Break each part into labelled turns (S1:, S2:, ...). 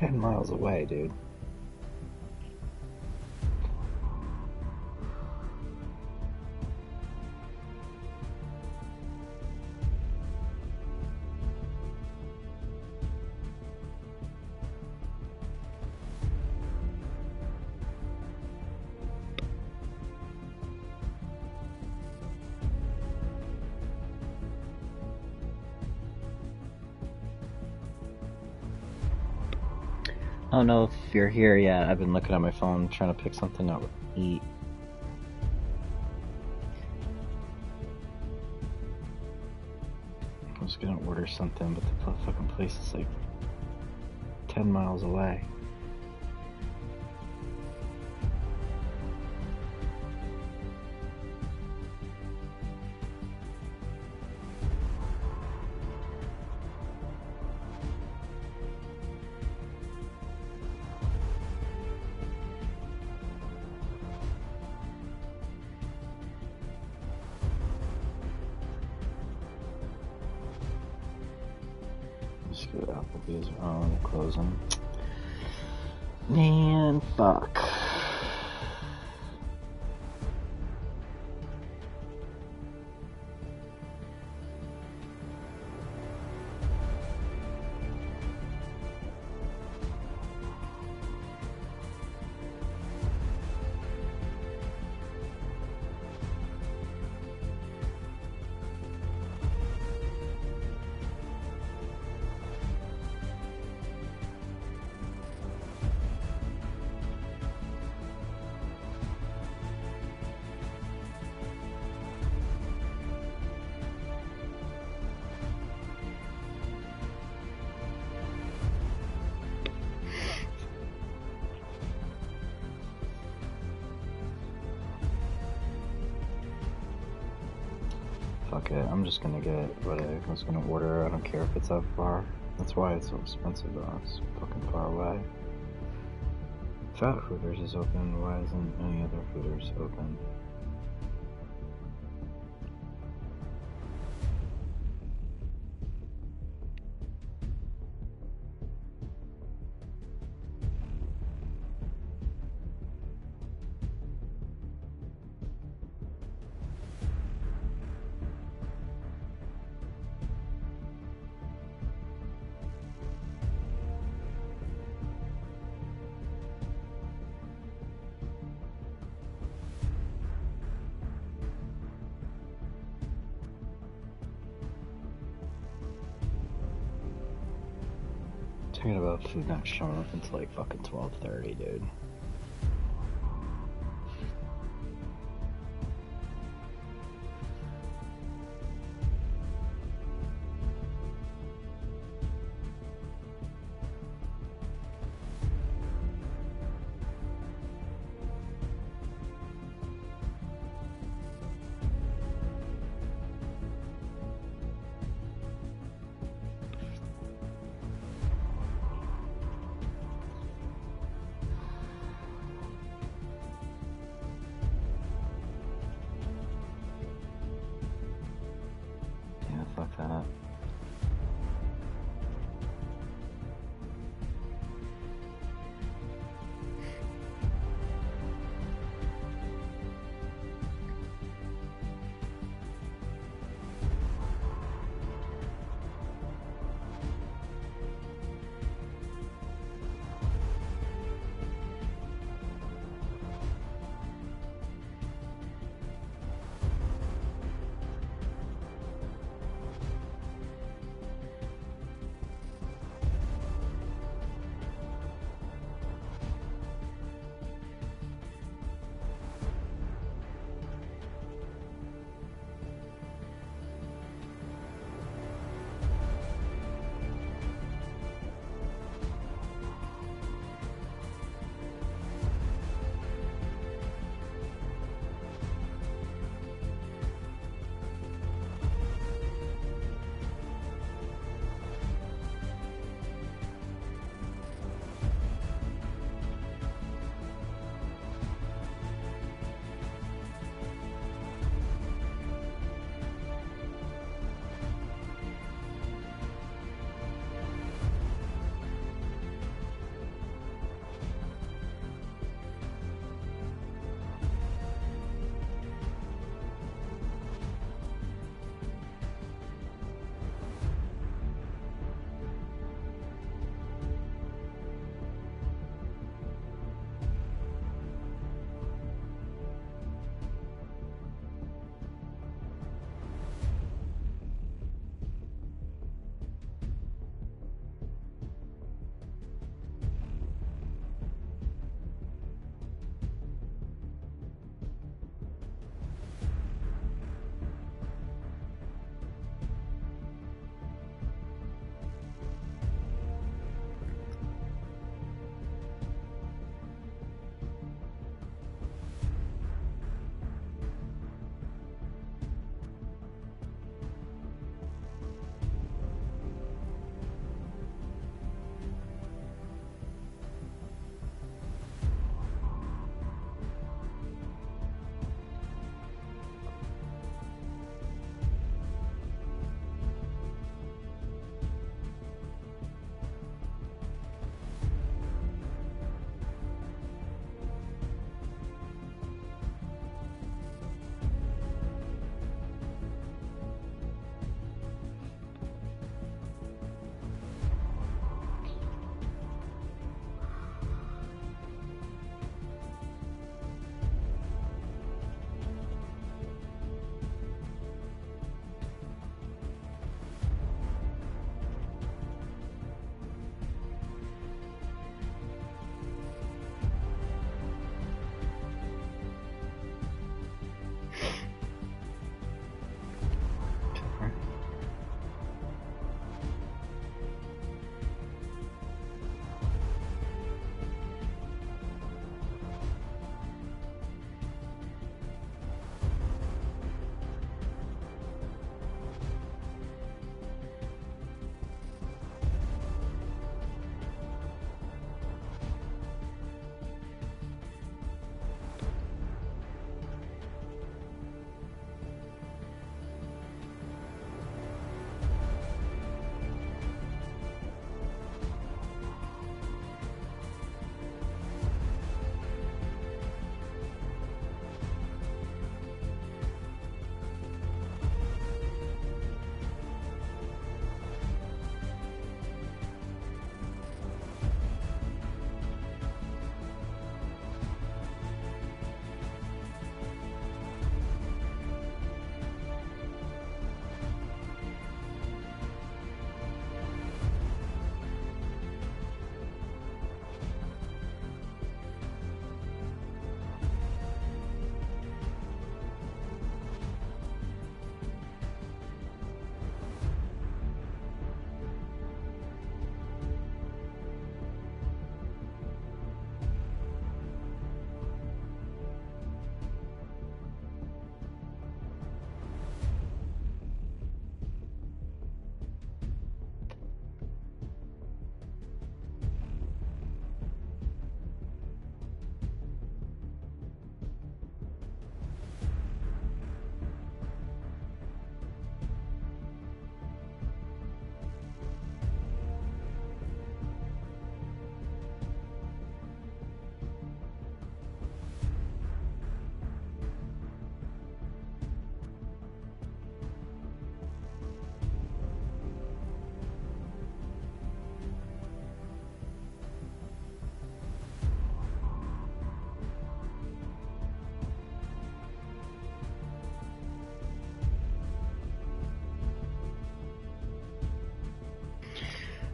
S1: 10 miles away, dude. I don't know if you're here yet. I've been looking at my phone trying to pick something up to eat. I was gonna order something, but the fucking place is like 10 miles away. Just go to Applebee's. Oh, they're closing. Man, fuck. Fuck it, I'm just gonna get what I was gonna order. I don't care if it's that far. That's why it's so expensive though. It's fucking far away. Fat Hooters is open. Why isn't any other Hooters open? Talking about food not showing up until like fucking 12:30, dude.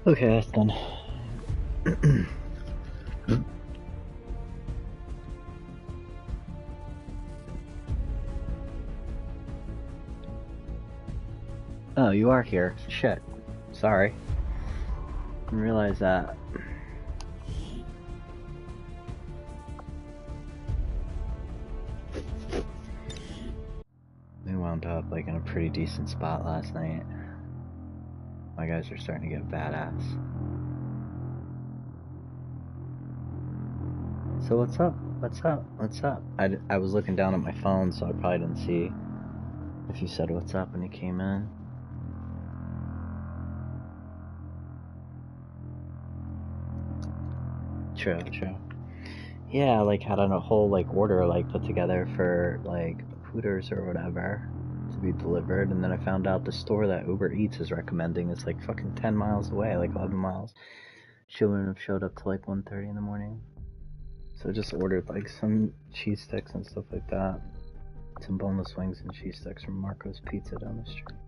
S1: Okay, that's done. Oh, you are here. Shit. Sorry. Didn't realize that. We wound up like in a pretty decent spot last night. My guys are starting to get badass. So what's up? What's up? What's up? I was looking down at my phone, so I probably didn't see if you said what's up when you came in. True. Yeah, like had a whole like order like put together for like Hooters or whatever to be delivered, and then I found out the store that Uber Eats is recommending is like fucking 10 miles away, like 11 miles. She wouldn't have showed up till like 1:30 in the morning. So I just ordered like some cheese sticks and stuff like that. Some boneless wings and cheese sticks from Marco's Pizza down the street.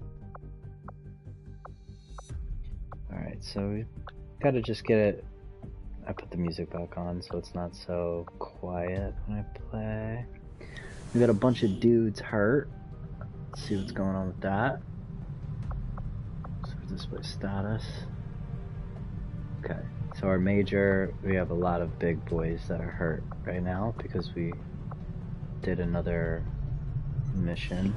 S1: Alright, so we gotta just get it. I put the music back on so it's not so quiet when I play. We got a bunch of dudes hurt. Let's see what's going on with that. So display status. Okay, so our major, we have a lot of big boys that are hurt right now because we did another mission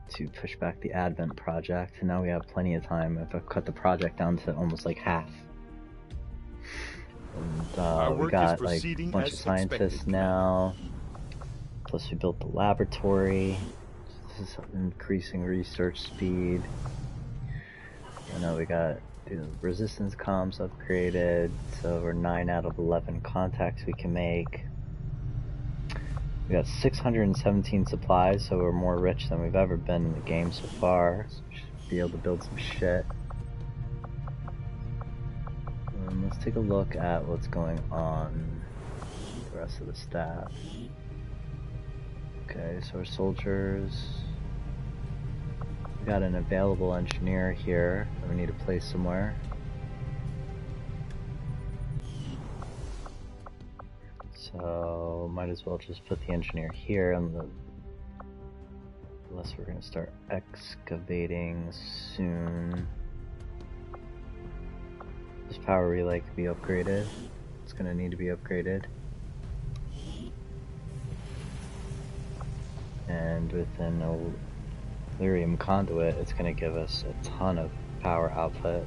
S1: to push back the Advent project, and now we have plenty of time. If I cut the project down to almost like half. And we got like a bunch of scientists now. Plus we built the laboratory. This is increasing research speed. I know we got resistance comms upgraded, so we're 9 out of 11 contacts we can make. We got 617 supplies, so we're more rich than we've ever been in the game so far. So we should be able to build some shit. Let's take a look at what's going on with the rest of the staff. Okay, so our soldiers. We got an available engineer here that we need to place somewhere. So might as well just put the engineer here unless we're gonna start excavating soon. This power relay could be upgraded. It's gonna need to be upgraded. And with an Lyrium conduit, it's gonna give us a ton of power output.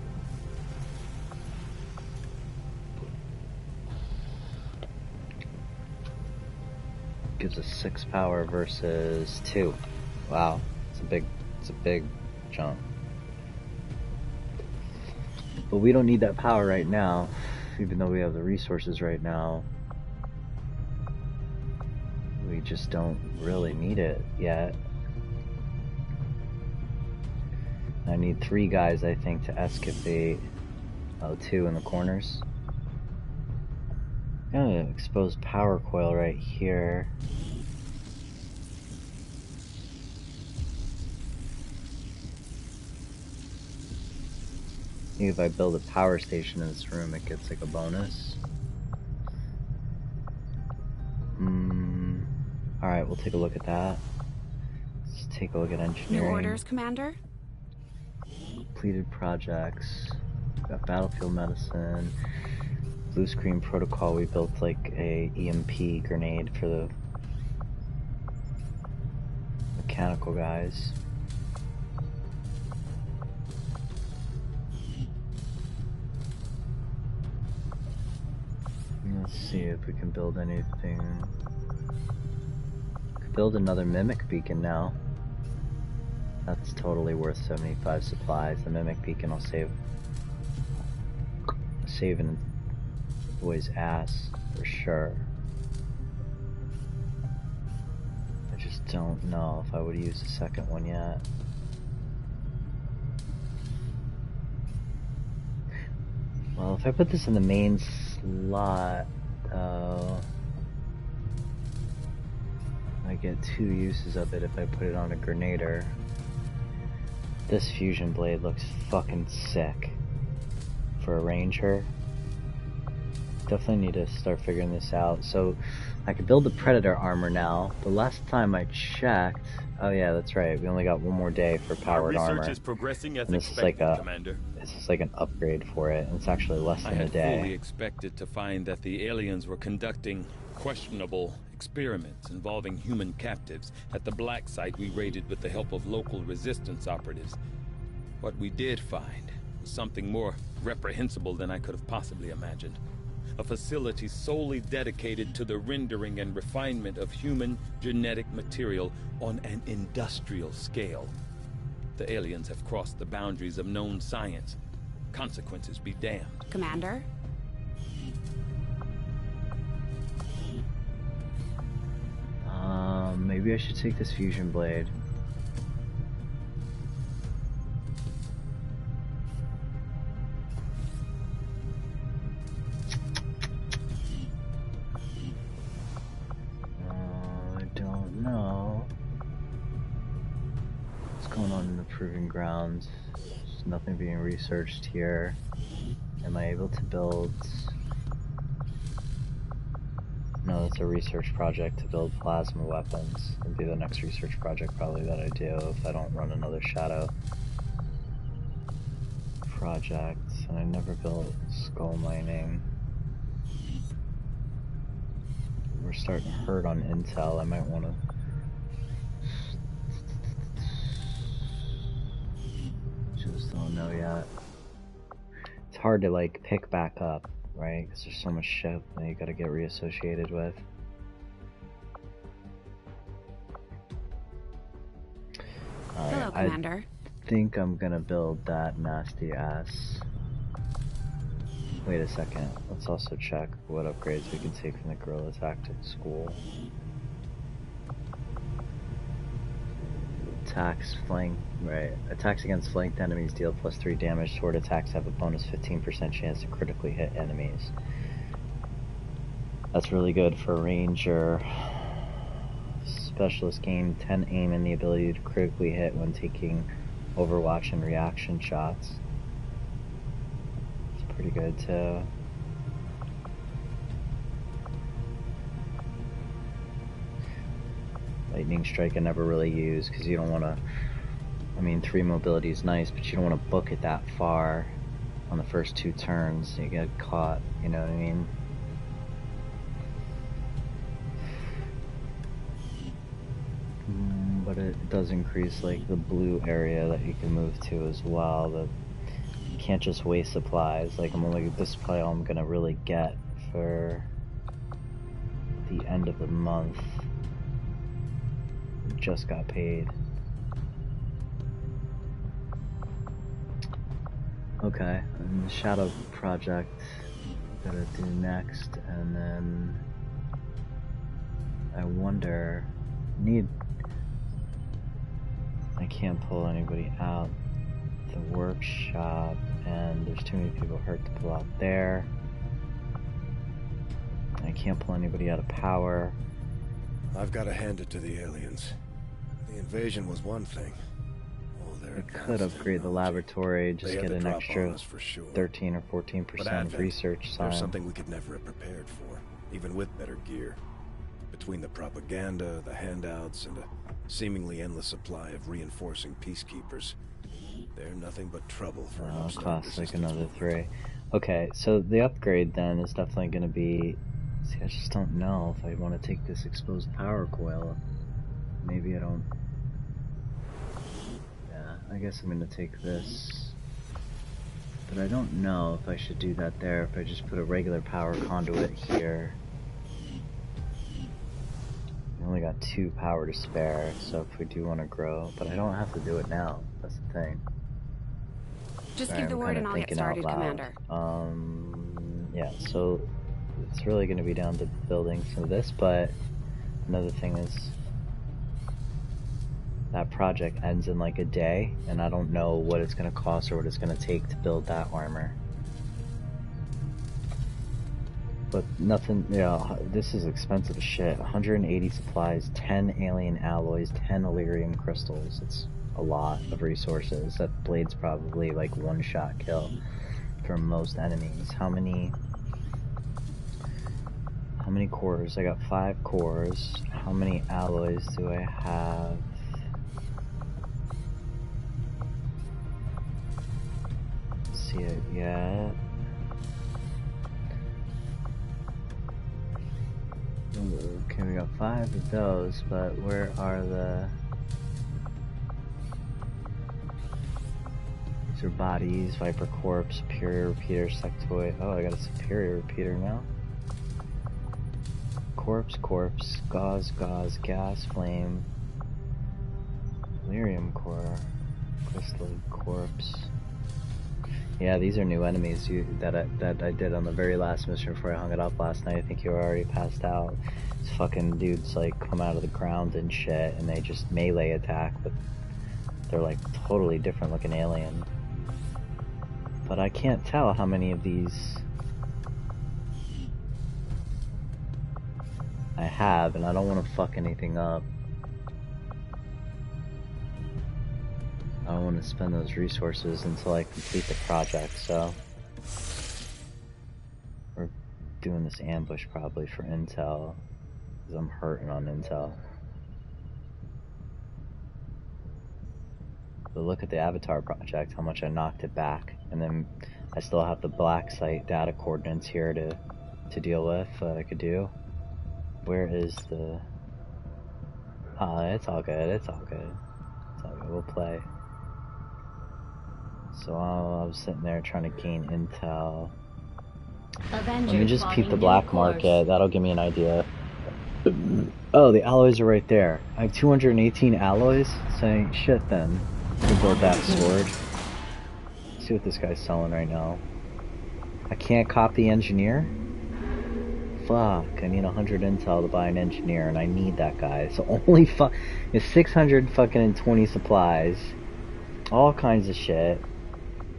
S1: Gives us 6 power versus 2. Wow, it's a big jump. But we don't need that power right now, even though we have the resources right now. We just don't really need it yet. I need 3 guys, I think, to excavate. Oh, 2 in the corners. I'm gonna expose power coil right here. I think if I build a power station in this room, it gets like a bonus. Alright, we'll take a look at that. Let's take a look at engineering.
S2: New orders, Commander?
S1: Completed projects. Got battlefield medicine. Blue screen protocol. We built like a EMP grenade for the mechanical guys. Let's see if we can build anything. Could build another mimic beacon now. That's totally worth 75 supplies. The mimic beacon will save an boy's ass for sure. I just don't know if I would use the second one yet. Well, if I put this in the main slot, I get 2 uses of it if I put it on a grenader. This fusion blade looks fucking sick. for a ranger. Definitely need to start figuring this out. So I could build the predator armor now. The last time I checked, oh yeah, that's right. We only got one more day for powered armor.
S2: Research is progressing as
S1: and this
S2: expected,
S1: is like
S2: Commander.
S1: This is like an upgrade for it, and it's actually less than a day.
S2: I had fully expected to find that the aliens were conducting questionable experiments involving human captives at the black site we raided with the help of local resistance operatives. What we did find was something more reprehensible than I could have possibly imagined. A facility solely dedicated to the rendering and refinement of human genetic material on an industrial scale. The aliens have crossed the boundaries of known science. Consequences be damned.
S3: Commander?
S1: Maybe I should take this fusion blade. I don't know. What's going on in the proving grounds? There's nothing being researched here. Am I able to build... No, it's a research project to build plasma weapons. It'll be the next research project probably that I do if I don't run another shadow project. And I never built skull mining. We're starting to hurt on intel. I might want to... Just don't know yet. It's hard to like pick back up, right? Because there's so much shit that you gotta get reassociated with.
S3: Hello, Commander.
S1: I think I'm gonna build that nasty ass. Wait a second. Let's also check what upgrades we can take from the guerrilla tactics school. Attacks flank, right. Attacks against flanked enemies deal +3 damage. Sword attacks have a bonus 15% chance to critically hit enemies. That's really good for ranger. Specialist gain 10 aim and the ability to critically hit when taking overwatch and reaction shots. It's pretty good too. Lightning strike I never really use because you don't want to, I mean 3 mobility is nice, but you don't want to book it that far on the first 2 turns. You get caught, you know what I mean? But it does increase like the blue area that you can move to as well. That you can't just waste supplies. Like this is probably all I'm gonna really get for the end of the month. Just got paid. Okay, and the shadow project gotta do next, and then I wonder, I can't pull anybody out the workshop, and there's too many people hurt to pull out there. I can't pull anybody out of power.
S4: I've got to hand it to the aliens. The invasion was one thing.
S1: I could upgrade the laboratory, just get an extra 13 or 14% research science.
S4: There's something we could never have prepared for, even with better gear. Between the propaganda, the handouts, and a seemingly endless supply of reinforcing peacekeepers, they're nothing but trouble for an upstart
S1: cost like another 3. Okay, so the upgrade then is definitely going to be... See, I just don't know if I want to take this exposed power coil. Maybe I don't... Yeah, I guess I'm going to take this. But I don't know if I should do that there, if I just put a regular power conduit here. We only got 2 power to spare, so if we do want to grow... But I don't have to do it now, that's the thing.
S3: Just give the word and I'll get started, Commander.
S1: Yeah, so... It's really going to be down to building some of this, but another thing is that project ends in like a day, and I don't know what it's going to cost or what it's going to take to build that armor. But nothing, you know, this is expensive as shit. 180 supplies, 10 alien alloys, 10 Illyrium crystals. It's a lot of resources. That blade's probably like 1-shot kill. for most enemies. How many cores? I got 5 cores. How many alloys do I have? See it yet? Okay, we got 5 of those, but where are the... These are bodies, Viper Corpse, Superior Repeater, Sectoid. Oh, I got a Superior Repeater now. Corpse, Gauze, Gas, Flame, Lyrium Core, Crystal Corpse. Yeah, these are new enemies that I did on the very last mission before I hung it up last night. I think you were already passed out. These fucking dudes like come out of the ground and shit, and they just melee attack, but they're like totally different looking alien. But I can't tell how many of these I have, and I don't want to fuck anything up. I don't want to spend those resources until I complete the project, so we're doing this ambush probably for intel, because I'm hurting on intel. But look at the Avatar project, how much I knocked it back, and then I still have the black site data coordinates here to deal with that I could do. Where is the... Oh, it's all good, it's all good. It's all good, we'll play. So I was sitting there trying to gain intel. Avengers, let me just peep the black market, that'll give me an idea. Oh, the alloys are right there. I have 218 alloys, so shit then. We build that sword. Let's see what this guy's selling right now. I can't copy engineer? Fuck, I need 100 intel to buy an engineer, and I need that guy. So only it's 600 fucking 20 supplies. All kinds of shit.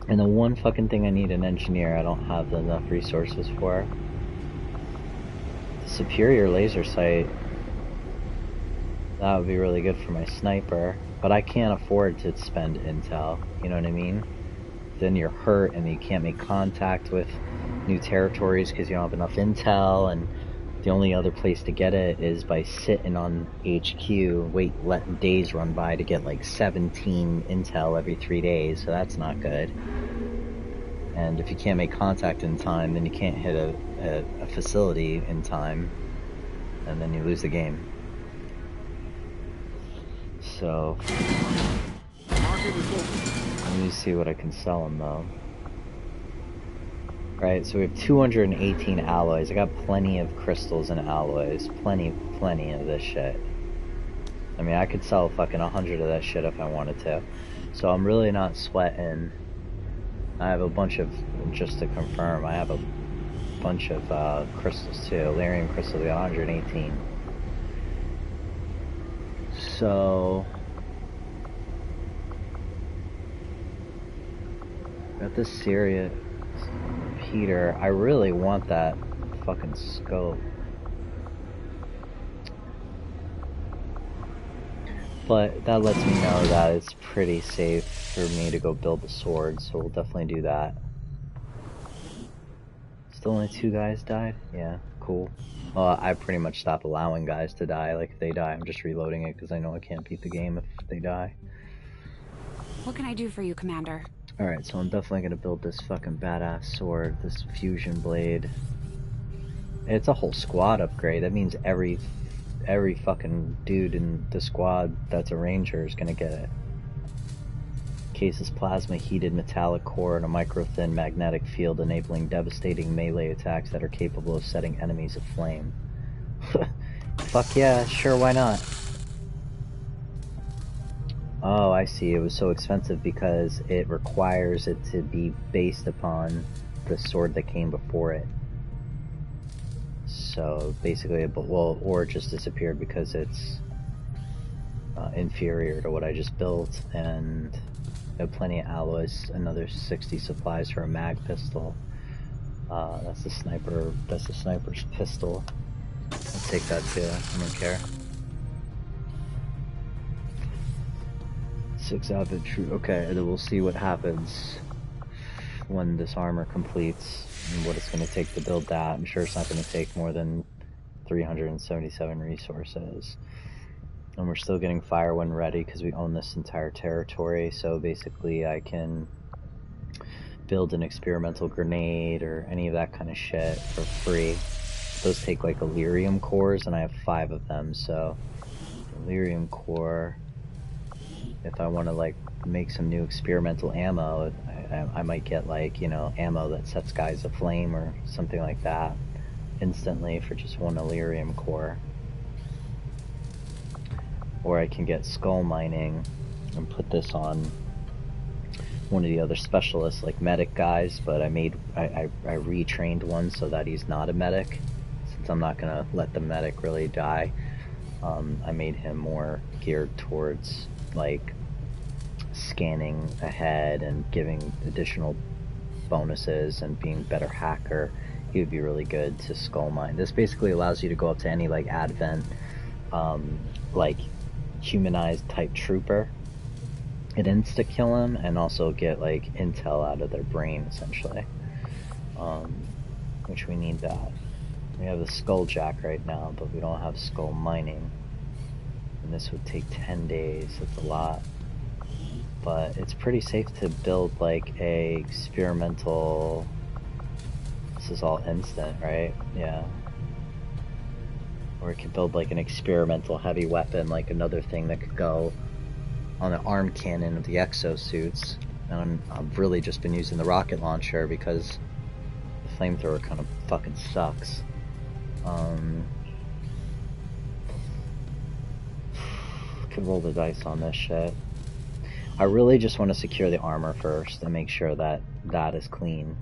S1: And the one fucking thing I need an engineer, I don't have enough resources for. The superior laser sight. That would be really good for my sniper. But I can't afford to spend intel, you know what I mean? Then you're hurt and you can't make contact with new territories because you don't have enough intel, and the only other place to get it is by sitting on HQ, letting days run by to get like 17 intel every 3 days, so that's not good. And if you can't make contact in time, then you can't hit a facility in time, and then you lose the game. So, let me see what I can sell them though. Right, so we have 218 alloys. I got plenty of crystals and alloys. Plenty of this shit. I mean, I could sell fucking 100 of that shit if I wanted to. So I'm really not sweating. I have a bunch of, just to confirm, I have a bunch of crystals too. Lyrium crystals, we got 118. So... got this Syria repeater. I really want that fucking scope. But that lets me know that it's pretty safe for me to go build the sword, so we'll definitely do that. Still only 2 guys died? Yeah, cool. Well, I pretty much stopped allowing guys to die. Like, if they die, I'm just reloading it because I know I can't beat the game if they die.
S3: What can I do for you, Commander?
S1: Alright, so I'm definitely gonna build this fucking badass sword, this fusion blade. It's a whole squad upgrade. That means every fucking dude in the squad that's a ranger is gonna get it. Cases plasma heated metallic core and a micro thin magnetic field enabling devastating melee attacks that are capable of setting enemies aflame. Fuck yeah, sure, why not? Oh, I see. It was so expensive because it requires it to be based upon the sword that came before it. So basically, well, or it just disappeared because it's inferior to what I just built, and I have plenty of alloys. Another 60 supplies for a mag pistol. That's the sniper. That's the sniper's pistol. I'll take that too. I don't care. 6 outfit true. Okay, then we'll see what happens. when this armor completes and what it's going to take to build that. I'm sure it's not going to take more than 377 resources. And we're still getting Firewind ready because we own this entire territory, so basically I can build an experimental grenade or any of that kind of shit for free. Those take like Elerium cores, and I have 5 of them, so Elerium core, if I want to like make some new experimental ammo, I might get like, you know, ammo that sets guys aflame or something like that instantly for just 1 Elerium core. Or I can get skull mining and put this on one of the other specialists, like medic guys, but I retrained one so that he's not a medic, since I'm not gonna let the medic really die. I made him more geared towards like scanning ahead and giving additional bonuses and being a better hacker. He would be really good to skull mine. This basically allows you to go up to any like advent like humanized type trooper and insta kill him, and also get like intel out of their brain essentially, which we need that. We have the skulljack right now, but we don't have skull mining, and this would take 10 days. It's a lot, but it's pretty safe to build like a experimental. This is all instant, right? Yeah. Or it could build like an experimental heavy weapon, like another thing that could go on the arm cannon of the exosuits. And I've really just been using the rocket launcher because the flamethrower kind of fucking sucks. Could roll the dice on this shit. I really just want to secure the armor first and make sure that that is clean.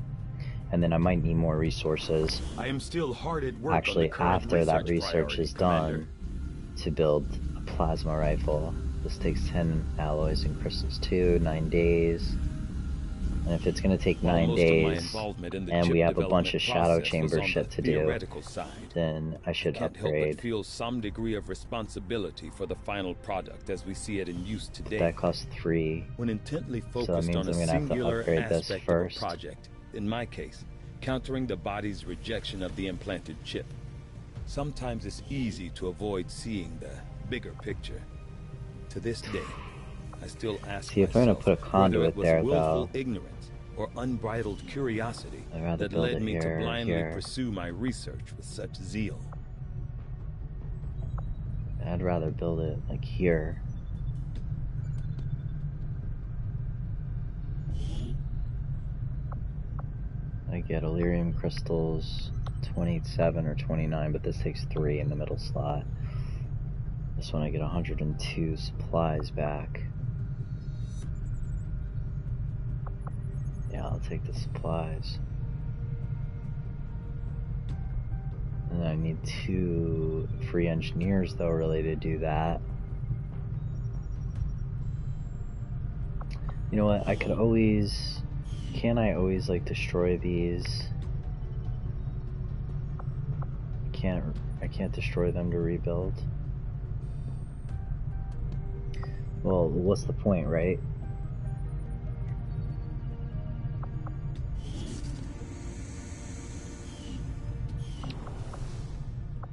S1: And then I might need more resources.
S2: I am still hard at work
S1: actually after that research is done,
S2: Commander.
S1: To build a plasma rifle. This takes 10 alloys and crystals too, 9 days. And if it's going to take 9 days, and we have a bunch of shadow chamber shit to do, then I should upgrade.
S2: Can't help but feel some degree of responsibility for the final product as we see it in use today.
S1: That costs 3.
S2: When intently focused
S1: so that means
S2: on
S1: I'm
S2: a
S1: going to have to
S2: singular
S1: upgrade this
S2: aspect
S1: first.
S2: of a project, in my case, countering the body's rejection of the implanted chip. Sometimes it's easy to avoid seeing the bigger picture. To this day, I still ask
S1: See, if I'm going
S2: myself
S1: to put a conduit
S2: whether it was
S1: there,
S2: willful
S1: though,
S2: ignorance or unbridled curiosity
S1: I'd rather
S2: that
S1: build
S2: led
S1: it
S2: me
S1: here,
S2: to blindly
S1: here.
S2: pursue my research with such zeal.
S1: I'd rather build it like here. I get Elerium crystals 27 or 29, but this takes 3 in the middle slot. This one I get 102 supplies back. Yeah, I'll take the supplies. And I need 2 free engineers though really to do that. You know what, I could always... Can I always like destroy these? I can't destroy them to rebuild. Well, what's the point, right?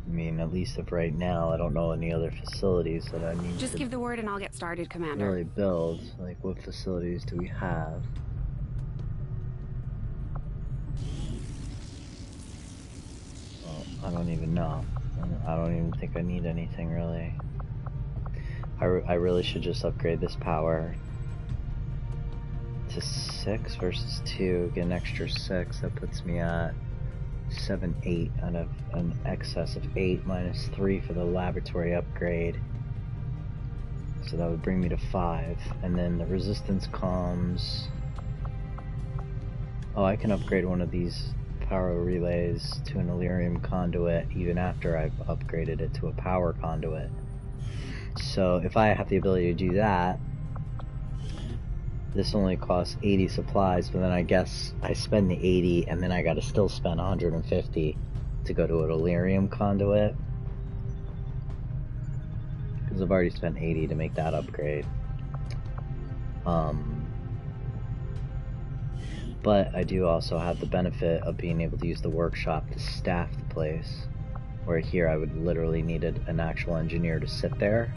S1: I mean, at least if right now I don't know any other facilities that I need
S3: Just
S1: to
S3: give the word and I'll get started, Commander.
S1: really build. Like, what facilities do we have? I don't even know. I don't even think I need anything really. I really should just upgrade this power to 6 versus 2, get an extra 6. That puts me at 7, 8 out of an excess of 8 minus 3 for the laboratory upgrade. So that would bring me to 5. And then the resistance comms. Oh, I can upgrade one of these power relays to an Elerium conduit even after I've upgraded it to a power conduit. So if I have the ability to do that, this only costs 80 supplies, but then I guess I spend the 80 and then I gotta still spend 150 to go to an Elerium conduit. Because I've already spent 80 to make But I do also have the benefit of being able to use the workshop to staff the place. Where here I would literally need an actual engineer to sit there.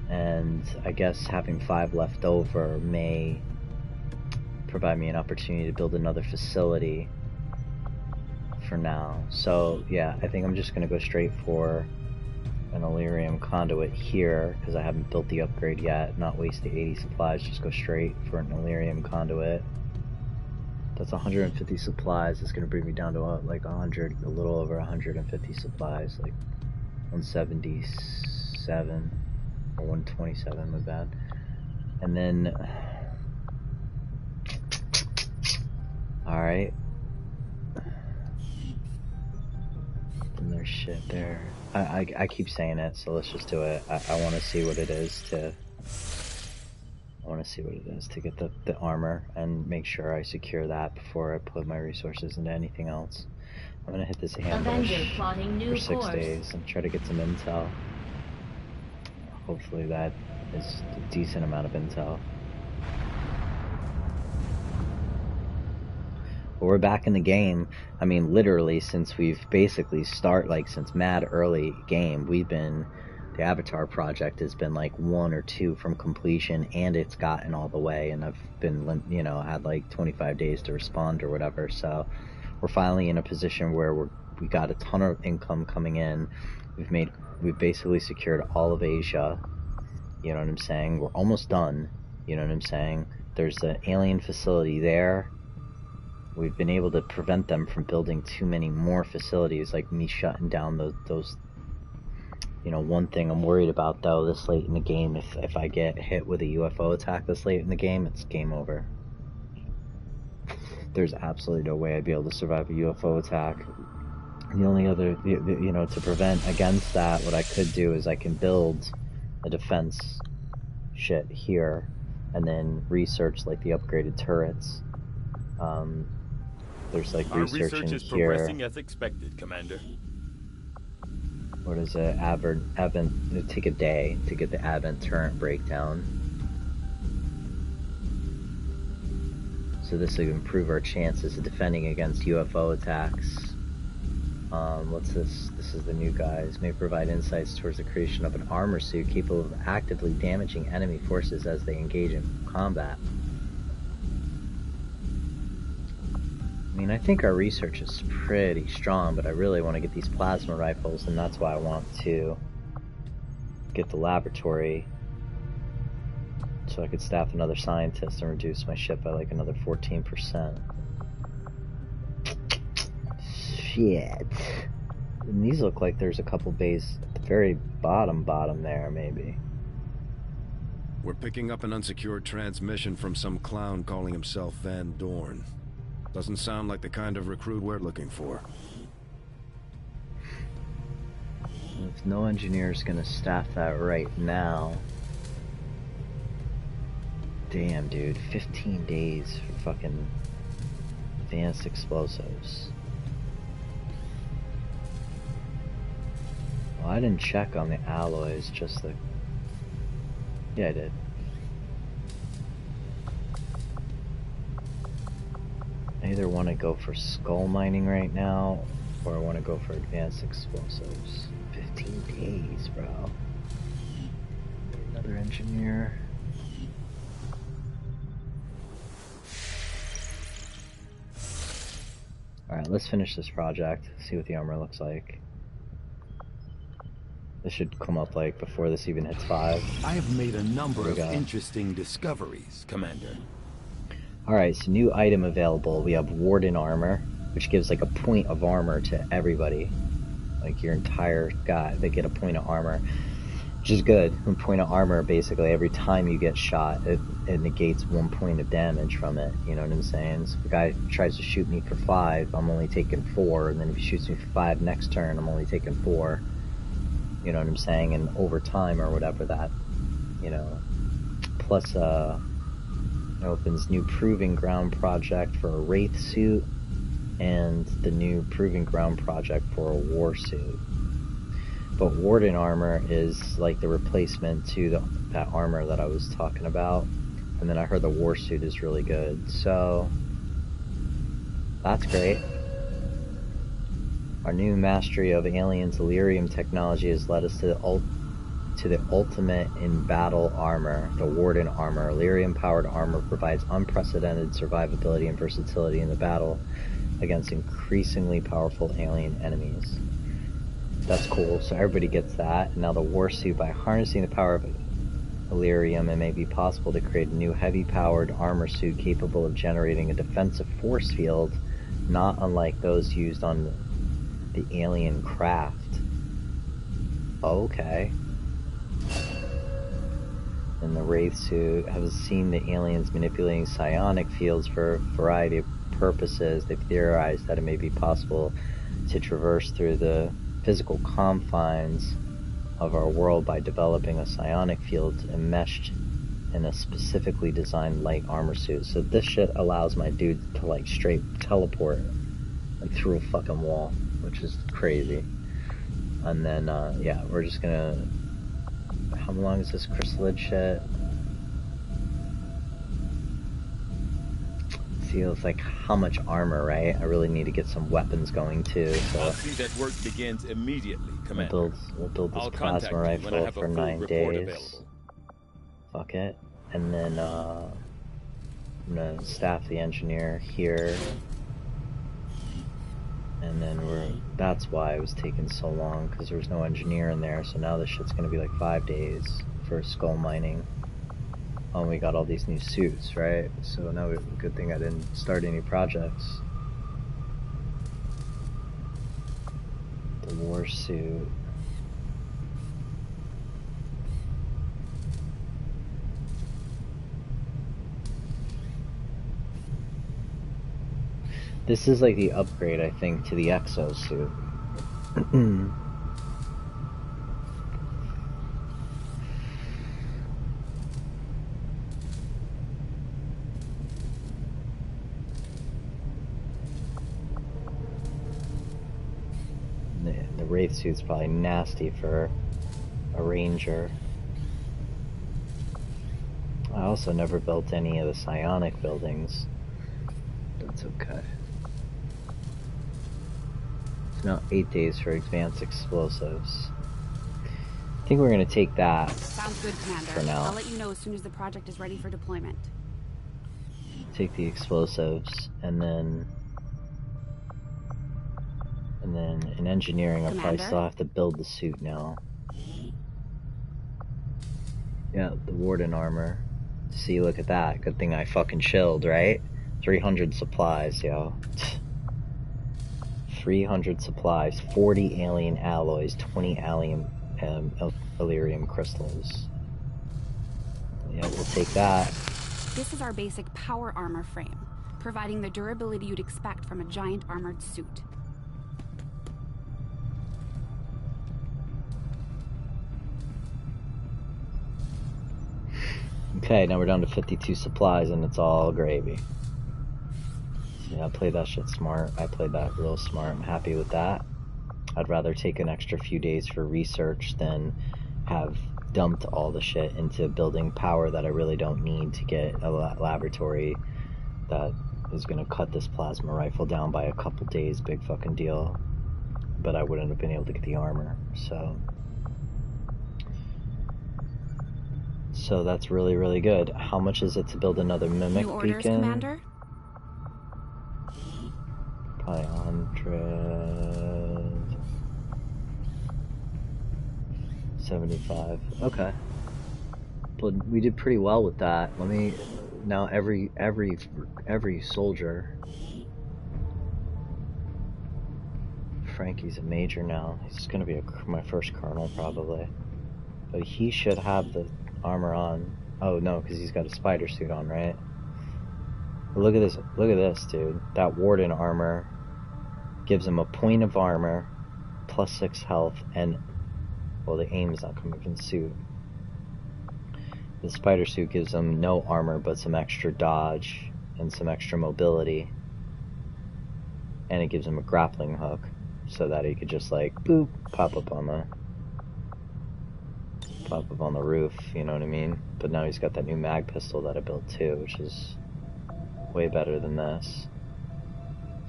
S1: And I guess having 5 left over may provide me an opportunity to build another facility for now. So yeah, I think I'm just going to go straight for an Illyrium conduit here, because I haven't built the upgrade yet, not waste the 80 supplies, just go straight for an Illyrium conduit. That's 150 supplies. It's going to bring me down to like 100, a little over 150 supplies, like 177 or 127, my bad. And then, alright. And there's shit there. I keep saying it, so let's just do it. I want to see what it is to... I want to see what it is to get the armor and make sure I secure that before I put my resources into anything else. I'm going to hit this ambush for 6 days and try to get some intel. Hopefully that is a decent amount of intel. But we're back in the game. I mean, literally, since we've basically since mad early game, the Avatar project has been like 1 or 2 from completion, and it's gotten all the way, and I've been, you know, had like 25 days to respond or whatever, so we're finally in a position where we got a ton of income coming in. We've basically secured all of Asia, you know what I'm saying? We're almost done, you know what I'm saying? There's an alien facility there. We've been able to prevent them from building too many more facilities, like me shutting down those. You know, one thing I'm worried about though this late in the game, if I get hit with a UFO attack this late in the game, it's game over. There's absolutely no way I'd be able to survive a UFO attack. The only other, you know, to prevent against that, what I could do is I can build a defense shit here, and then research like the upgraded turrets. There's like research in here. Our research is progressing
S2: as expected, Commander.
S1: What is it? It'll take a day to get the Advent turret breakdown. So this will improve our chances of defending against UFO attacks. What's this? This is the new guys. May provide insights towards the creation of an armor suit capable of actively damaging enemy forces as they engage in combat. I mean, I think our research is pretty strong, but I really want to get these plasma rifles, and that's why I want to get the laboratory so I could staff another scientist and reduce my ship by like another 14%. Shit. And these look like there's a couple bays at the very bottom there, maybe.
S4: We're picking up an unsecured transmission from some clown calling himself Van Dorn. Doesn't sound like the kind of recruit we're looking for.
S1: If no engineer's gonna staff that right now... Damn, dude. 15 days for fucking advanced explosives. Well, I didn't check on the alloys, just the... Yeah, I did. I either want to go for skull mining right now, or I want to go for advanced explosives. 15 days, bro. Another engineer. Alright, let's finish this project, see what the armor looks like. This should come up like before this even hits 5.
S2: I have made a number of interesting discoveries, Commander.
S1: Alright, so new item available. We have Warden Armor, which gives like a point of armor to everybody. Like your entire guy, they get a point of armor. Which is good. A point of armor, basically, every time you get shot, it negates 1 point of damage from it. You know what I'm saying? So if a guy tries to shoot me for 5, I'm only taking 4. And then if he shoots me for 5 next turn, I'm only taking 4. You know what I'm saying? And over time, or whatever that, you know. Plus, opens new Proving Ground project for a Wraith suit, and the new Proving Ground project for a War suit. But Warden Armor is like the replacement to that armor that I was talking about. And then I heard the War suit is really good. So That's great. Our new mastery of aliens' Illyrium technology has led us to the ultimate in battle armor, the Warden armor. Illyrium-powered armor provides unprecedented survivability and versatility in the battle against increasingly powerful alien enemies. That's cool, so everybody gets that. And now the warsuit, by harnessing the power of Illyrium, it may be possible to create a new heavy-powered armor suit capable of generating a defensive force field, not unlike those used on the alien craft. Okay. And the Wraith suit has seen the aliens manipulating psionic fields for a variety of purposes. They've theorized that it may be possible to traverse through the physical confines of our world by developing a psionic field enmeshed in a specifically designed light armor suit. So this shit allows my dude to like straight teleport and through a fucking wall, which is crazy. And then yeah, we're just gonna, how long is this chrysalid shit? Feels like how much armor, right? I really need to get some weapons going too. So
S2: I'll see that work begins immediately, Commander.
S1: We'll build this plasma rifle for 9 days.
S2: Available.
S1: Fuck it. And then I'm gonna staff the engineer here. And then that's why it was taking so long, because there was no engineer in there. So now this shit's gonna be like 5 days for skull mining. Oh, and we got all these new suits, right? So now good thing I didn't start any projects. The war suit. This is like the upgrade, I think, to the exosuit. The Wraith suit's probably nasty for a ranger. I also never built any of the psionic buildings. That's okay. It's now 8 days for advanced explosives. I think we're gonna take that.
S3: Sounds good, Commander.
S1: For now.
S3: I'll let you know as soon as the project is ready for deployment.
S1: Take the explosives, and then in engineering, I'll probably still have to build the suit now. Yeah, the Warden armor. See, look at that. Good thing I fucking chilled, right? 300 supplies, yo. 300 supplies, 40 alien alloys, 20 alien Illyrium crystals. Yeah, we'll take that.
S3: This is our basic power armor frame, providing the durability you'd expect from a giant armored suit.
S1: Okay, now we're down to 52 supplies and it's all gravy. So yeah, I played that shit smart. I played that real smart. I'm happy with that. I'd rather take an extra few days for research than have dumped all the shit into building power that I really don't need to get a laboratory that is going to cut this plasma rifle down by a couple days. Big fucking deal. But I wouldn't have been able to get the armor, so that's really, really good. How much is it to build another mimic
S3: New orders,
S1: beacon?
S3: Commander?
S1: Probably 100... 75. Okay. But we did pretty well with that. Let me... Now every soldier... Frankie's a major now. He's gonna be my first colonel, probably. But he should have the armor on. Oh no, because he's got a spider suit on, right? But look at this, dude. That Warden armor gives him a point of armor, plus 6 health, and well, the aim is not coming from the suit. The spider suit gives him no armor, but some extra dodge and some extra mobility, and it gives him a grappling hook, so that he could just like boop, pop up on the roof, you know what I mean? But now he's got that new mag pistol that I built too, which is way better than this.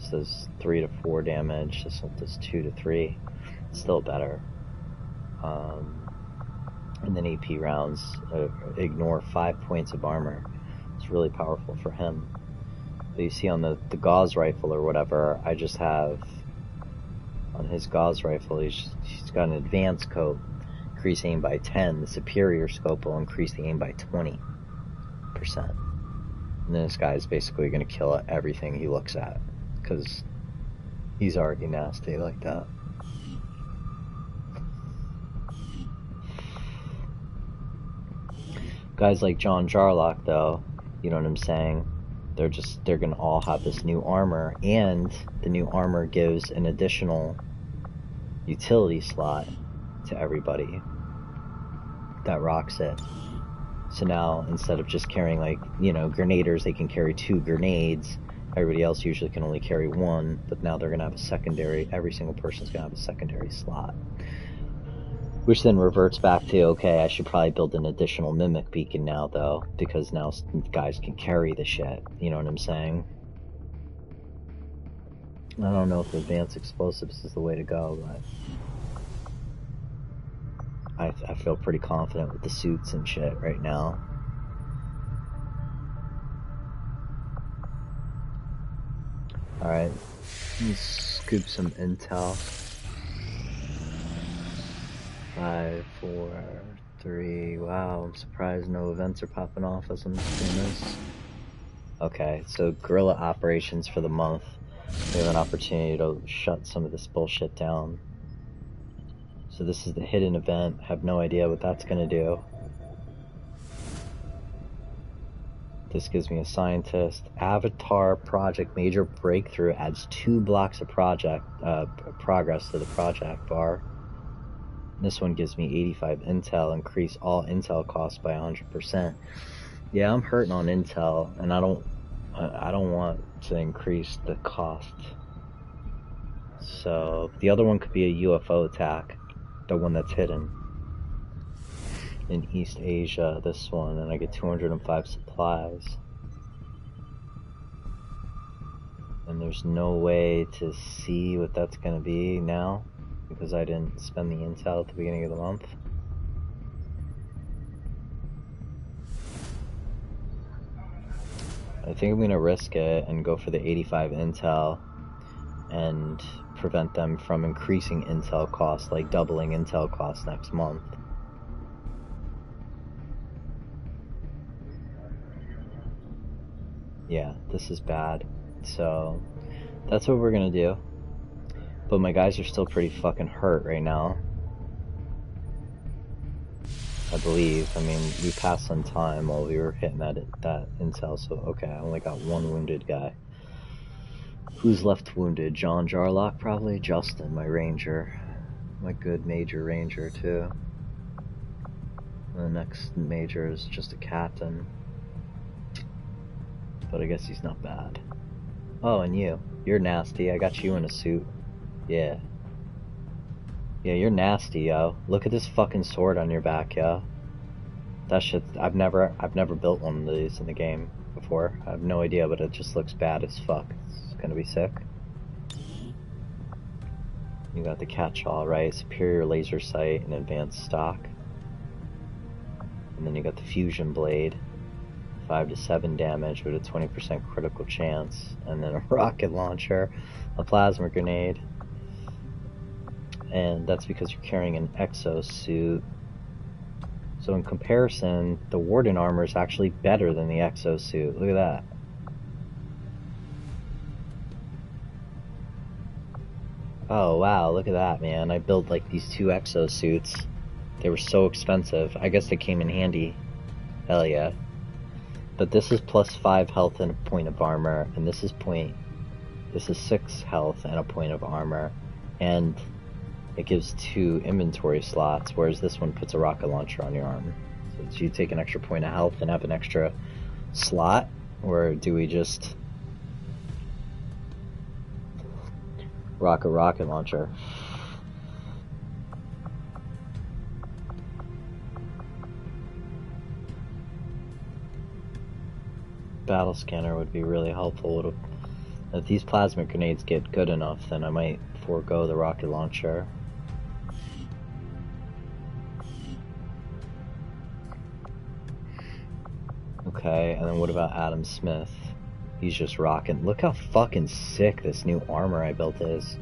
S1: Explosives does 3 to 4 damage. This one does 2 to 3. Still better. And then AP rounds ignore 5 points of armor. It's really powerful for him. But you see on the Gauss rifle or whatever, I just have on his Gauss rifle, he's got an advanced scope, increase aim by 10. The superior scope will increase the aim by 20%. And then this guy is basically going to kill everything he looks at, because he's already nasty like that. Guys like John Jarlock, though, you know what I'm saying? They're gonna all have this new armor, and the new armor gives an additional utility slot to everybody that rocks it. So now, instead of just carrying, like, you know, grenaders, they can carry 2 grenades. Everybody else usually can only carry 1, but now they're gonna have a secondary, every single person's gonna have a secondary slot. Which then reverts back to, okay, I should probably build an additional Mimic Beacon now, though, because now guys can carry the shit, you know what I'm saying? I don't know if Advanced Explosives is the way to go, but I feel pretty confident with the suits and shit right now. Alright, let's scoop some intel. 5, 4, 3. Wow, I'm surprised no events are popping off as I'm doing this. Okay, so guerrilla operations for the month. We have an opportunity to shut some of this bullshit down. So this is the hidden event. Have no idea what that's gonna do. This gives me a scientist. Avatar project major breakthrough adds 2 blocks of progress to the project bar. This one gives me 85 intel, increase all intel costs by 100%. Yeah, I'm hurting on intel, and I don't want to increase the cost. So the other one could be a UFO attack, the one that's hidden in East Asia. This one, and I get 205 supplies. And there's no way to see what that's gonna be now, because I didn't spend the intel at the beginning of the month. I think I'm gonna risk it and go for the 85 intel and prevent them from increasing intel costs, like doubling intel costs next month. Yeah, this is bad. So that's what we're gonna do. But my guys are still pretty fucking hurt right now, I believe. I mean, we passed some time while we were hitting that intel, so okay, I only got 1 wounded guy. Who's left wounded? John Jarlock, probably? Justin, my ranger. My good major ranger, too. And the next major is just a captain. But I guess he's not bad. Oh, and you. You're nasty. I got you in a suit. Yeah. Yeah, you're nasty, yo. Look at this fucking sword on your back, yo. That shit, I've never built one of these in the game before. I have no idea, but it just looks bad as fuck. It's gonna be sick. You got the catch-all, right? Superior laser sight and advanced stock. And then you got the fusion blade. 5 to 7 damage with a 20% critical chance. And then a rocket launcher, a plasma grenade. And that's because you're carrying an exosuit. So in comparison, the Warden armor is actually better than the exosuit. Look at that. Oh wow, look at that, man. I built like these 2 exosuits. They were so expensive. I guess they came in handy. Hell yeah. But this is plus 5 health and a point of armor, and this is 6 health and a point of armor. And it gives 2 inventory slots, whereas this one puts a rocket launcher on your arm. So do you take an extra point of health and have an extra slot, or do we just rocket launcher? Battle scanner would be really helpful. If these plasma grenades get good enough, then I might forego the rocket launcher. Okay, and then what about Adam Smith? He's just rocking. Look how fucking sick this new armor I built is.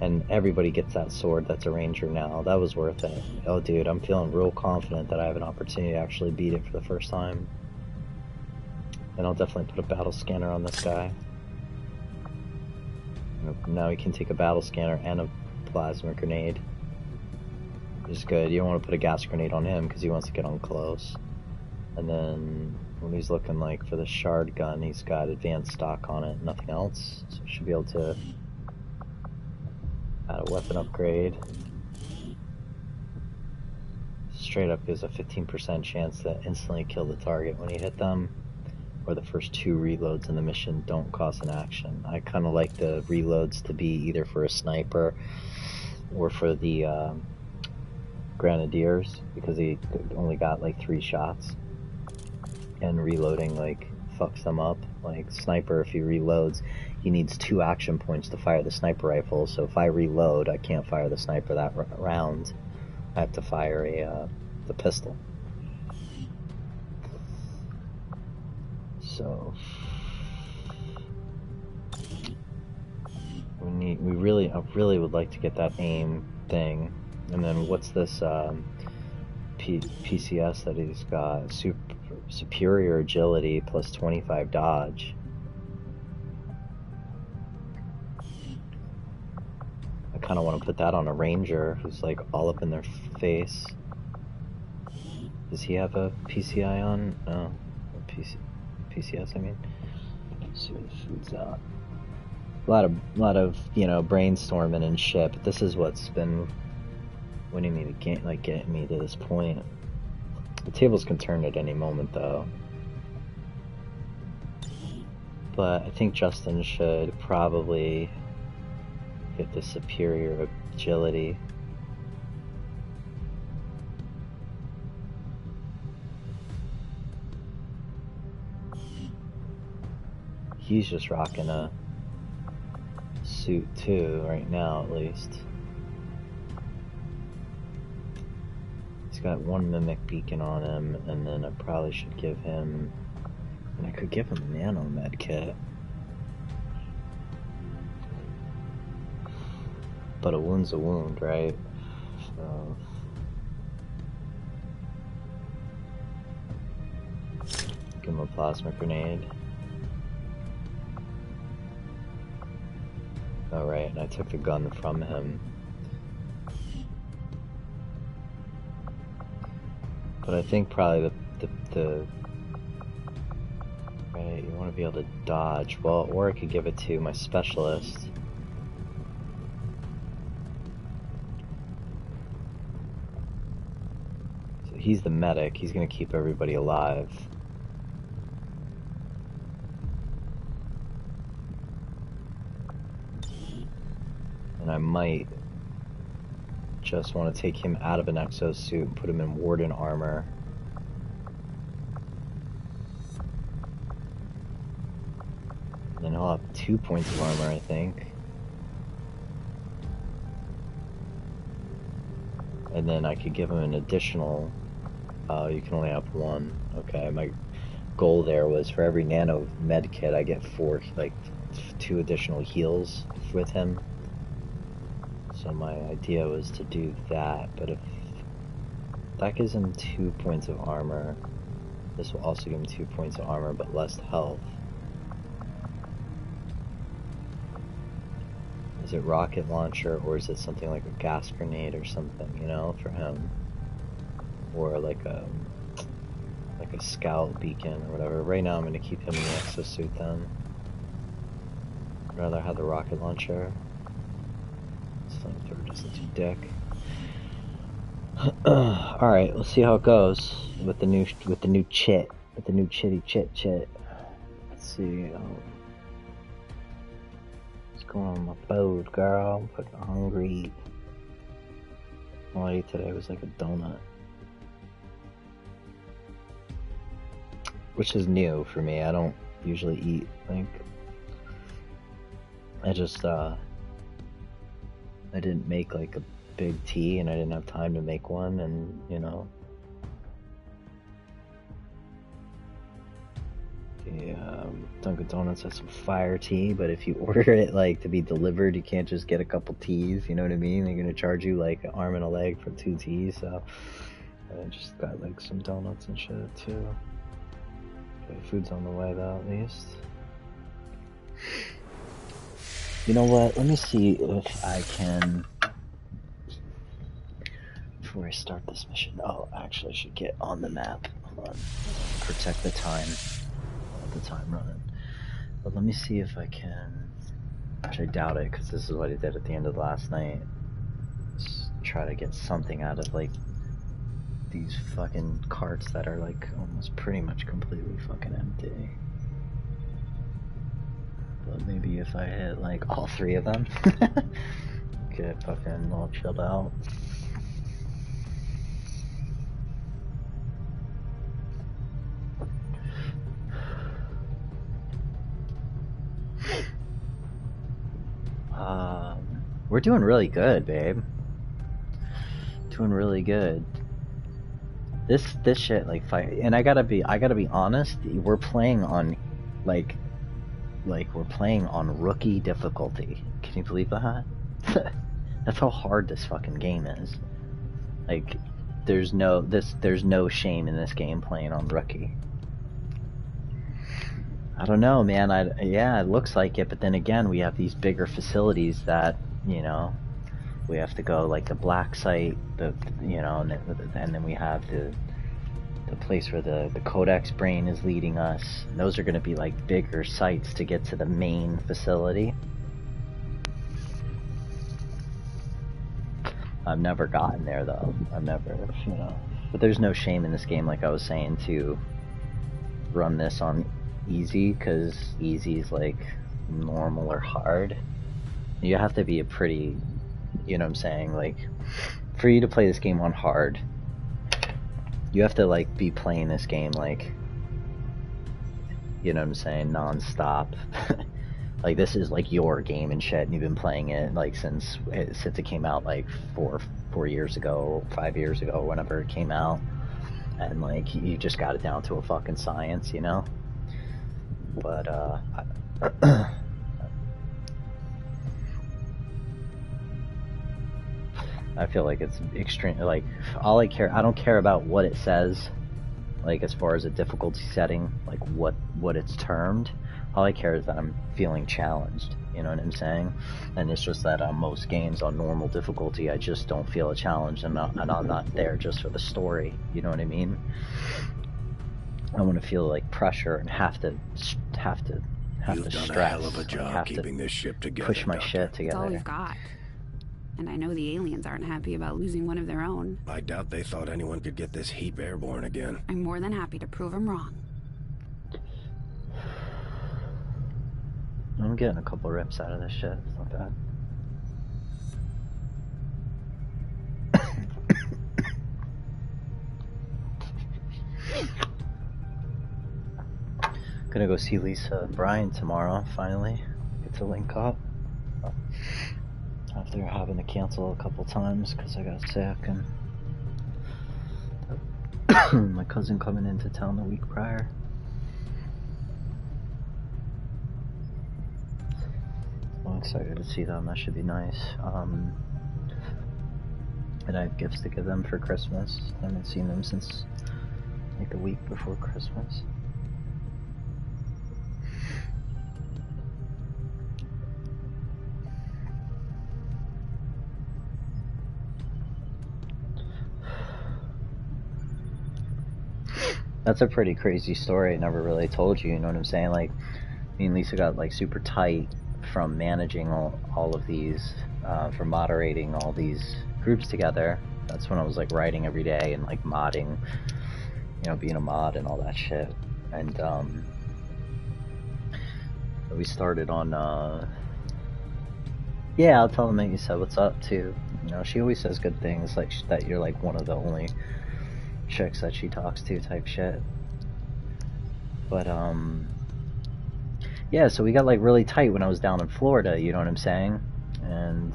S1: And everybody gets that sword that's a ranger now. That was worth it. Oh dude, I'm feeling real confident that I have an opportunity to actually beat it for the first time. And I'll definitely put a battle scanner on this guy. Now he can take a battle scanner and a plasma grenade. Which is good. You don't want to put a gas grenade on him because he wants to get on close. And then what he's looking like for the shard gun, he's got advanced stock on it, nothing else. So he should be able to add a weapon upgrade. Straight up gives a 15% chance to instantly kill the target when you hit them. Or the first 2 reloads in the mission don't cost an action. I kind of like the reloads to be either for a sniper or for the grenadiers, because he only got like 3 shots. And reloading like fucks them up. Like sniper, if he reloads, he needs 2 action points to fire the sniper rifle. So if I reload, I can't fire the sniper that round. I have to fire the pistol. So I really would like to get that aim thing. And then what's this PCS that he's got? Superior agility plus 25 dodge. I kind of want to put that on a ranger who's like all up in their face. Does he have a PCI on? No, PCS. I mean, let's see what the food's out. A lot of brainstorming and shit. But this is what's been winning me the game, like getting me to this point. The tables can turn at any moment, though. But I think Justin should probably get the superior agility. He's just rocking a suit too, right now at least. He's got 1 mimic beacon on him, and then I probably should give him... And I could give him a nano med kit. But a wound's a wound, right? So... give him a plasma grenade. Alright, and I took the gun from him. But I think probably the right, you want to be able to dodge. Well, or I could give it to my specialist. So he's the medic. He's going to keep everybody alive. And I might just want to take him out of an exosuit and put him in warden armor. And then he'll have 2 points of armor, I think. And then I could give him an additional... you can only have 1. Okay, my goal there was for every nano med kit I get 4, like 2 additional heals with him. So my idea was to do that, but if that gives him 2 points of armor, this will also give him 2 points of armor, but less health. Is it rocket launcher, or is it something like a gas grenade or something, you know, for him? Or like a scout beacon or whatever. Right now I'm going to keep him in the exosuit then. I'd rather have the rocket launcher. Flamethrower doesn't do dick. Alright, we'll see how it goes with the new chit. With the new chitty chit. Let's see. What's going on with my food, girl? I'm fucking hungry. All I ate today was like a donut. Which is new for me. I don't usually eat like I just, I didn't make like a big tea and I didn't have time to make one, and you know, the Dunkin' Donuts has some fire tea, but if you order it like to be delivered, you can't just get a couple teas, you know what I mean? They're gonna charge you like an arm and a leg for 2 teas, so I just got like some donuts and shit too. Okay, food's on the way though, at least. You know what? Let me see if I can, before I start this mission. Oh, actually, I should get on the map. Hold on. Protect the time. The time running. But let me see if I can, which I doubt it, because this is what I did at the end of last night. Just try to get something out of like these fucking carts that are like almost pretty much completely fucking empty. But maybe if I hit like all 3 of them, get fucking all chilled out. We're doing really good, babe. Doing really good. This shit like fight, and I gotta be honest. We're playing on like we're playing on rookie difficulty. Can you believe that? That's how hard this fucking game is. Like, there's no shame in this game playing on rookie. I don't know, man. Yeah, it looks like it, but then again, we have these bigger facilities that, you know, we have to go like the black site, you know, and then we have the place where the Codex brain is leading us. And those are going to be like bigger sites to get to the main facility. I've never gotten there though. I've never, you know. But there's no shame in this game, like I was saying, to run this on easy, because easy is like normal or hard. You have to be a pretty, you know what I'm saying, like, for you to play this game on hard, you have to like be playing this game like, you know what I'm saying, non-stop. Like, this is like your game and shit, and you've been playing it like since it came out like 4 years ago, 5 years ago, whenever it came out, and like you just got it down to a fucking science, you know. But I feel like it's extreme. Like, I don't care about what it says, like as far as a difficulty setting, like what it's termed. All I care is that I'm feeling challenged, you know what I'm saying? And it's just that on most games on normal difficulty, I just don't feel a challenge, and I'm not there just for the story, you know what I mean? I want to feel like pressure and have to stress.
S4: You've done a hell of a job keeping this ship together,
S1: push my
S4: Doctor.
S1: shit together.
S3: It's all we've got. And I know the aliens aren't happy about losing one of their own.
S4: I doubt they thought anyone could get this heap airborne again.
S3: I'm more than happy to prove them wrong.
S1: I'm getting a couple rips out of this shit. It's not bad. Gonna go see Lisa and Brian tomorrow, finally. Get to link up. After having to cancel a couple times because I got sick, and my cousin coming into town the week prior. I'm excited to see them. That should be nice. And I have gifts to give them for Christmas. I haven't seen them since like the week before Christmas. That's a pretty crazy story I never really told you, you know what I'm saying? Like, me and Lisa got like super tight from managing all of these, from moderating all these groups together. That's when I was like writing every day and like modding, you know, being a mod and all that shit. And we started on, yeah, I'll tell them that you said what's up too. You know, she always says good things, like that you're like one of the only chicks that she talks to type shit. But yeah, so we got like really tight when I was down in Florida, you know what I'm saying? And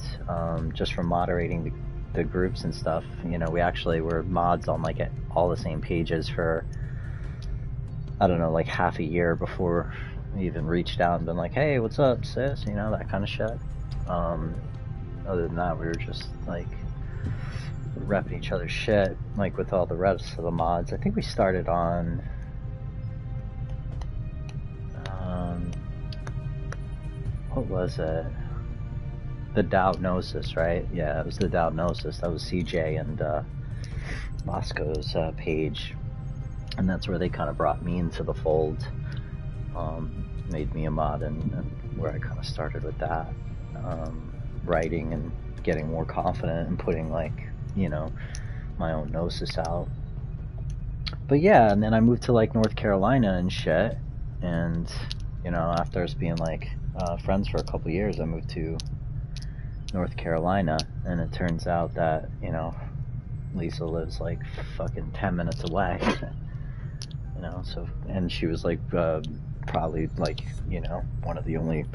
S1: just from moderating the groups and stuff, you know, we actually were mods on like all the same pages for, I don't know, like half a year before we even reached out and been like, hey, what's up, sis? You know, that kind of shit. Other than that, we were just like repping each other's shit, like with all the rest of the mods. I think we started on what was it? The Diagnosis, right? Yeah, it was the Diagnosis. That was CJ and Bosco's page, and that's where they kind of brought me into the fold, made me a mod, and where I kind of started with that, writing and getting more confident and putting like, you know, my own gnosis out. But yeah, and then I moved to like North Carolina and shit, and you know, after us being like friends for a couple years, I moved to North Carolina, and it turns out that, you know, Lisa lives like fucking 10 minutes away. You know, so, and she was like probably like, you know, one of the only,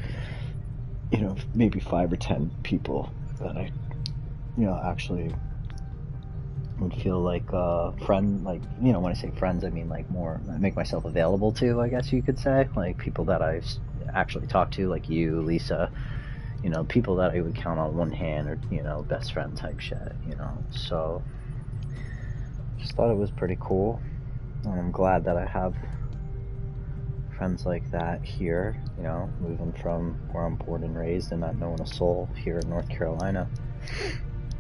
S1: you know, maybe 5 or 10 people that I, you know, actually would feel like friend, like, you know, when I say friends, I mean like more, I make myself available to, I guess you could say, like people that I actually talk to, like you, Lisa, you know, people that I would count on one hand, or, you know, best friend type shit, you know. So just thought it was pretty cool, and I'm glad that I have friends like that here, you know, moving from where I'm born and raised and not knowing a soul here in North Carolina.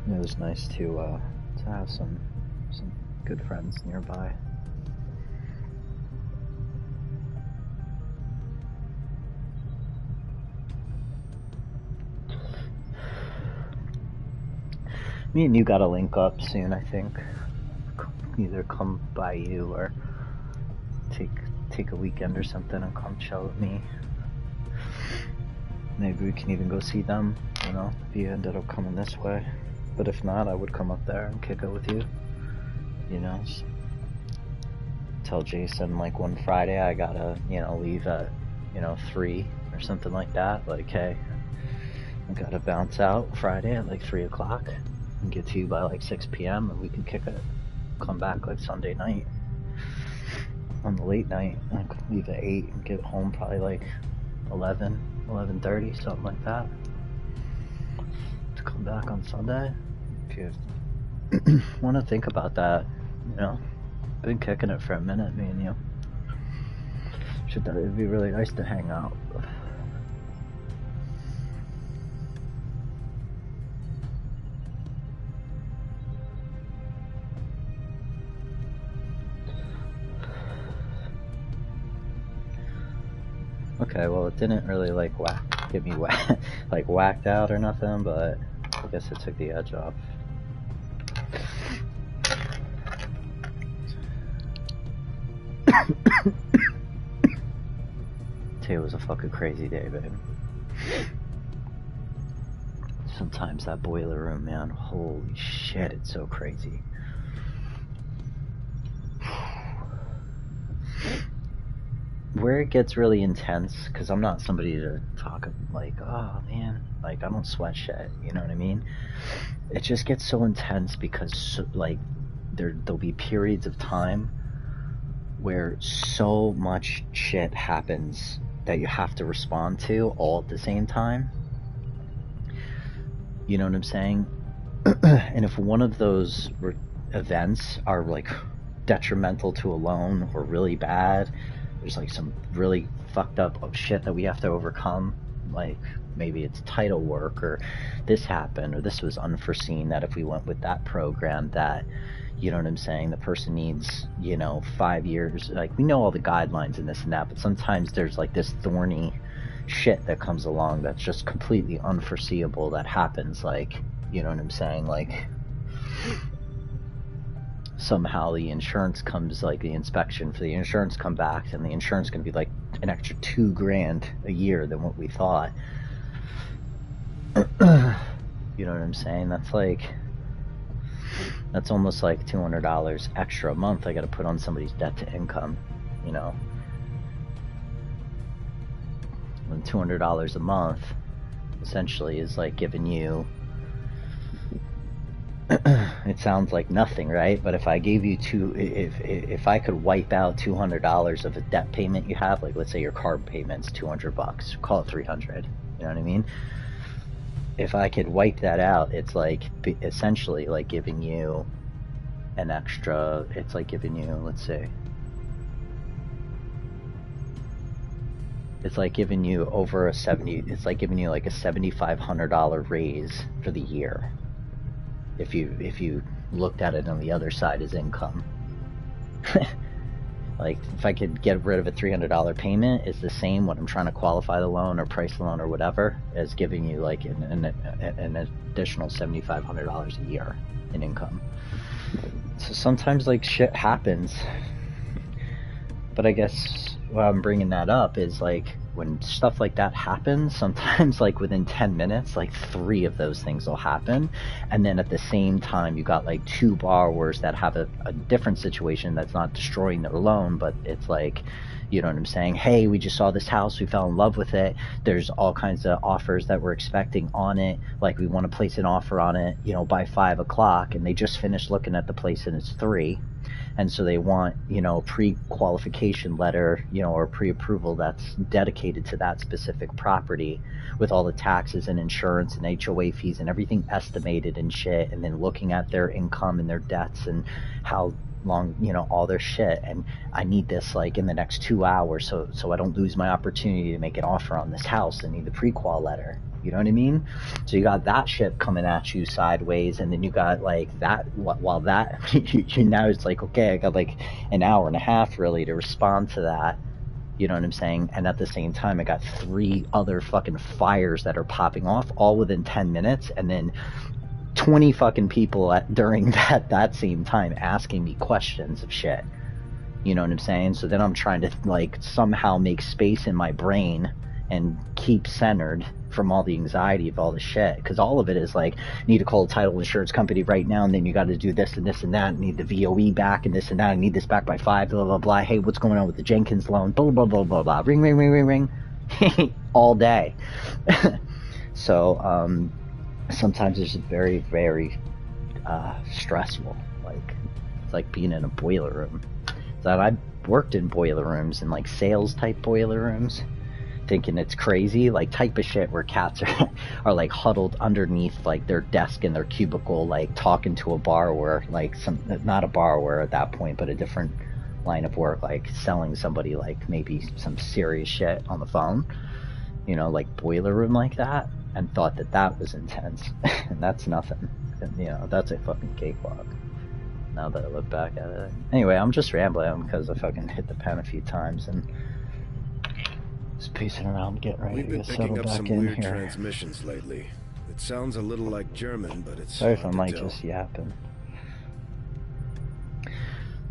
S1: It was nice to have some good friends nearby. Me and you gotta link up soon, I think. Either come by you or take a weekend or something and come chill with me. Maybe we can even go see them, you know, if you ended up coming this way. But if not, I would come up there and kick it with you. You know, tell Jason like one Friday I gotta, you know, leave at, you know, 3 or something like that. Like, hey, I gotta bounce out Friday at like 3 o'clock and get to you by like 6 p.m. and we can kick it. Come back like Sunday night. On the late night, like leave at 8 and get home probably like 11:30, something like that. To come back on Sunday. If you want to think about that, you know, been kicking it for a minute, me and you. It'd be really nice to hang out. Okay, well, it didn't really like get me like whacked out or nothing, but I guess it took the edge off. Today was a fucking crazy day, babe. Sometimes that boiler room, man, holy shit, it's so crazy. Where it gets really intense, because I'm not somebody to talk like, oh man, like I don't sweat shit, you know what I mean? It just gets so intense because like there'll be periods of time where so much shit happens that you have to respond to all at the same time. You know what I'm saying? And if one of those events are like detrimental to a loan or really bad, there's like some really fucked up shit that we have to overcome, like maybe it's title work or this happened or this was unforeseen, that if we went with that program that, you know what I'm saying, the person needs, you know, 5 years, like we know all the guidelines and this and that, but sometimes there's like this thorny shit that comes along that's just completely unforeseeable that happens, like, you know what I'm saying, like somehow the insurance comes, like the inspection for the insurance come back and the insurance going to be like an extra $2,000 a year than what we thought. You know what I'm saying? That's almost like $200 extra a month I got to put on somebody's debt to income, you know.
S5: And $200 a month essentially is like giving you, it sounds like nothing, right? But if I gave you if I could wipe out $200 of a debt payment you have, like let's say your car payment's $200, call it 300, you know what I mean? If I could wipe that out, it's like essentially like giving you an extra, it's like giving you, let's say, it's like giving you over it's like giving you like a $7,500 raise for the year. If you looked at it on the other side as income. Like if I could get rid of a $300 payment, it's the same when I'm trying to qualify the loan or price the loan or whatever, as giving you like an additional $7,500 a year in income. So sometimes like shit happens, but I guess why I'm bringing that up is like when stuff like that happens, sometimes like within 10 minutes, like 3 of those things will happen. And then at the same time, you got like 2 borrowers that have a different situation that's not destroying their loan, but it's like, you know what I'm saying? Hey, we just saw this house. We fell in love with it. There's all kinds of offers that we're expecting on it. Like we want to place an offer on it, you know, by 5 o'clock. And they just finished looking at the place and it's 3. And so they want, you know, pre-qualification letter, you know, or pre-approval that's dedicated to that specific property with all the taxes and insurance and HOA fees and everything estimated and shit, and then looking at their income and their debts and how long, you know, all their shit. And I need this like in the next 2 hours so I don't lose my opportunity to make an offer on this house. I need the pre-qual letter. You know what I mean? So you got that shit coming at you sideways, and then you got like that, while that, now it's like, okay, I got like an hour and a half really to respond to that. You know what I'm saying? And at the same time, I got 3 other fucking fires that are popping off all within 10 minutes, and then 20 fucking people during that same time asking me questions of shit. You know what I'm saying? So then I'm trying to like somehow make space in my brain and keep centered from all the anxiety of all the shit, because all of it is like, need to call a title insurance company right now, and then you got to do this and this and that, and need the VOE back and this and that, I need this back by 5, blah blah blah. Hey, what's going on with the Jenkins loan, blah blah blah blah blah, ring ring ring ring ring all day. So sometimes it's very very stressful. Like it's like being in a boiler room. So I worked in boiler rooms and like sales type boiler rooms, thinking it's crazy, like type of shit where cats are like huddled underneath like their desk in their cubicle, like talking to a borrower, like not a borrower at that point, but a different line of work, like selling somebody like maybe some serious shit on the phone, you know, like boiler room like that, and thought that was intense. And that's nothing. And, you know, that's a fucking cakewalk now that I look back at it. Anyway, I'm just rambling because I fucking hit the pen a few times and just pacing around, getting ready to get settled back in here. We've been picking up some weird
S4: transmissions lately. It sounds a little like German, but it's
S5: sorry if I might just yapping.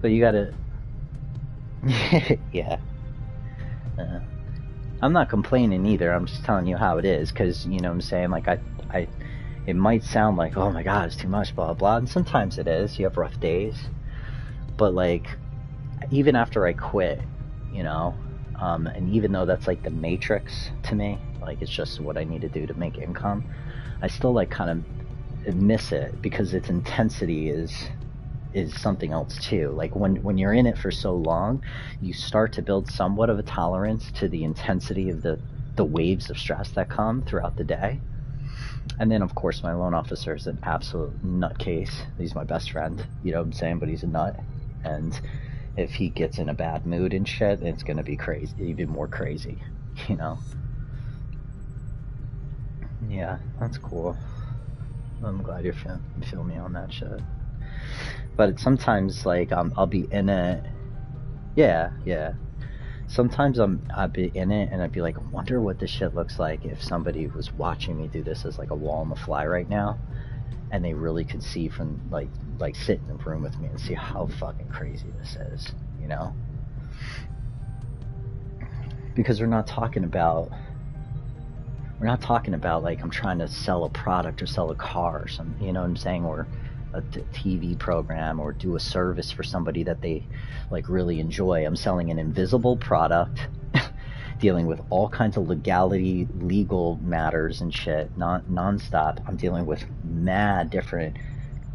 S5: But you gotta... yeah. I'm not complaining either, I'm just telling you how it is, because, you know what I'm saying, like, it might sound like, oh my god, it's too much, blah, blah, and sometimes it is, you have rough days, but, like, even after I quit, you know, and even though that's like the matrix to me, like it's just what I need to do to make income, I still like kind of miss it, because its intensity is something else too. Like when you're in it for so long, you start to build somewhat of a tolerance to the intensity of the waves of stress that come throughout the day. And then of course my loan officer is an absolute nutcase. He's my best friend, you know what I'm saying, but he's a nut, and if he gets in a bad mood and shit, it's gonna be crazy, even more crazy, you know? Yeah, that's cool. I'm glad you feel me on that shit. But sometimes, like, I'll be in it. Yeah. Sometimes I'll be in it and I'd be like, I wonder what this shit looks like if somebody was watching me do this as like a wall on the fly right now, and they really could see from like sit in the room with me and see how fucking crazy this is, you know? Because we're not talking about like I'm trying to sell a product or sell a car or something, you know what I'm saying, or a TV program, or do a service for somebody that they like really enjoy. I'm selling an invisible product dealing with all kinds of legal matters and shit, nonstop. I'm dealing with mad different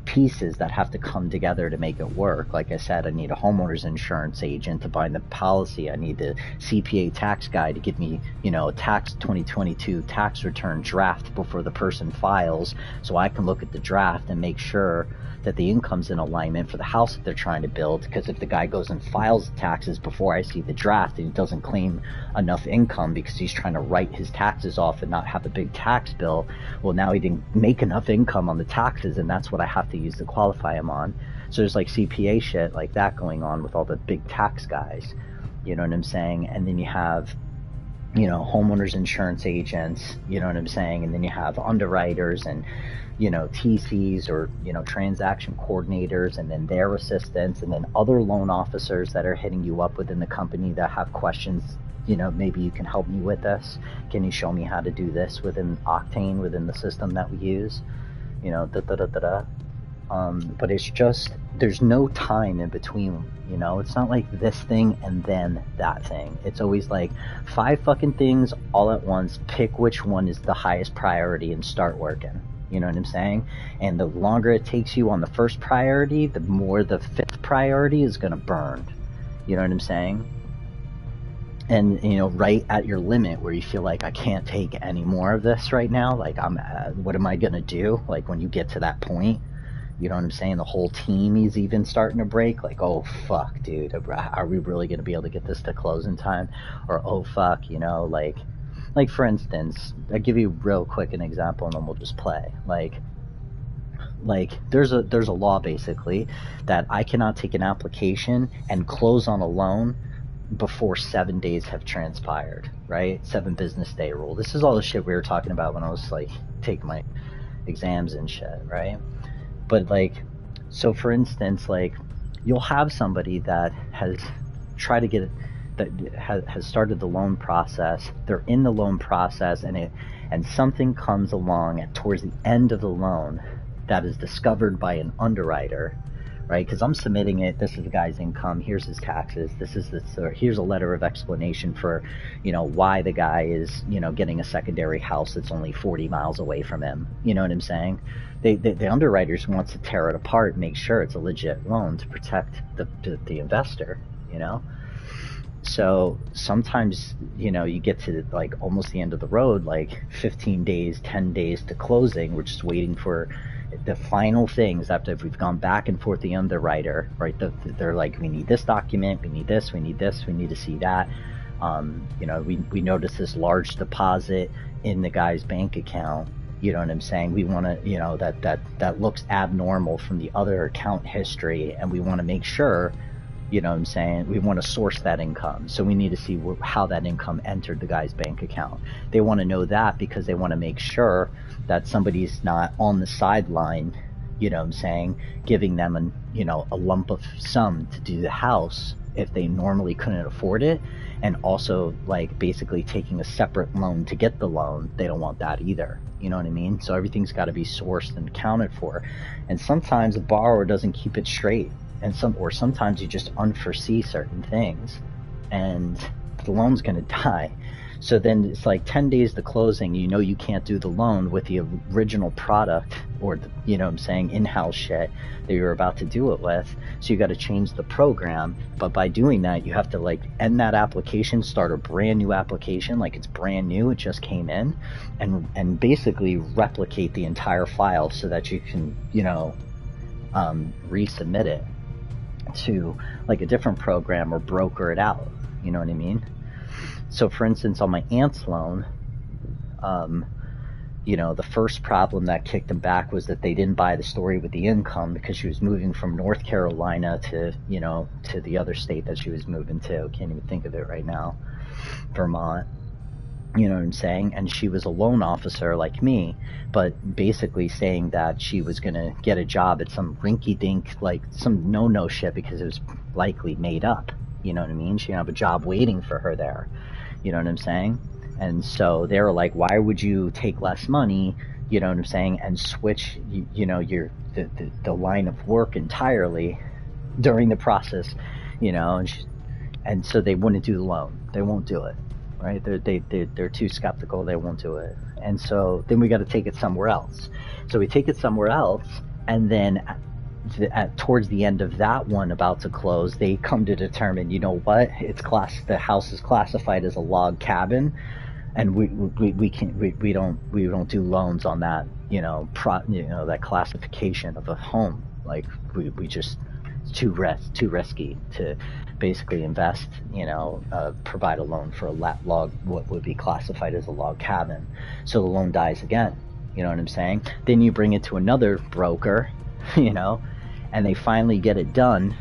S5: pieces that have to come together to make it work. Like I said, I need a homeowner's insurance agent to bind the policy. I need the CPA tax guy to give me, a tax 2022 tax return draft before the person files, so I can look at the draft and make sure that the income's in alignment for the house that they're trying to build. Because if the guy goes and files the taxes before I see the draft and he doesn't claim enough income because he's trying to write his taxes off and not have a big tax bill, well, now he didn't make enough income on the taxes, and that's what I have to use to qualify him on. So there's like CPA shit like that going on with all the big tax guys, you know what I'm saying? And then you have homeowners insurance agents, you know what I'm saying? And then you have underwriters and TCs or transaction coordinators, and then their assistants, and then other loan officers that are hitting you up within the company that have questions. Maybe you can help me with this. Can you show me how to do this within Octane, within the system that we use? But it's just, there's no time in between. It's not like this thing and then that thing. It's always like 5 fucking things all at once. Pick which one is the highest priority and start working. You know what I'm saying? And the longer it takes you on the first priority, the more the 5th priority is going to burn. You know what I'm saying? And, right at your limit where you feel like I can't take any more of this right now. Like, what am I going to do? Like, when you get to that point, you know what I'm saying? The whole team is even starting to break. Like, oh, fuck, dude. Are we really going to be able to get this to close in time? Or, oh, fuck, like for instance, I'll give you real quick an example and then we'll just play. Like there's a law basically that I cannot take an application and close on a loan before 7 days have transpired, right? 7 business day rule. This is all the shit we were talking about when I was like taking my exams and shit, right? But so for instance, you'll have somebody that has tried to get it, that has started the loan process. They're in the loan process, and something comes along towards the end of the loan that is discovered by an underwriter, right? Because I'm submitting it. This is the guy's income. Here's his taxes. Here's a letter of explanation for, why the guy is, getting a secondary house that's only 40 miles away from him. You know what I'm saying? The underwriters wants to tear it apart and make sure it's a legit loan to protect the investor. So sometimes, you get to almost the end of the road, 15 days, 10 days to closing. We're just waiting for the final things after we've gone back and forth the underwriter, right? They're like, we need this document, we need this, we need this, we need to see that. We noticed this large deposit in the guy's bank account. You know what I'm saying? We want to, that looks abnormal from the other account history, and we want to make sure. You know what I'm saying? We want to source that income. So we need to see how that income entered the guy's bank account. They want to know that because they want to make sure that somebody's not on the sideline, you know what I'm saying, giving them a lump of sum to do the house if they normally couldn't afford it, and also basically taking a separate loan to get the loan. They don't want that either. You know what I mean? So everything's got to be sourced and accounted for. And sometimes a borrower doesn't keep it straight. And sometimes you just unforesee certain things, and the loan's going to die. So then it's 10 days to closing. You can't do the loan with the original product or in-house shit that you're about to do it with. So you got to change the program. But by doing that, you have to end that application, start a brand new application like it's brand new, it just came in, and basically replicate the entire file so that you can resubmit it to a different program or broker it out. You know what I mean? So for instance, on my aunt's loan, the first problem that kicked them back was that they didn't buy the story with the income because she was moving from North Carolina to the other state that she was moving to. Can't even think of it right now. Vermont. You know what I'm saying? And she was a loan officer like me, but basically saying that she was going to get a job at some rinky-dink, some no-no shit because it was likely made up. You know what I mean? She didn't have a job waiting for her there. You know what I'm saying? And so they were like, why would you take less money, you know what I'm saying, and switch, the line of work entirely during the process, and so they wouldn't do the loan. They won't do it. right? They're too skeptical. They won't do it. And so then we got to take it somewhere else. So we take it somewhere else, and then towards the end of that one about to close, they come to determine, you know what? The house is classified as a log cabin, and we don't do loans on that, that classification of a home. Like we just, it's too risky to basically invest, provide a loan for a log, what would be classified as a log cabin. So the loan dies again. You know what I'm saying? Then you bring it to another broker, and they finally get it done,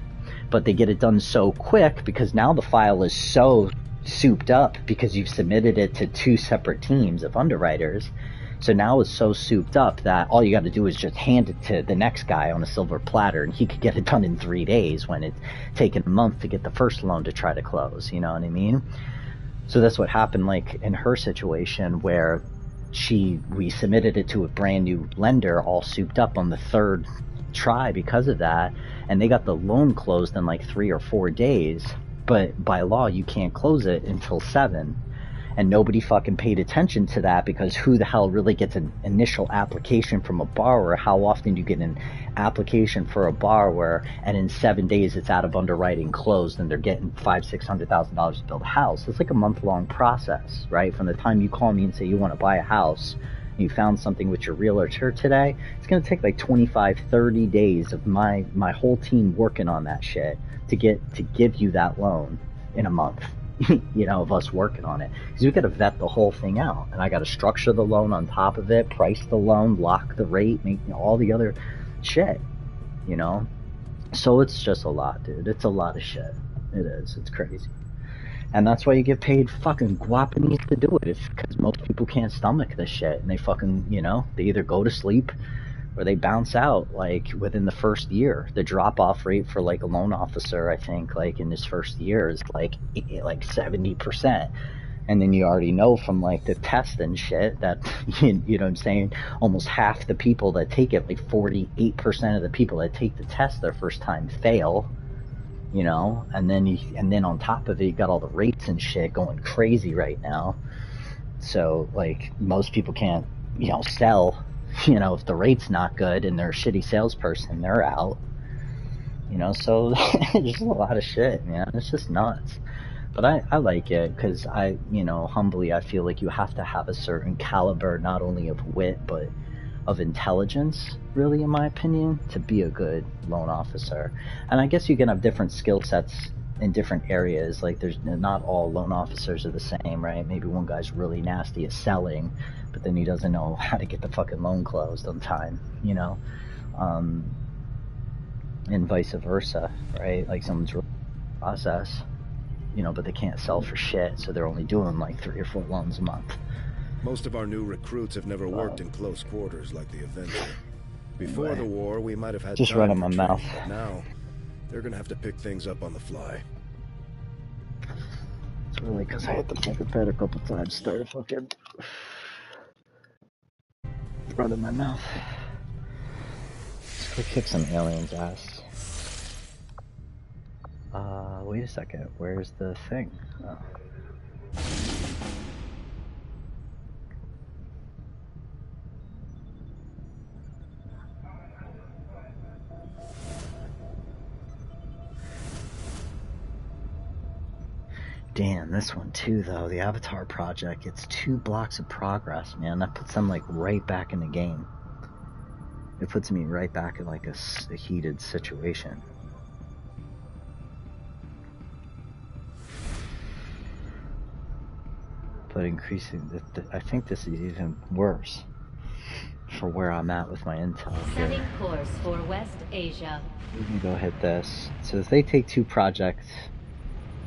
S5: but they get it done so quick because now the file is so souped up because you've submitted it to 2 separate teams of underwriters. So now it's so souped up that all you got to do is just hand it to the next guy on a silver platter, and he could get it done in 3 days when it's taken a month to get the first loan to try to close. You know what I mean? So that's what happened, like in her situation, where we submitted it to a brand new lender, all souped up on the 3rd try because of that, and they got the loan closed in like 3 or 4 days. But by law, you can't close it until 7. And nobody fucking paid attention to that, because who the hell really gets an initial application from a borrower? How often do you get an application for a borrower and in 7 days it's out of underwriting, closed, and they're getting $500,000-$600,000 to build a house? It's like a month-long process, right? From the time you call me and say you want to buy a house, and you found something with your realtor today, it's going to take like 25-30 days of my whole team working on that shit to give you that loan in a month. Of us working on it, because we got to vet the whole thing out, and I got to structure the loan on top of it, price the loan, lock the rate, make all the other shit, so it's just a lot, dude. It's a lot of shit. It is. It's crazy. And that's why you get paid fucking guapanese to do it, because most people can't stomach this shit, and they fucking, they either go to sleep or they bounce out, like, within the first year. The drop-off rate for, like, a loan officer, I think, like, in his first year is, like 70%. And then you already know from, like, the test and shit that, you know what I'm saying, almost half the people that take it, like 48% of the people that take the test their first time fail, and then on top of it, you got all the rates and shit going crazy right now. So, like, most people can't, sell. If the rate's not good and they're a shitty salesperson, they're out. So there's a lot of shit, man. It's just nuts. But I like it, because humbly, I feel like you have to have a certain caliber, not only of wit, but of intelligence, really, in my opinion, to be a good loan officer. And I guess you can have different skill sets in different areas. Like, there's not all loan officers are the same, right? Maybe one guy's really nasty at selling, but then he doesn't know how to get the fucking loan closed on time, and vice versa, right? Like, someone's really process, but they can't sell for shit, so they're only doing like 3 or 4 loans a month.
S4: Most of our new recruits have never worked in close quarters like the Avenger. Before the war, we might have had
S5: just running my mouth.
S4: But now, they're gonna have to pick things up on the fly.
S5: It's really because I hit the fucking bed a couple times, started fucking running my mouth. Let's go kick some aliens' ass. Wait a second. Where's the thing? Oh. Damn, this one too, though. The Avatar project, it's 2 blocks of progress, man. That puts them, like, right back in the game. It puts me right back in, like, a heated situation. But increasing, I think this is even worse for where I'm at with my intel.
S6: Setting course for West Asia.
S5: We can go hit this. So if they take 2 project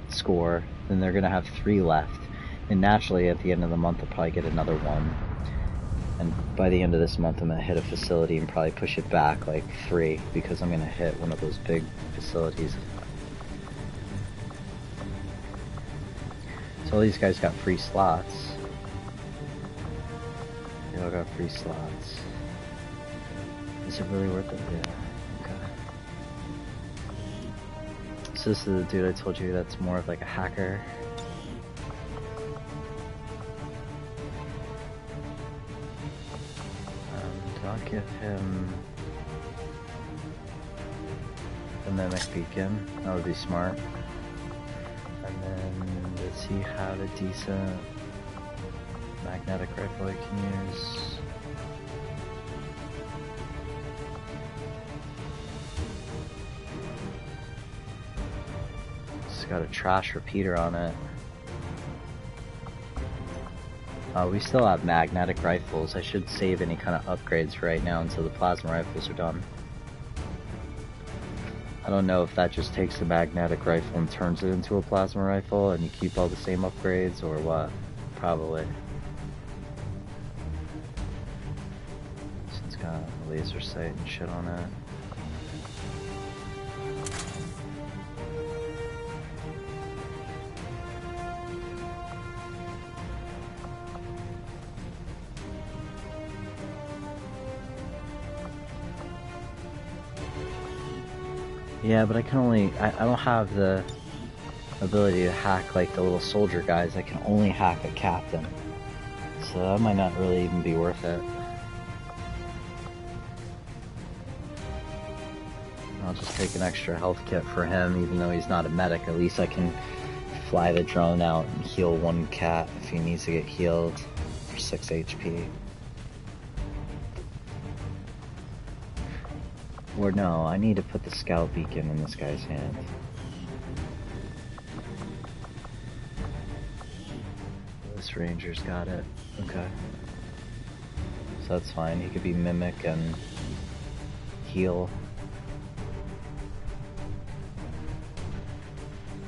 S5: score, then they're gonna have 3 left, and naturally at the end of the month they'll probably get another 1, and by the end of this month I'm gonna hit a facility and probably push it back like 3, because I'm gonna hit one of those big facilities. So all these guys got free slots. They all got free slots. Is it really worth it? Yeah. So this is the dude I told you that's more of like a hacker. I'll give him the Mimic Beacon. That would be smart. And then, does he have a decent magnetic rifle he can use? It's got a trash repeater on it. We still have magnetic rifles. I should save any kind of upgrades for right now until the plasma rifles are done. I don't know if that just takes the magnetic rifle and turns it into a plasma rifle and you keep all the same upgrades or what. Probably. It's got a laser sight and shit on it. Yeah, but I can only, I don't have the ability to hack like the little soldier guys. I can only hack a captain. So that might not really even be worth it. I'll just take an extra health kit for him, even though he's not a medic. At least I can fly the drone out and heal one cat if he needs to get healed for 6 HP. Or no, I need to put the scout beacon in this guy's hand. This ranger's got it. Okay. So that's fine. He could be mimic and heal.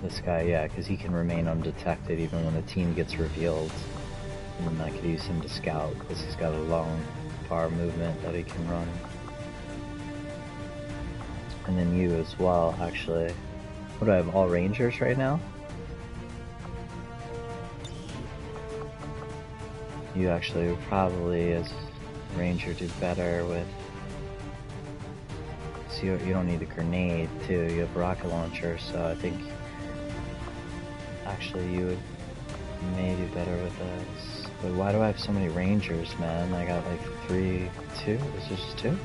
S5: This guy, yeah, because he can remain undetected even when the team gets revealed. And then I could use him to scout because he's got a long, far movement that he can run. And then you as well, actually. What do I have, all rangers right now? You actually would probably, as ranger, do better with... So you don't need a grenade, too. You have a rocket launcher, so I think... Actually, you would maybe better with this. But why do I have so many rangers, man? I got like 2? Is this just 2?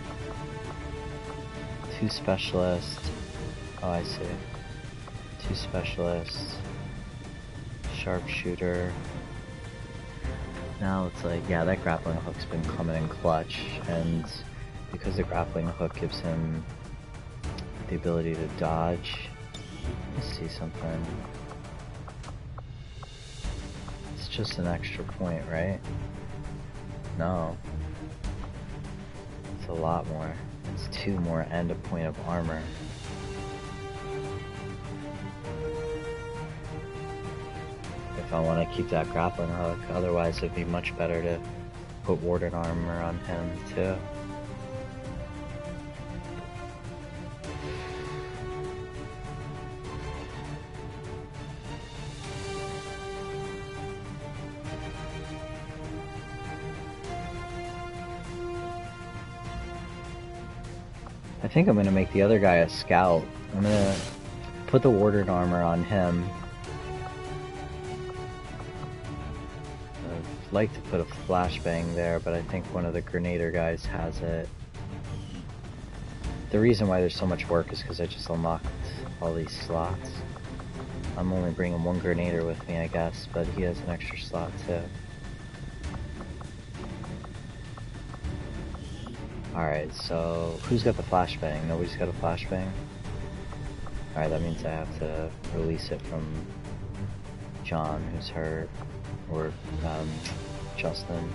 S5: 2 specialists. Oh, I see. 2 specialists. Sharpshooter. Now it's like, yeah, that grappling hook's been coming in clutch, and because the grappling hook gives him the ability to dodge. Let's see something. It's just an extra point, right? No. It's a lot more. It's 2 more and a point of armor. If I want to keep that grappling hook, otherwise it'd be much better to put warded armor on him too. I think I'm gonna make the other guy a scout. I'm gonna put the warded armor on him. I'd like to put a flashbang there, but I think one of the grenader guys has it. The reason why there's so much work is because I just unlocked all these slots. I'm only bringing 1 grenader with me, I guess, but he has an extra slot too. Alright, so who's got the flashbang? Nobody's got a flashbang? Alright, that means I have to release it from John, who's hurt, or Justin.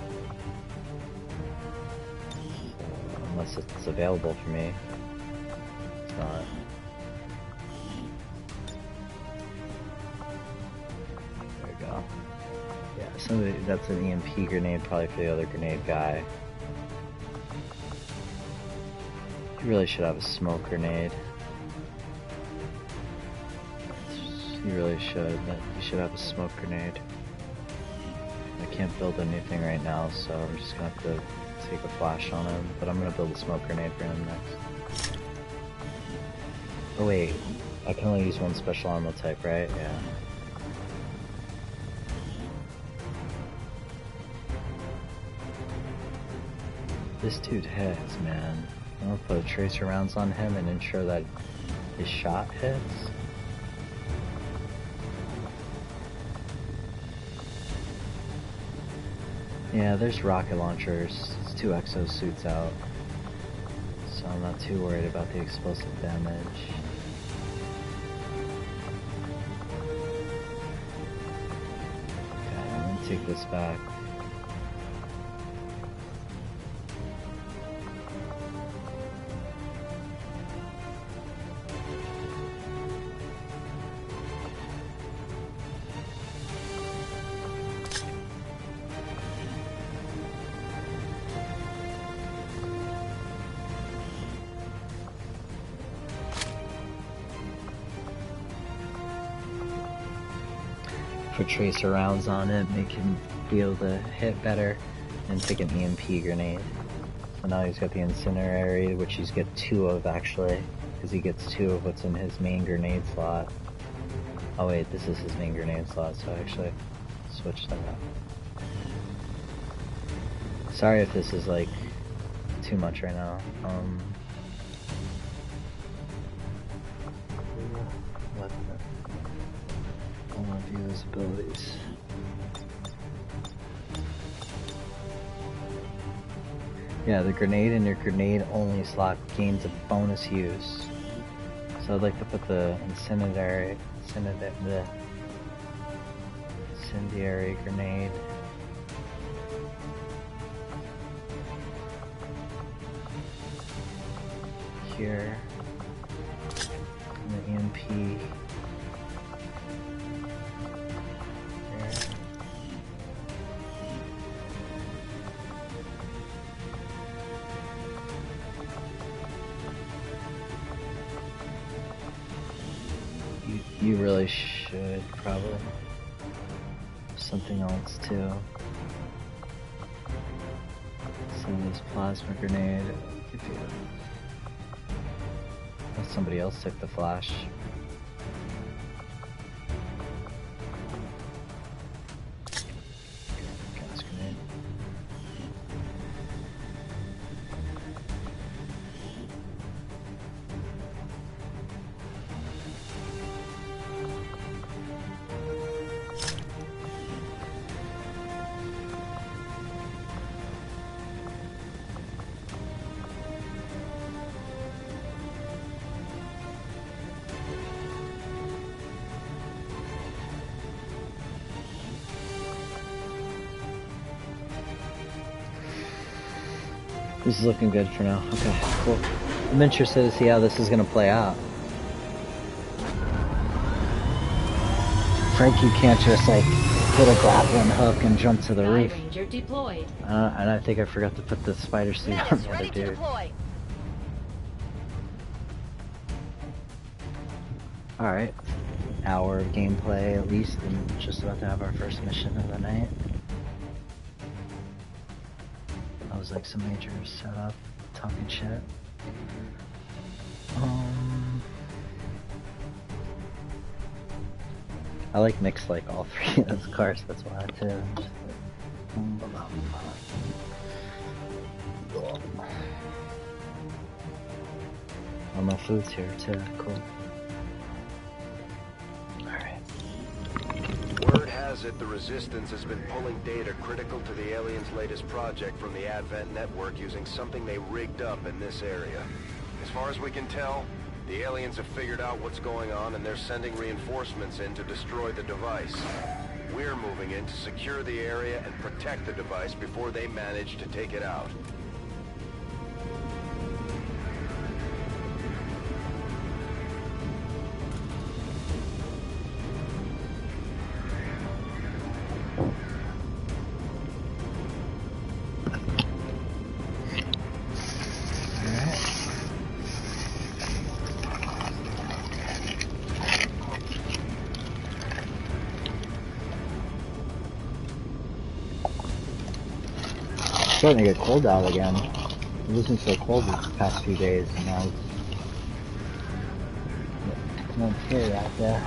S5: So, unless it's available for me. It's not. There we go. Yeah, somebody, that's an EMP grenade, probably for the other grenade guy. You really should have a smoke grenade. You really should. You should have a smoke grenade. I can't build anything right now, so I'm just gonna have to take a flash on him. But I'm gonna build a smoke grenade for him next. Oh wait, I can only use 1 special ammo type, right? Yeah. This dude hits, man. I'm gonna put tracer rounds on him and ensure that his shot hits. Yeah, there's rocket launchers. It's 2 exosuits out. So I'm not too worried about the explosive damage. Okay, I'm gonna take this back. Put tracer rounds on it, make him be able to hit better, and take an EMP grenade. So now he's got the incendiary, which he's got 2 of actually, because he gets 2 of what's in his main grenade slot. Oh wait, this is his main grenade slot, so I actually switch that up. Sorry if this is like too much right now. I want to view his abilities. Yeah, the grenade in your grenade only slot gains a bonus use. So I'd like to put the incendiary grenade here. And the EMP here. You really should probably something else too. Some of this plasma grenade. If you let somebody else take the flash. Gas grenade. This is looking good for now. Okay, cool. I'm interested to see how this is gonna play out. Frank, you can't just like hit a grappling hook and jump to the roof.
S6: Ranger deployed.
S5: And I think I forgot to put the spider suit on the other dude. Alright. Hour of gameplay at least, and just about to have our first mission of the night. That was like some major setup, talking shit. I like mix like all 3 of those cars, that's why too. Oh, my food's here too, cool.
S4: Word has it the Resistance has been pulling data critical to the aliens' latest project from the Advent network using something they rigged up in this area. As far as we can tell, the aliens have figured out what's going on and they're sending reinforcements in to destroy the device. We're moving in to secure the area and protect the device before they manage to take it out.
S5: Starting to get cold out again. It wasn't so cold these past few days, and now it's not scary out there.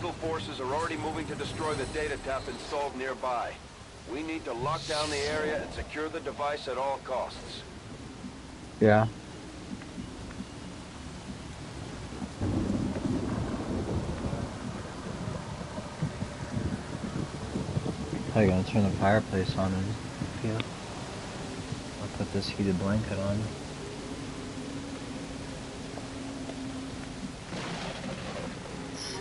S7: Hostile forces are already moving to destroy the data tap installed nearby. We need to lock down the area and secure the device at all costs.
S5: Yeah. How you gonna turn the fireplace on and feel? I'll put this heated blanket on. Let's see.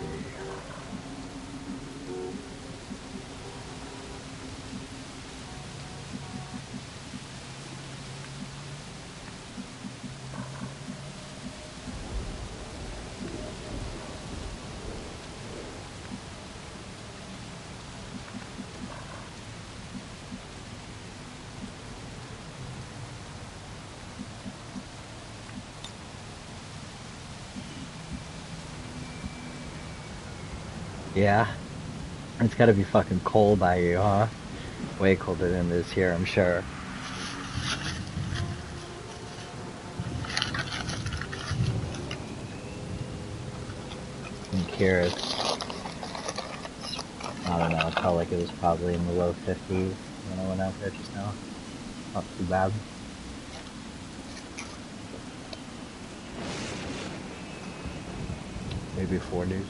S5: Yeah, it's gotta be fucking cold by you, huh? Way colder than it is here, I'm sure. And here it's, I don't know, it felt like it was probably in the low 50s when I went out there just now. Not too bad. Maybe 40s.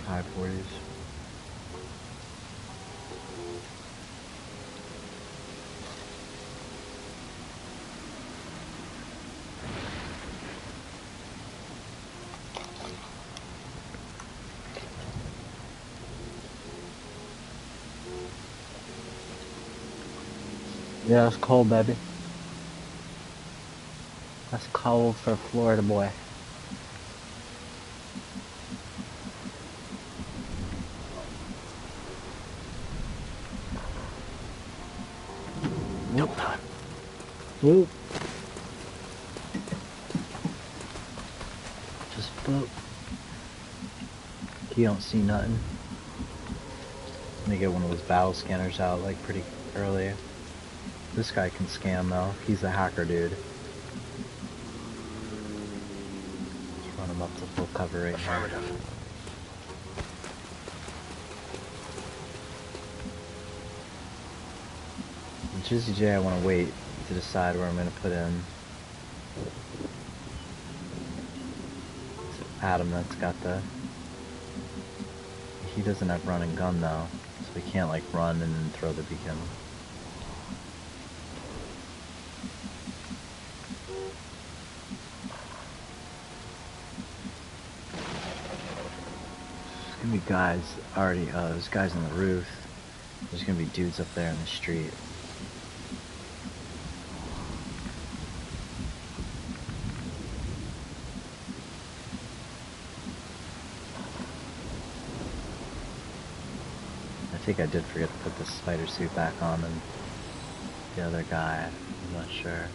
S5: High 40s. Yeah, it's cold, baby. That's cold for a Florida boy.
S4: Double time.
S5: Whoop. Just boop. You don't see nothing. Let me get one of those battle scanners out like pretty early. This guy can scan though. He's a hacker dude. Let's run him up to full cover right here.
S4: Affirmative.
S5: In Jizzy J, I want to wait to decide where I'm going to put in. It's Adam that's got the... He doesn't have run and gun though, so we can't like run and then throw the beacon. There's gonna be guys already, there's guys on the roof. There's gonna be dudes up there in the street. I think I did forget to put the spider suit back on and the other guy, I'm not sure.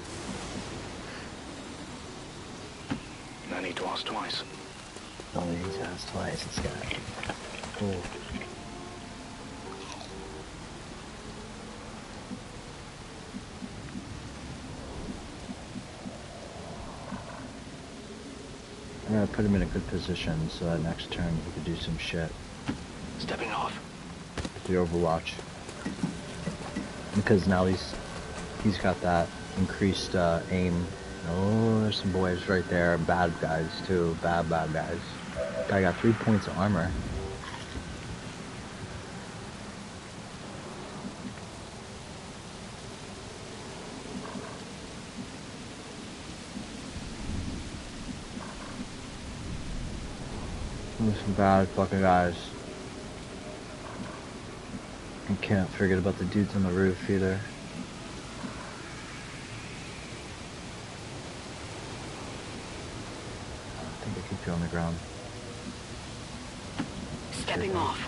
S4: I need to ask twice.
S5: Oh, he's asked twice, this guy. Cool. I'm gonna put him in a good position so that next turn he could do some shit.
S4: Stepping off.
S5: The Overwatch. Because now he's got that increased aim. Oh, there's some boys right there. Bad guys too. Bad guys. Guy got 3 points of armor. There's some bad fucking guys. And can't forget about the dudes on the roof either. I think I keep you on the ground.
S6: Stepping off.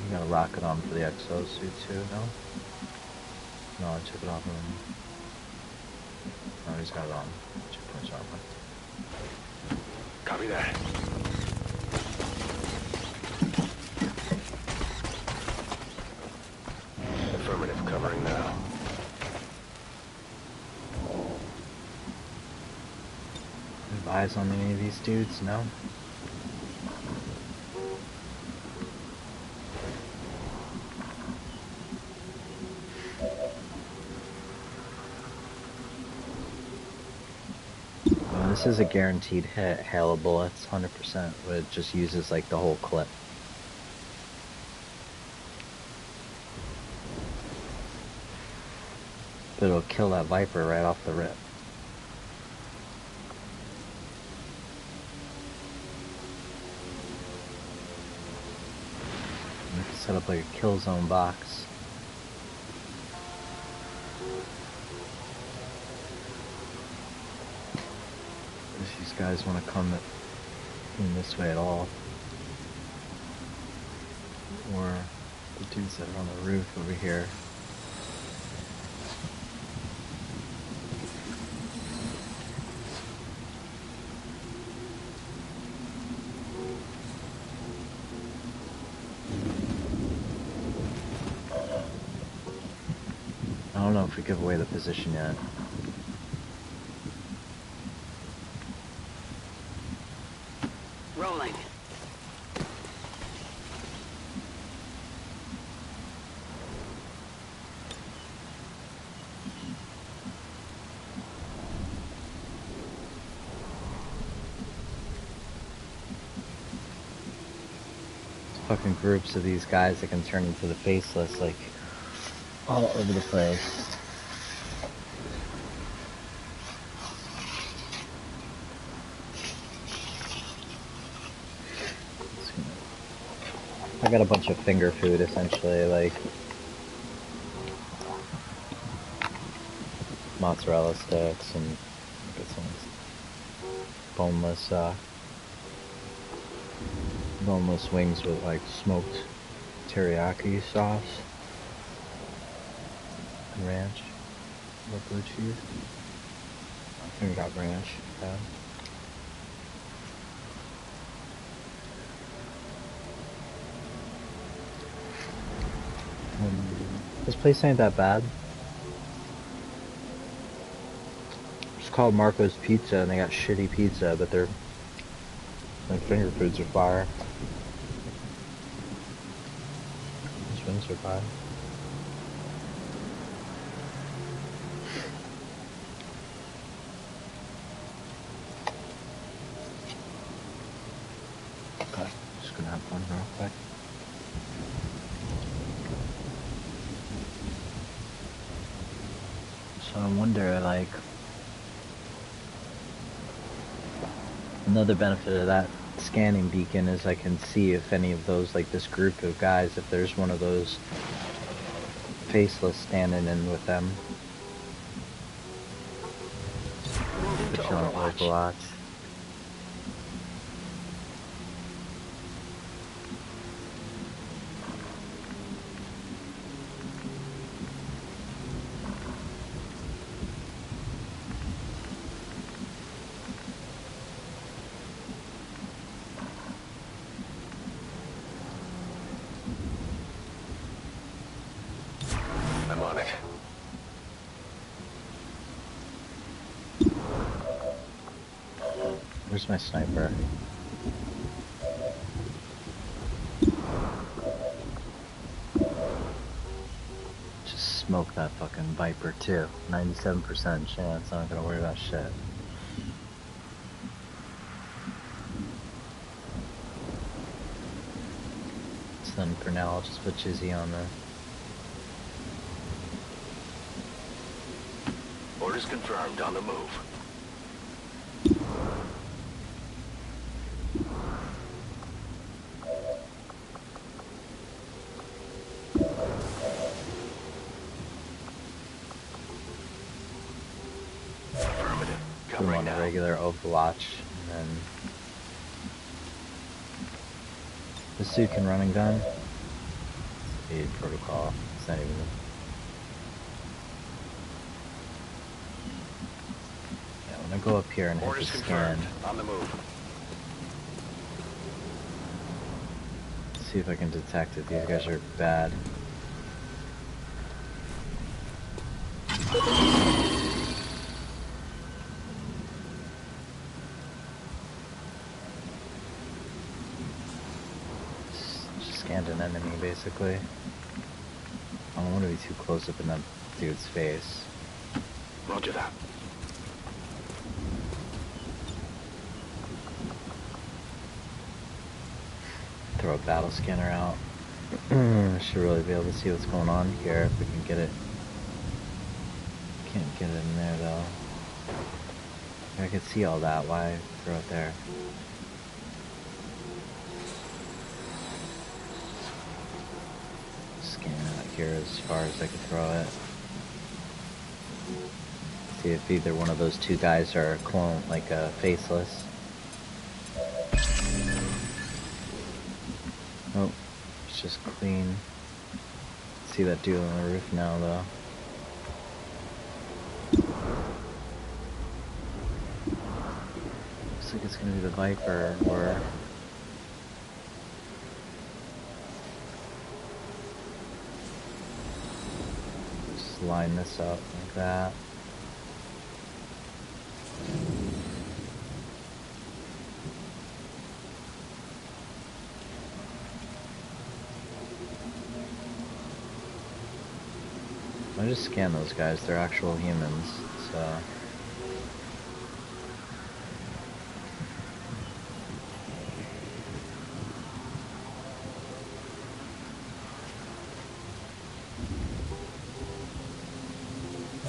S5: You got a rocket on for the exo suit too, no? No, I took it off him. No, he's got it on. 2 points armor.
S4: Copy that.
S7: covering now.
S1: Have eyes on any of these dudes? No? Well, this is a guaranteed hit. Hail of bullets, 100%, but it just uses like the whole clip. But it'll kill that Viper right off the rip. We can set up like a kill zone box. If these guys want to come in this way at all. Or the dudes that are on the roof over here. I don't know if we give away the position yet.
S8: Rolling.
S1: Fucking groups of these guys that can turn into the faceless, like, all over the place. I got a bunch of finger food, essentially, like mozzarella sticks and get some boneless wings with like smoked teriyaki sauce and ranch. What blue cheese? I think we got ranch. Yeah. This place ain't that bad. It's called Marco's Pizza, and they got shitty pizza, but their finger foods are fire. These wings are fire. Okay, just gonna have fun real quick. So I wonder, like, another benefit of that scanning beacon is I can see if any of those, like this group of guys, if there's one of those faceless standing in with them. Put you on Overwatch.
S7: I'm on it.
S1: Where's my sniper? Just smoke that fucking Viper too. 97% chance, I'm not gonna worry about shit. So then for now I'll just put Chizzy on there.
S7: Orders confirmed, on the move. Affirmative.
S1: Put him
S7: Covering
S1: on the
S7: now.
S1: regular Overwatch, and then this dude can run and gun. Speed protocol. It's not even. Yeah, when I go up here and hit the
S7: Orders
S1: scan,
S7: confirmed. On the move.
S1: see if I can detect if these guys are bad.
S5: Just scanned an enemy, basically. I don't want to be too close up in that dude's face.
S8: Roger that.
S5: Throw a battle scanner out. Should really be able to see what's going on here if we can get it. Can't get it in there though. I could see all that. Why throw it there? Scan out here as far as I could throw it. See if either one of those two guys are clone, like faceless. Oh, it's just clean. See that dude on the roof now, though. Looks like it's gonna be the Viper, or... Just line this up like that. I just scan those guys, they're actual humans, so...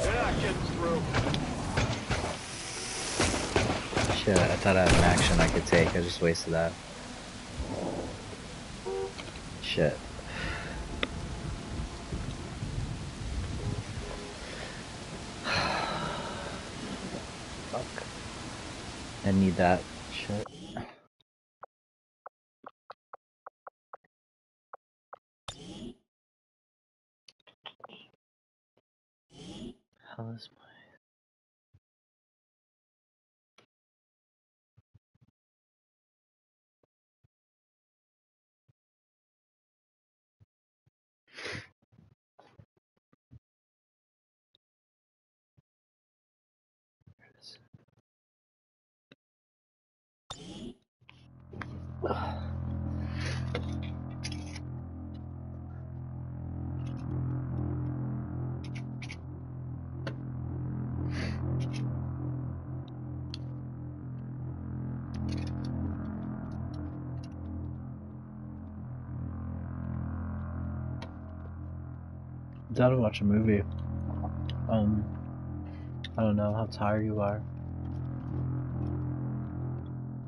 S7: They're not getting through.
S5: Shit, I thought I had an action I could take, I just wasted that. Shit. I need that shit. How is my... Down to watch a movie. I don't know how tired you are,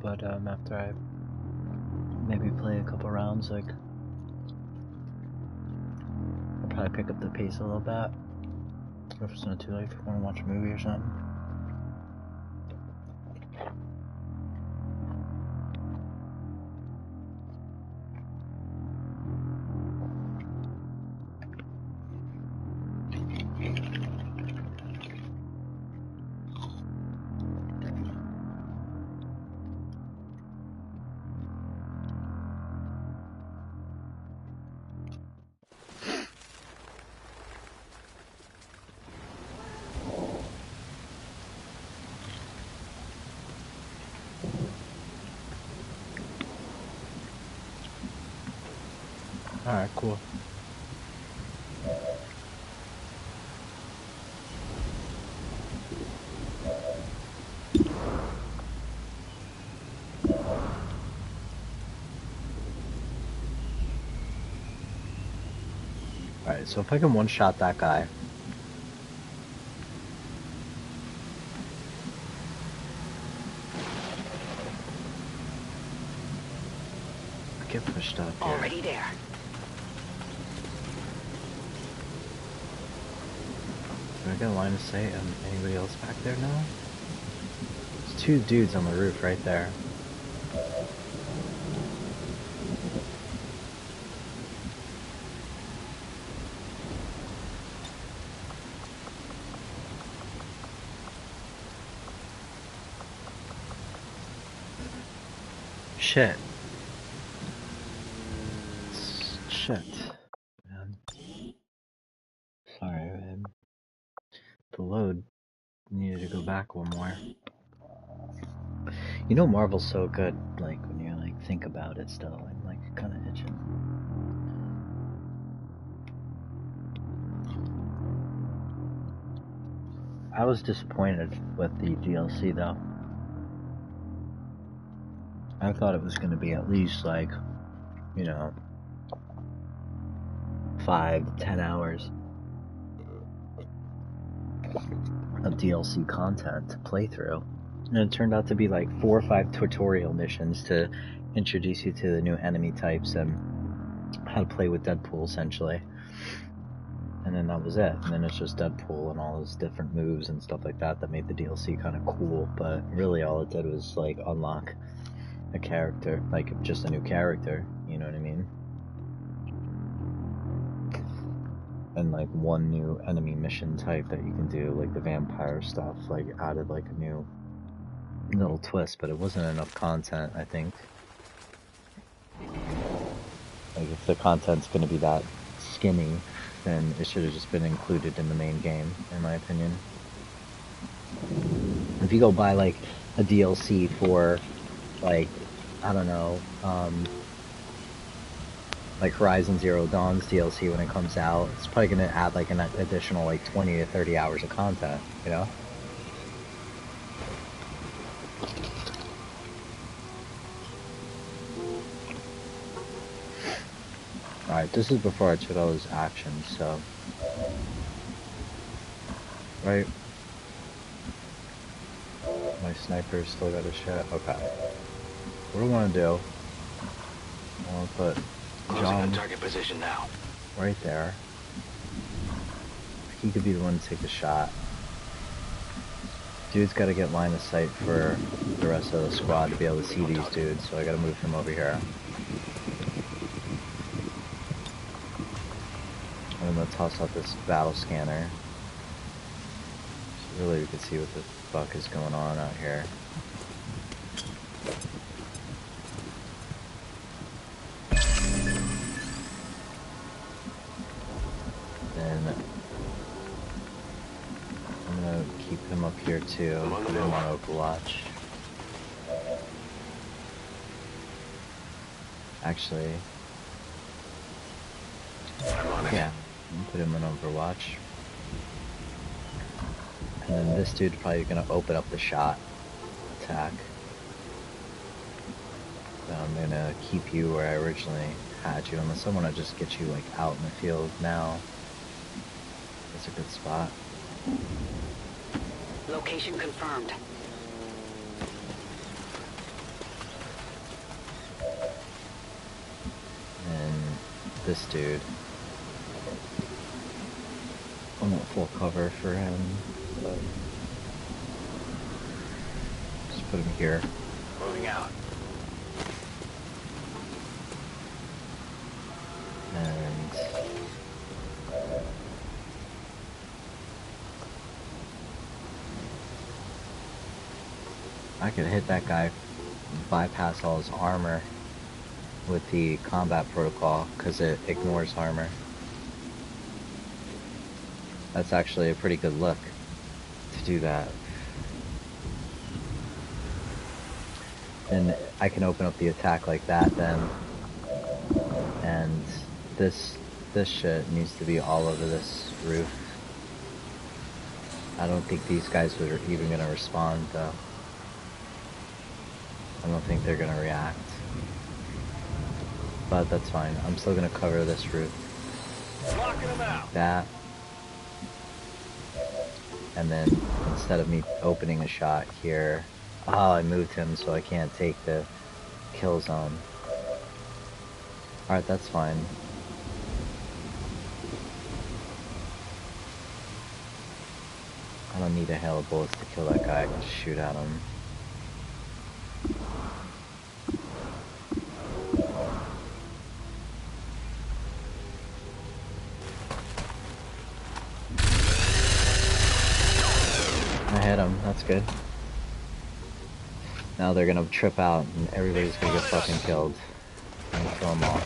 S5: but after I maybe play a couple rounds, like I'll probably pick up the pace a little bit. If it's not too late, if you want to watch a movie or something. Alright, cool. Alright, so if I can one-shot that guy. Get pushed up here.
S6: Already there.
S5: Do I get a line of sight on anybody else back there now? There's two dudes on the roof right there. Shit. Shit. Man. Sorry, man. back one more. You know, Marvel's so good, like, when you, like, think about it still, I'm, like, kind of itching. I was disappointed with the DLC, though. I thought it was going to be at least, like, you know, 5 to 10 hours of DLC content to play through. And it turned out to be like 4 or 5 tutorial missions to introduce you to the new enemy types and how to play with Deadpool, essentially. And then that was it. And then it's just Deadpool and all those different moves and stuff like that that made the DLC kind of cool. But really all it did was like unlock a character, like just a new character, you know what I mean? And like one new enemy mission type that you can do, like the vampire stuff, like added like a new little twist, but it wasn't enough content, I think. Like if the content's going to be that skinny, then it should have just been included in the main game, in my opinion. If you go buy like a DLC for like, I don't know, like Horizon Zero Dawn's DLC when it comes out, it's probably going to add like an additional like 20 to 30 hours of content, you know? Alright, this is before I took all those actions, so... Right? My sniper's still got his shit? Okay. What do I want to do? I want to put John
S8: target position now.
S5: right there. He could be the one to take the shot. Dude's got to get line of sight for the rest of the squad to be able to see these dudes, so I got to move him over here. I'm gonna toss out this battle scanner. So really we can see what the fuck is going on out here. Then I'm gonna keep him up here too. Put him on Overwatch. Actually, yeah. Put him in Overwatch. And then this dude's probably gonna open up the shot attack. So I'm gonna keep you where I originally had you, unless I wanna just get you like out in the field now. That's a good spot.
S9: Location confirmed.
S5: And this dude, I want full cover for him, but just put him here.
S8: Moving out.
S5: And I could hit that guy, bypass all his armor with the combat protocol, because it ignores armor. That's actually a pretty good look to do that. And I can open up the attack like that then. And this shit needs to be all over this roof. I don't think these guys are even gonna respond though. I don't think they're gonna react. But that's fine. I'm still gonna cover this roof.
S8: Locking them out.
S5: That. And then instead of me opening a shot here, oh, I moved him so I can't take the kill zone. Alright, that's fine. I don't need a hail of bullets to kill that guy. I can just shoot at him. I hit him, that's good. Now they're gonna trip out and everybody's gonna get fucking killed. I'm gonna kill them all.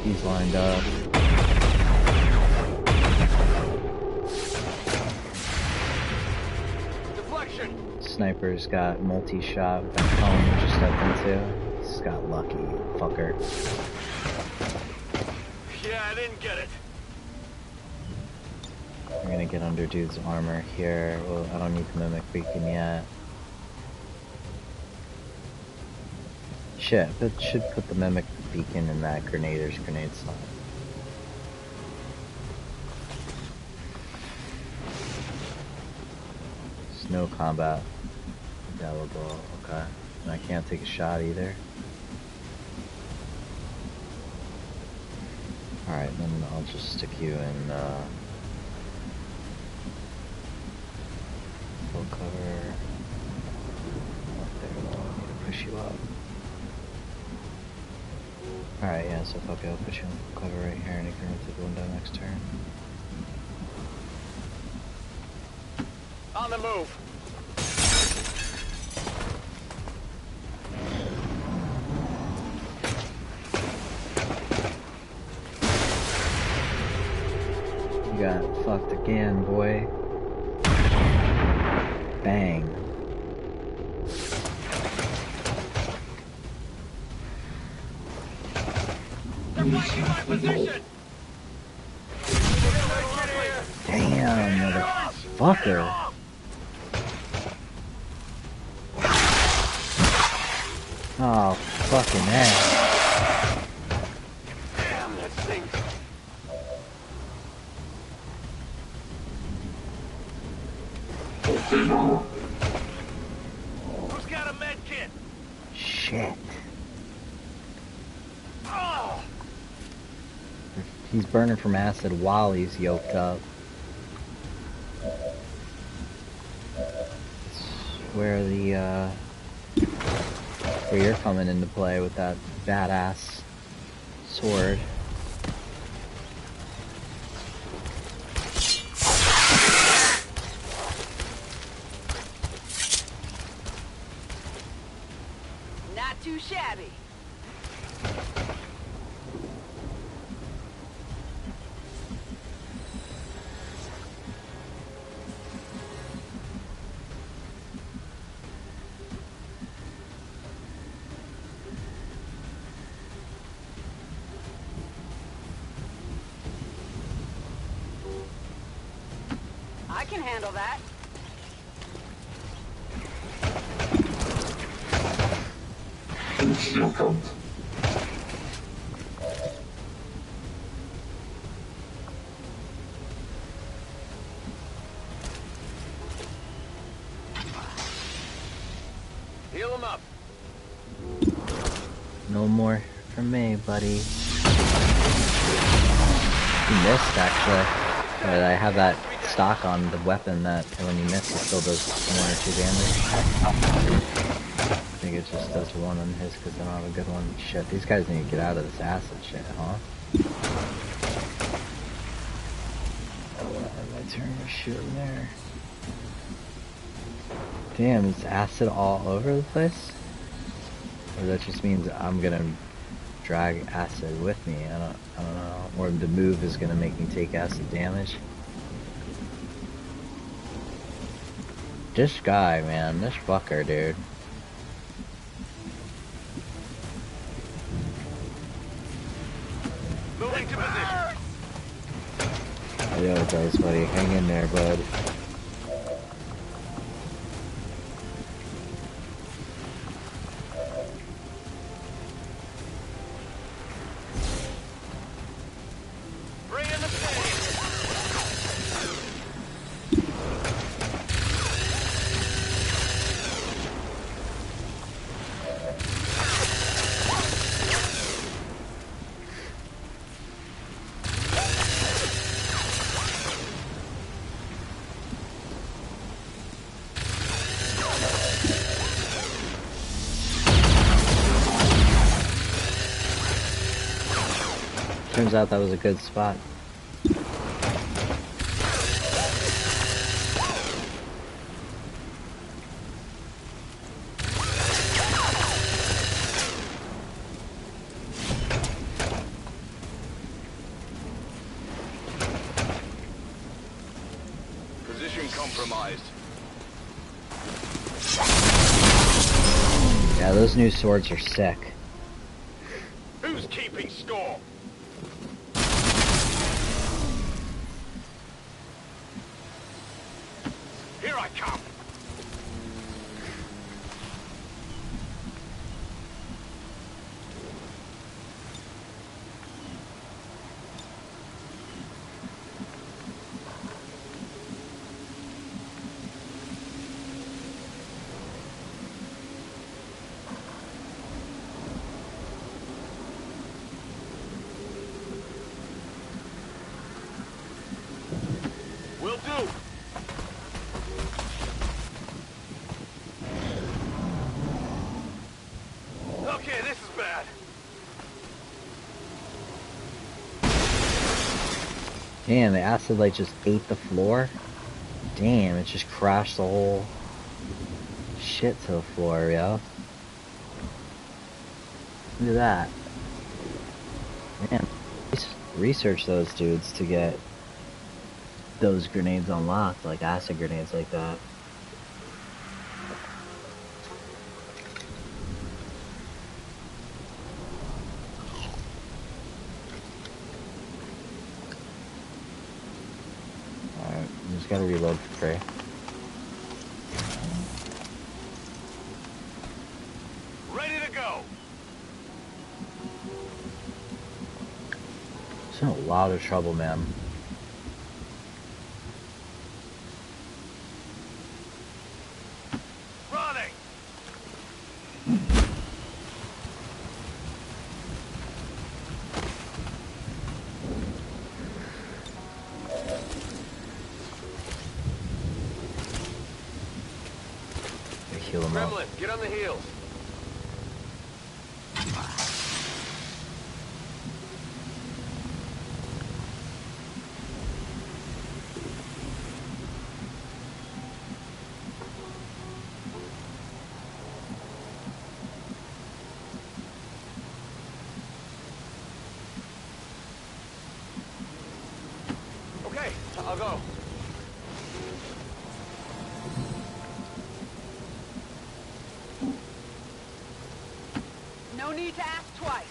S5: He's lined up. sniper's got multi-shot with that cone we just stepped into. He's got lucky, fucker.
S8: Yeah, I didn't get it.
S5: We're gonna get under dude's armor here. Well, I don't need the mimic beacon yet. Shit, but should put the mimic beacon in that grenader's grenade slot. There's no combat available, okay. And I can't take a shot either. Alright, then I'll just stick you in full cover. Up there, though. I need to push you up. Alright, yeah, so fuck it, I'll put you in full cover right here and you can take the window next turn.
S8: On the move.
S5: You got fucked again, boy. Bang.
S8: They're flanking my position.
S5: Damn, motherfucker. Oh, fucking ass.
S8: Damn, that stinks. Who's got a med kit?
S5: Shit.
S8: Oh!
S5: He's burning from acid while he's yoked up. That's where the, where you're coming into play with that badass sword.
S9: Not too shabby. I can handle that.
S8: Heal him up.
S5: No more from me, buddy. You missed, actually. But I have that stock on the weapon that when you miss it still does 1 or 2 damage. I think it just does 1 on his because I don't have a good one. Shit, these guys need to get out of this acid shit, huh? My turn to shoot him there. Damn, is acid all over the place? Or that just means I'm gonna drag acid with me, I don't know. Or the move is gonna make me take acid damage. This guy, man, this fucker, dude.
S8: Moving to position.
S5: Yo, guys, buddy, hang in there, bud.
S8: Bring in the stage.
S5: Turns out that was a good spot.
S8: Position compromised.
S5: Yeah, those new swords are sick.
S8: Who's keeping score? Here I come. Will do. Okay, this is bad.
S5: Damn, the acid light just ate the floor. Damn, it just crashed the whole shit to the floor, yo. Look at that. Man, research those dudes to get those grenades unlocked, like acid grenades like that. Alright, just gotta reload for free.
S8: Ready to go.
S5: It's in a lot of trouble, man.
S8: Running.
S5: Heal him up.
S8: Gremlin, get on the heels. Okay, I'll go.
S9: No need to ask twice.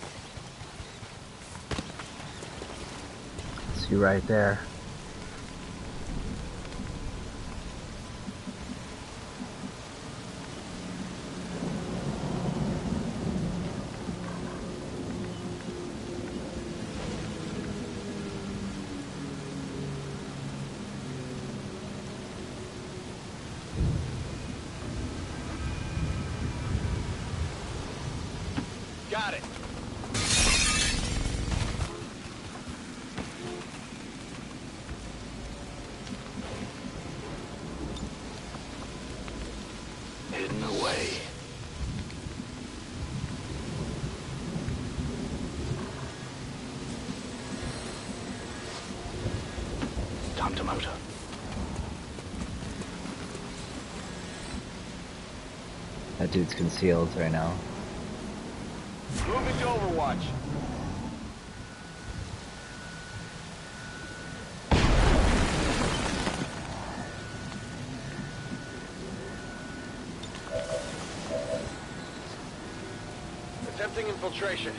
S5: See right there.
S8: Got it. Hidden away. Time to motor.
S5: That dude's concealed right now.
S7: Moving to Overwatch. Attempting infiltration.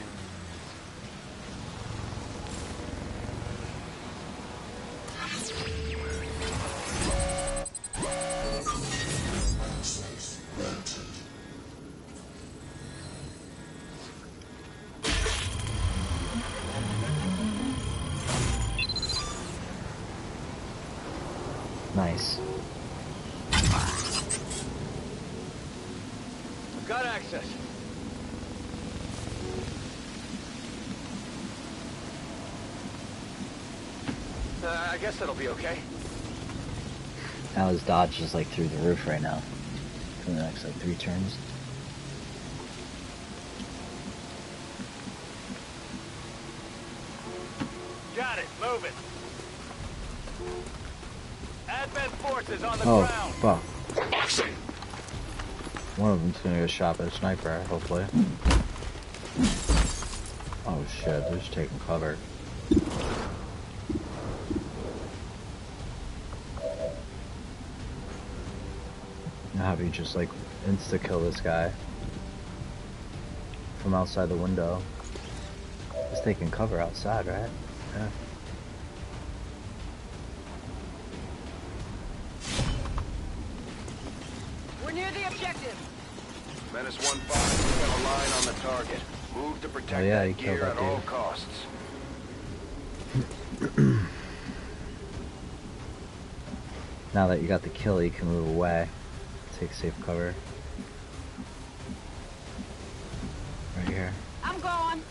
S5: Nice.
S8: Got access. I guess that'll be okay.
S5: Now his dodge is like through the roof right now. For the next like 3 turns.
S8: Got it. Move it. Advent forces on the
S5: Oh,
S8: ground.
S5: fuck. One of them's gonna get shot by a sniper, hopefully. Oh shit, they're just taking cover. have you just like insta kill this guy from outside the window. He's taking cover outside, right? Yeah.
S9: We're near the objective.
S7: Menace 1-5, we got a line on the target. Move to protect
S5: Yeah, he
S7: that
S5: killed
S7: gear
S5: that
S7: at all
S5: dude.
S7: costs.
S5: Now that you got the kill, you can move away. Take safe cover. Right here.
S9: I'm going.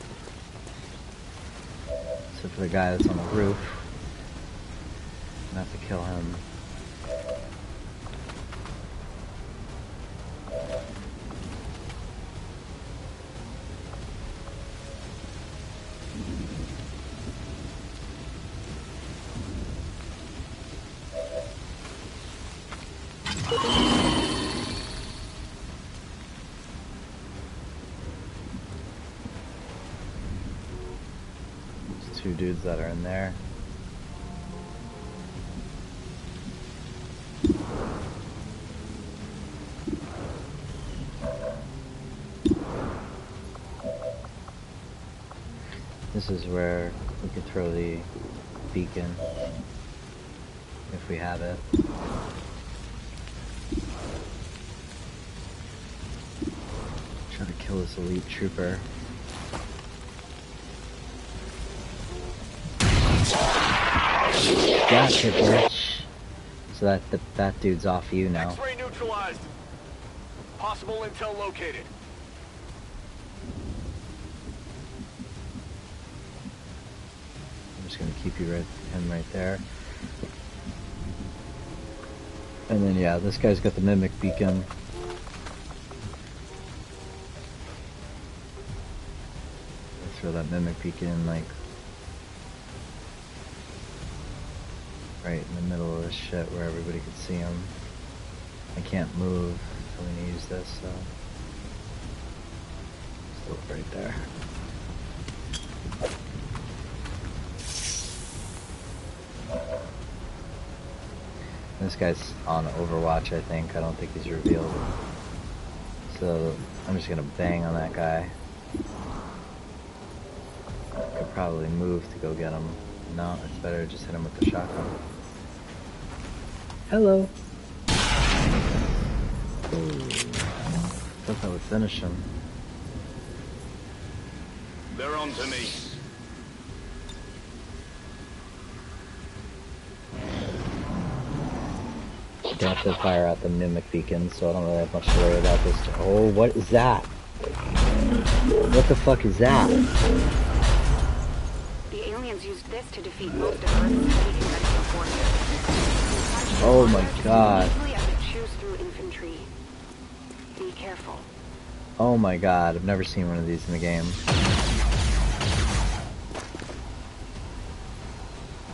S5: Except for the guy that's on the roof. I'm gonna have to kill him. There's two dudes that are in there. This is where we could throw the beacon if we have it. Try to kill this elite trooper. Gotcha, bitch. So that dude's off you now.
S8: X-ray neutralized. Possible intel located.
S5: I'm just gonna keep him right there. And then yeah, this guy's got the mimic beacon. Throw that mimic beacon like right in the middle of this shit where everybody could see him. I can't move, so I'm gonna use this, so still right there. This guy's on Overwatch, I think. I don't think he's revealed. So I'm just gonna bang on that guy. Could probably move to go get him. No, it's better to just hit him with the shotgun. Hello. Ooh. Thought that would finish him.
S8: They're on to me.
S5: You have to fire out the mimic beacon, so I don't really have much to worry about this. Oh, what is that? What the fuck is that?
S3: The aliens used this to defeat most of Earth's heavy conventional forces.
S5: Oh my god.
S3: Easily as it chews through infantry. Be careful.
S5: Oh my god, I've never seen one of these in the game.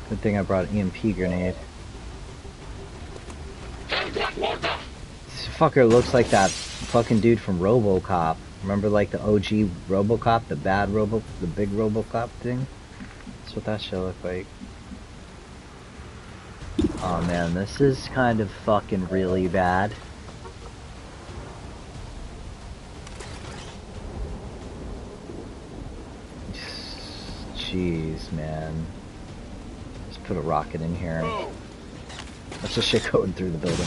S5: Good thing I brought an EMP grenade. This fucker looks like that fucking dude from RoboCop. Remember like the OG RoboCop, the big RoboCop thing? That's what that shit looked like. Oh man, this is kind of fucking really bad. Jeez, man. Let's put a rocket in here. Let's just shit going through the building.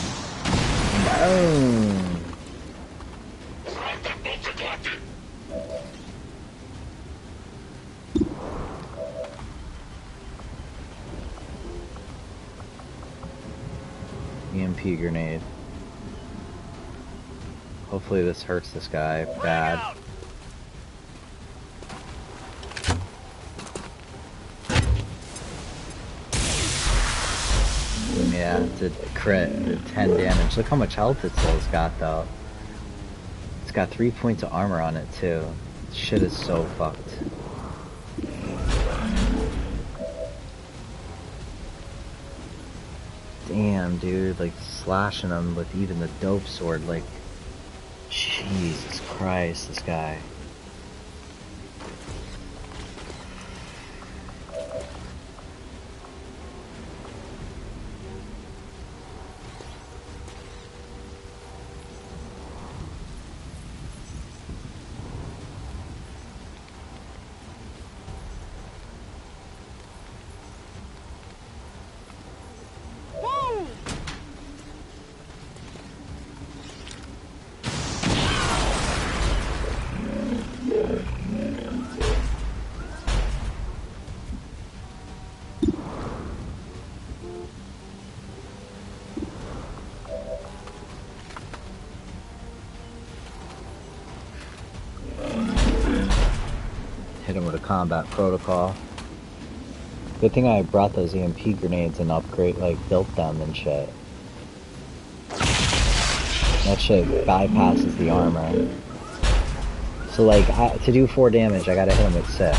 S5: Boom! EMP grenade. Hopefully this hurts this guy bad. Yeah, it's a crit, did 10 damage. Look how much health it still's got though. It's got 3 points of armor on it too. Shit is so fucked. Damn, dude, like slashing him with even the dope sword, like, Jesus Christ, this guy. combat protocol. Good thing I brought those EMP grenades and built them and shit. That shit bypasses the armor. So like, to do 4 damage, I gotta hit him with 6.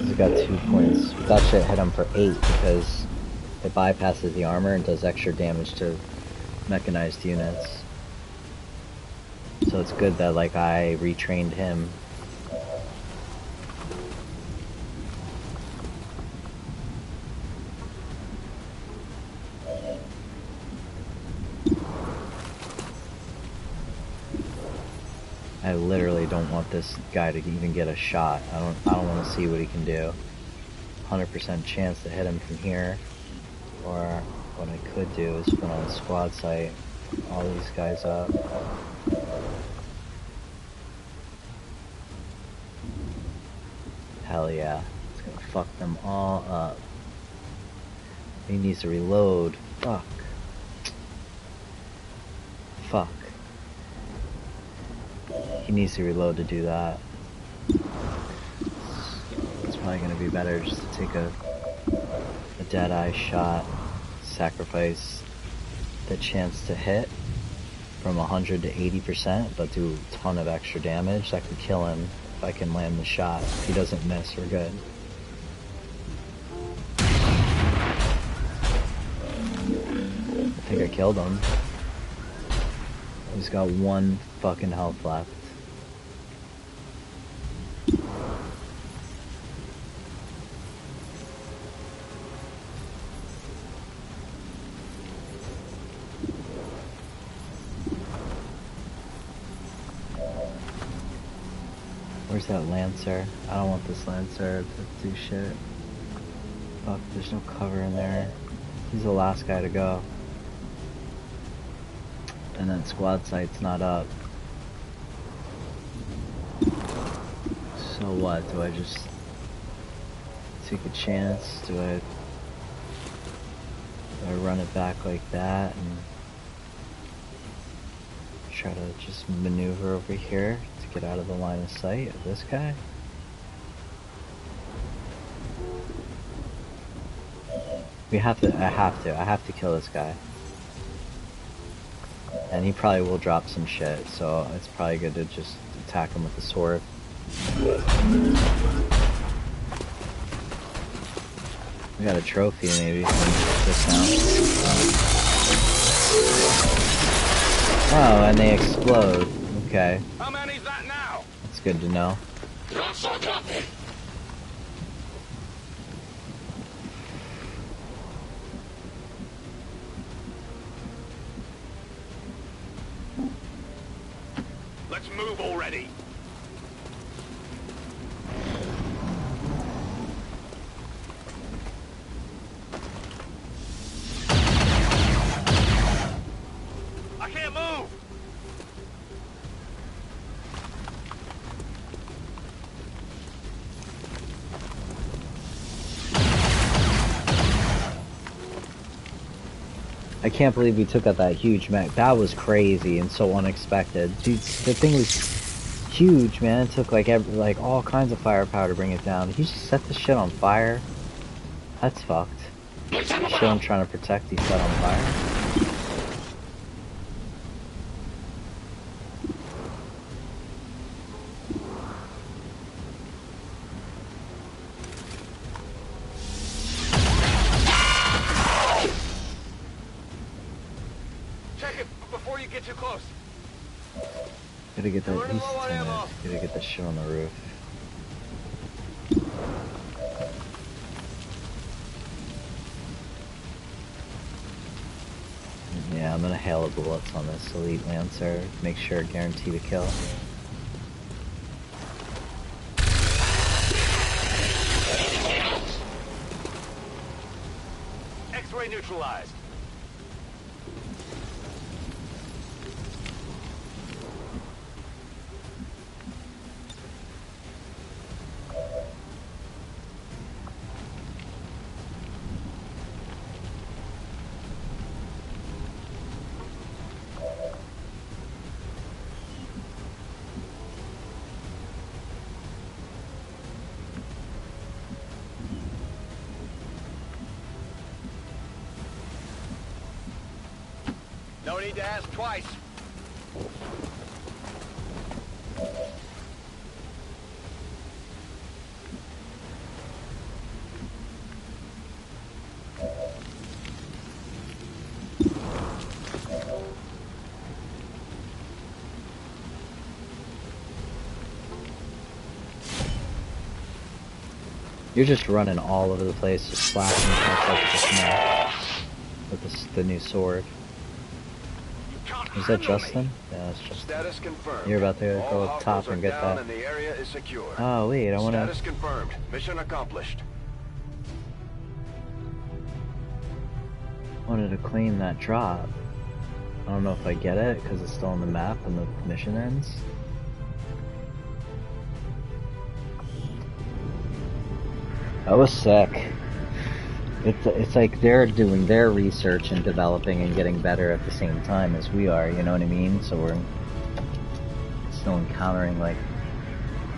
S5: He's got 2 points. But that shit hit him for 8 because it bypasses the armor and does extra damage to mechanized units. So it's good that like I retrained him. I literally don't want this guy to even get a shot. I don't want to see what he can do. 100% chance to hit him from here. Or what I could do is put on a squad site, all these guys up. Hell yeah. It's gonna fuck them all up. He needs to reload. Fuck. Fuck. He needs to reload to do that. It's probably gonna be better just to take a dead-eye shot, sacrifice the chance to hit from 100 to 80%, but do a ton of extra damage. That could kill him if I can land the shot. If he doesn't miss, we're good. I think I killed him. He's got 1 fucking health left. Where's that Lancer? I don't want this Lancer to do shit. Fuck, there's no cover in there. He's the last guy to go. And then squad site's not up. So what? Do I just take a chance? Do I run it back like that and try to just maneuver over here to get out of the line of sight of this guy? I have to kill this guy. And he probably will drop some shit, so it's probably good to just attack him with the sword. We got a trophy maybe from this now. Oh, and they explode. Okay.
S8: How many's that now?
S5: That's good to know.
S8: Let's move already. I can't move.
S5: I can't believe we took out that huge mech. That was crazy and so unexpected. Dude, the thing was huge, man. It took like all kinds of firepower to bring it down. Did you just set this shit on fire? That's fucked. The shit I'm trying to protect, he set on fire. Gotta get that. Gotta get that shit on the roof. Yeah, I'm gonna hail the bullets on this elite Lancer. Make sure guarantee the kill.
S8: X-ray neutralized. No need to ask twice.
S5: You're just running all over the place, just slashing stuff like this now with the new sword. Is that Justin? Yeah, that's Justin.
S7: Status confirmed.
S5: You're about to go up top and get that.
S7: And the area is secure.
S5: Oh wait, I wanna.
S7: Status confirmed. Mission accomplished.
S5: Wanted to claim that drop. I don't know if I get it because it's still on the map and the mission ends. That was sick. It's like they're doing their research and developing and getting better at the same time as we are, you know what I mean? So we're still encountering like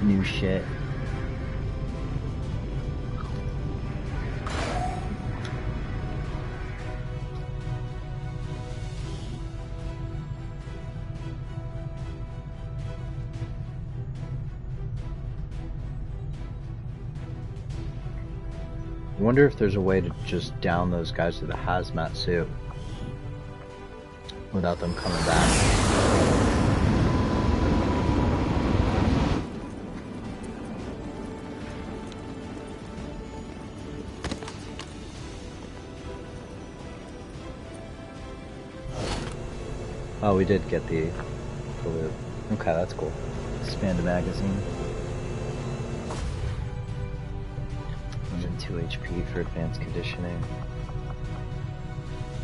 S5: new shit. I wonder if there's a way to just down those guys with a hazmat suit without them coming back. Oh, we did get the loot. Okay, that's cool. Expand the magazine. 2 HP for advanced conditioning,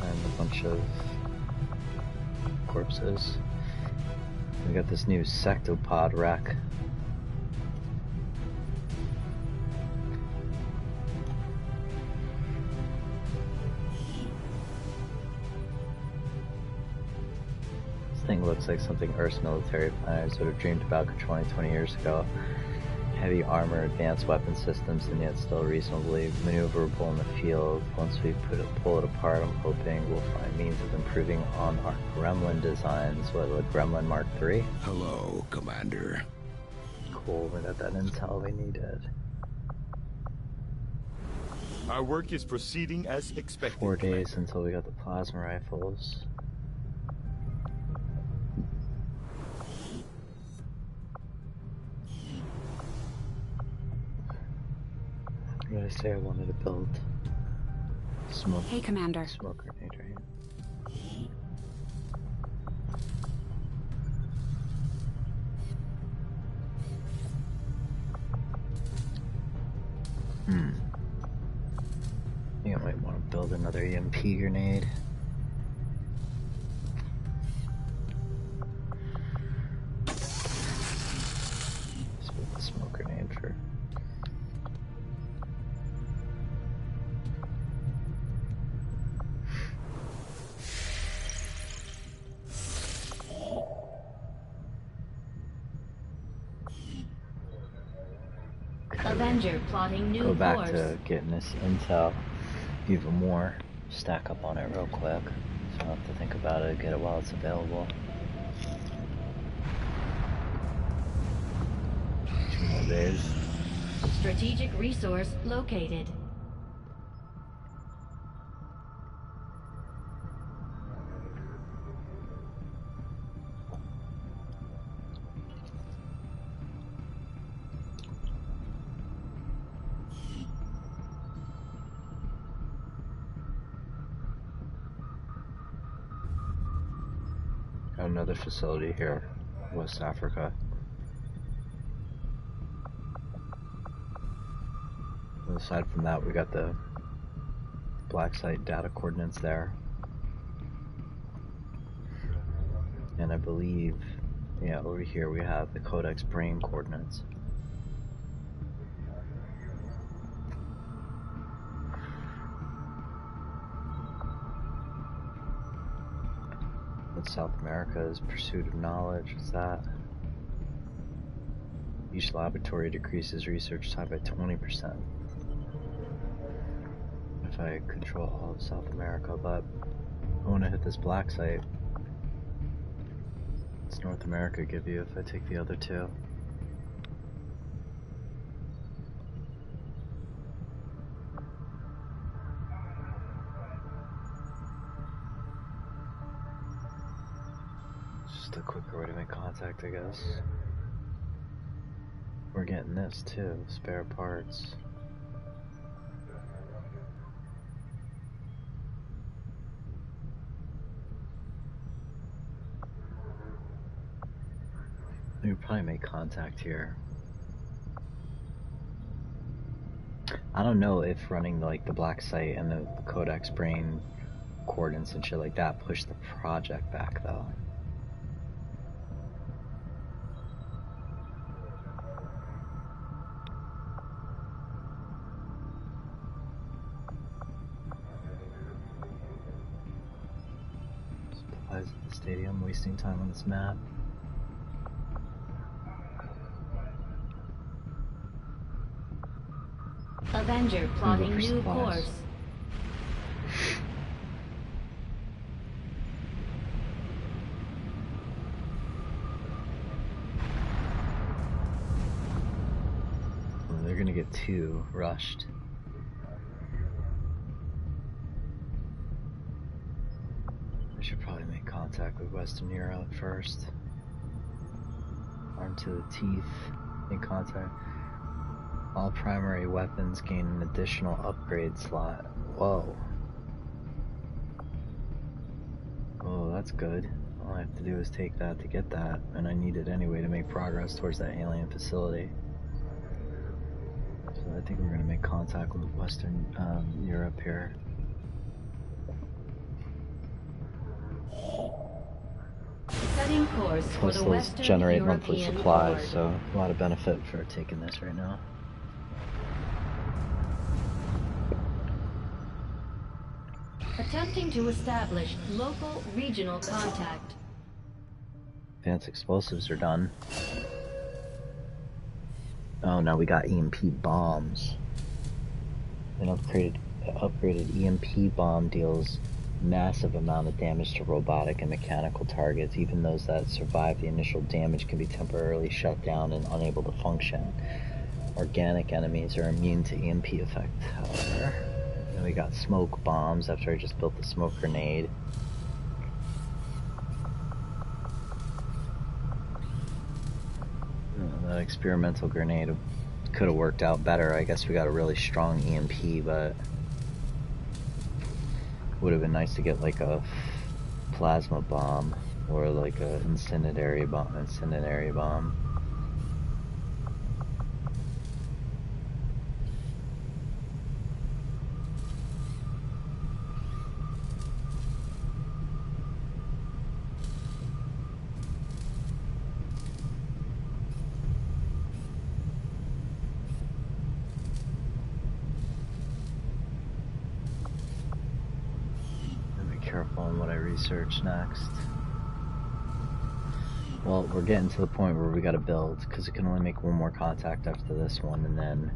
S5: and a bunch of corpses. We got this new sectopod wreck. This thing looks like something Earth's military planners would have dreamed about controlling 20 years ago. Heavy armor, advanced weapon systems, and yet still reasonably maneuverable in the field. Once we pull it apart, I'm hoping we'll find means of improving on our Gremlin designs. What, like Gremlin Mark III?
S10: Hello, Commander.
S5: Cool, we got that intel we needed.
S11: Our work is proceeding as expected.
S5: 4 days until we got the plasma rifles. What did I say I wanted to build? Smoke.
S3: Hey, Commander.
S5: Smoke grenade, right? I think I might want to build another EMP grenade. Let's build the smoke grenade for.
S6: Avenger plotting new
S5: Go back
S6: course.
S5: to getting this intel even more. Stack up on it real quick. So I don't have to think about it. Get it while it's available. 2 more days.
S6: Strategic resource located.
S5: Another facility here, West Africa. And aside from that, we got the black site data coordinates there. And I believe, yeah, over here we have the Codex Brain coordinates. South America's pursuit of knowledge. What's that? Each laboratory decreases research time by 20%. If I control all of South America, but I want to hit this black site
S1: What's North America give you if I take the other two? Just a quicker way to make contact, I guess. We're getting this too, spare parts. We would probably make contact here. I don't know if running like the black site and the codex brain coordinates and shit like that push the project back though. Supplies at the stadium, wasting time on this map.
S6: Avenger plotting new course.
S1: Well, they're gonna get two rushed. I should probably make contact with Western Europe first. Armed to the teeth, make contact. All primary weapons gain an additional upgrade slot. Whoa. Oh, that's good. All I have to do is take that to get that, and I need it anyway to make progress towards that alien facility. So I think we're going to make contact with Western Europe here.
S6: Setting course for the
S1: Plus those generate
S6: Western
S1: monthly
S6: European
S1: supplies,
S6: Accord.
S1: so a lot of benefit for taking this right now.
S6: Attempting to establish local regional contact.
S1: Advanced explosives are done. Oh, now we got EMP bombs. An upgraded EMP bomb deals massive amount of damage to robotic and mechanical targets. Even those that survive the initial damage can be temporarily shut down and unable to function. Organic enemies are immune to EMP effect, however. Then we got smoke bombs after I just built the smoke grenade. That experimental grenade could have worked out better. I guess we got a really strong EMP, but would have been nice to get like a plasma bomb or like a incendiary bomb. Careful on what I research next. Well, we're getting to the point where we gotta build, because we can only make one more contact after this one, and then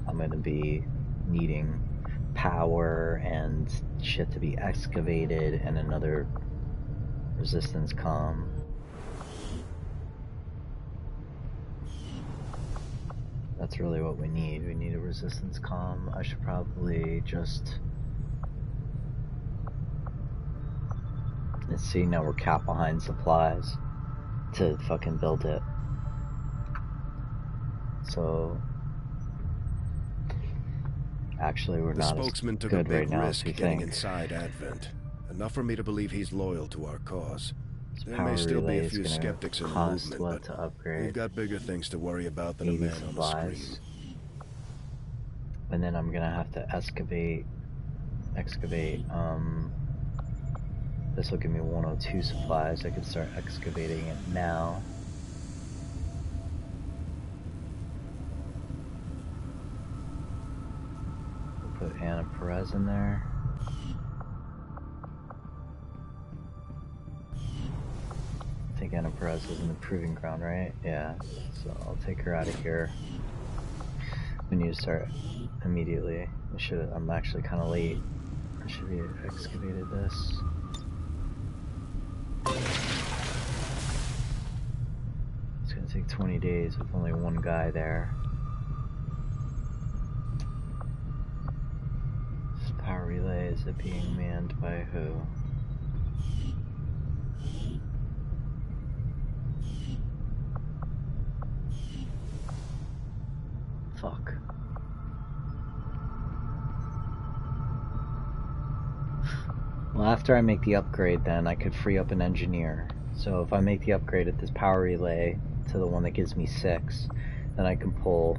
S1: I'm gonna be needing power and shit to be excavated and another resistance comm. That's really what we need. We need a resistance comm. I should probably just... Let's see, now we're capped behind supplies to fucking build it. So actually we're not as
S4: spokesman took
S1: good
S4: a big
S1: right now
S4: risk
S1: as we
S4: getting
S1: think.
S4: inside Advent. Enough for me to believe he's loyal to our cause.
S1: This
S4: There
S1: power
S4: may still be
S1: relay
S4: a
S1: is
S4: few
S1: gonna
S4: skeptics in the
S1: cost
S4: movement,
S1: what
S4: but
S1: to upgrade?
S4: we've got bigger things to worry about than a
S1: 80
S4: man on the screen.
S1: supplies. And then I'm gonna have to excavate. This will give me 102 supplies. I can start excavating it now. We'll put Anna Perez in there. I think Anna Perez was in the proving ground, right? Yeah. So I'll take her out of here. We need to start immediately. I'm actually kind of late. I should have excavated this. It'll take 20 days with only one guy there. This power relay, is it being manned by who? Fuck. Well, after I make the upgrade, then I could free up an engineer. So if I make the upgrade at this power relay to the one that gives me 6, then I can pull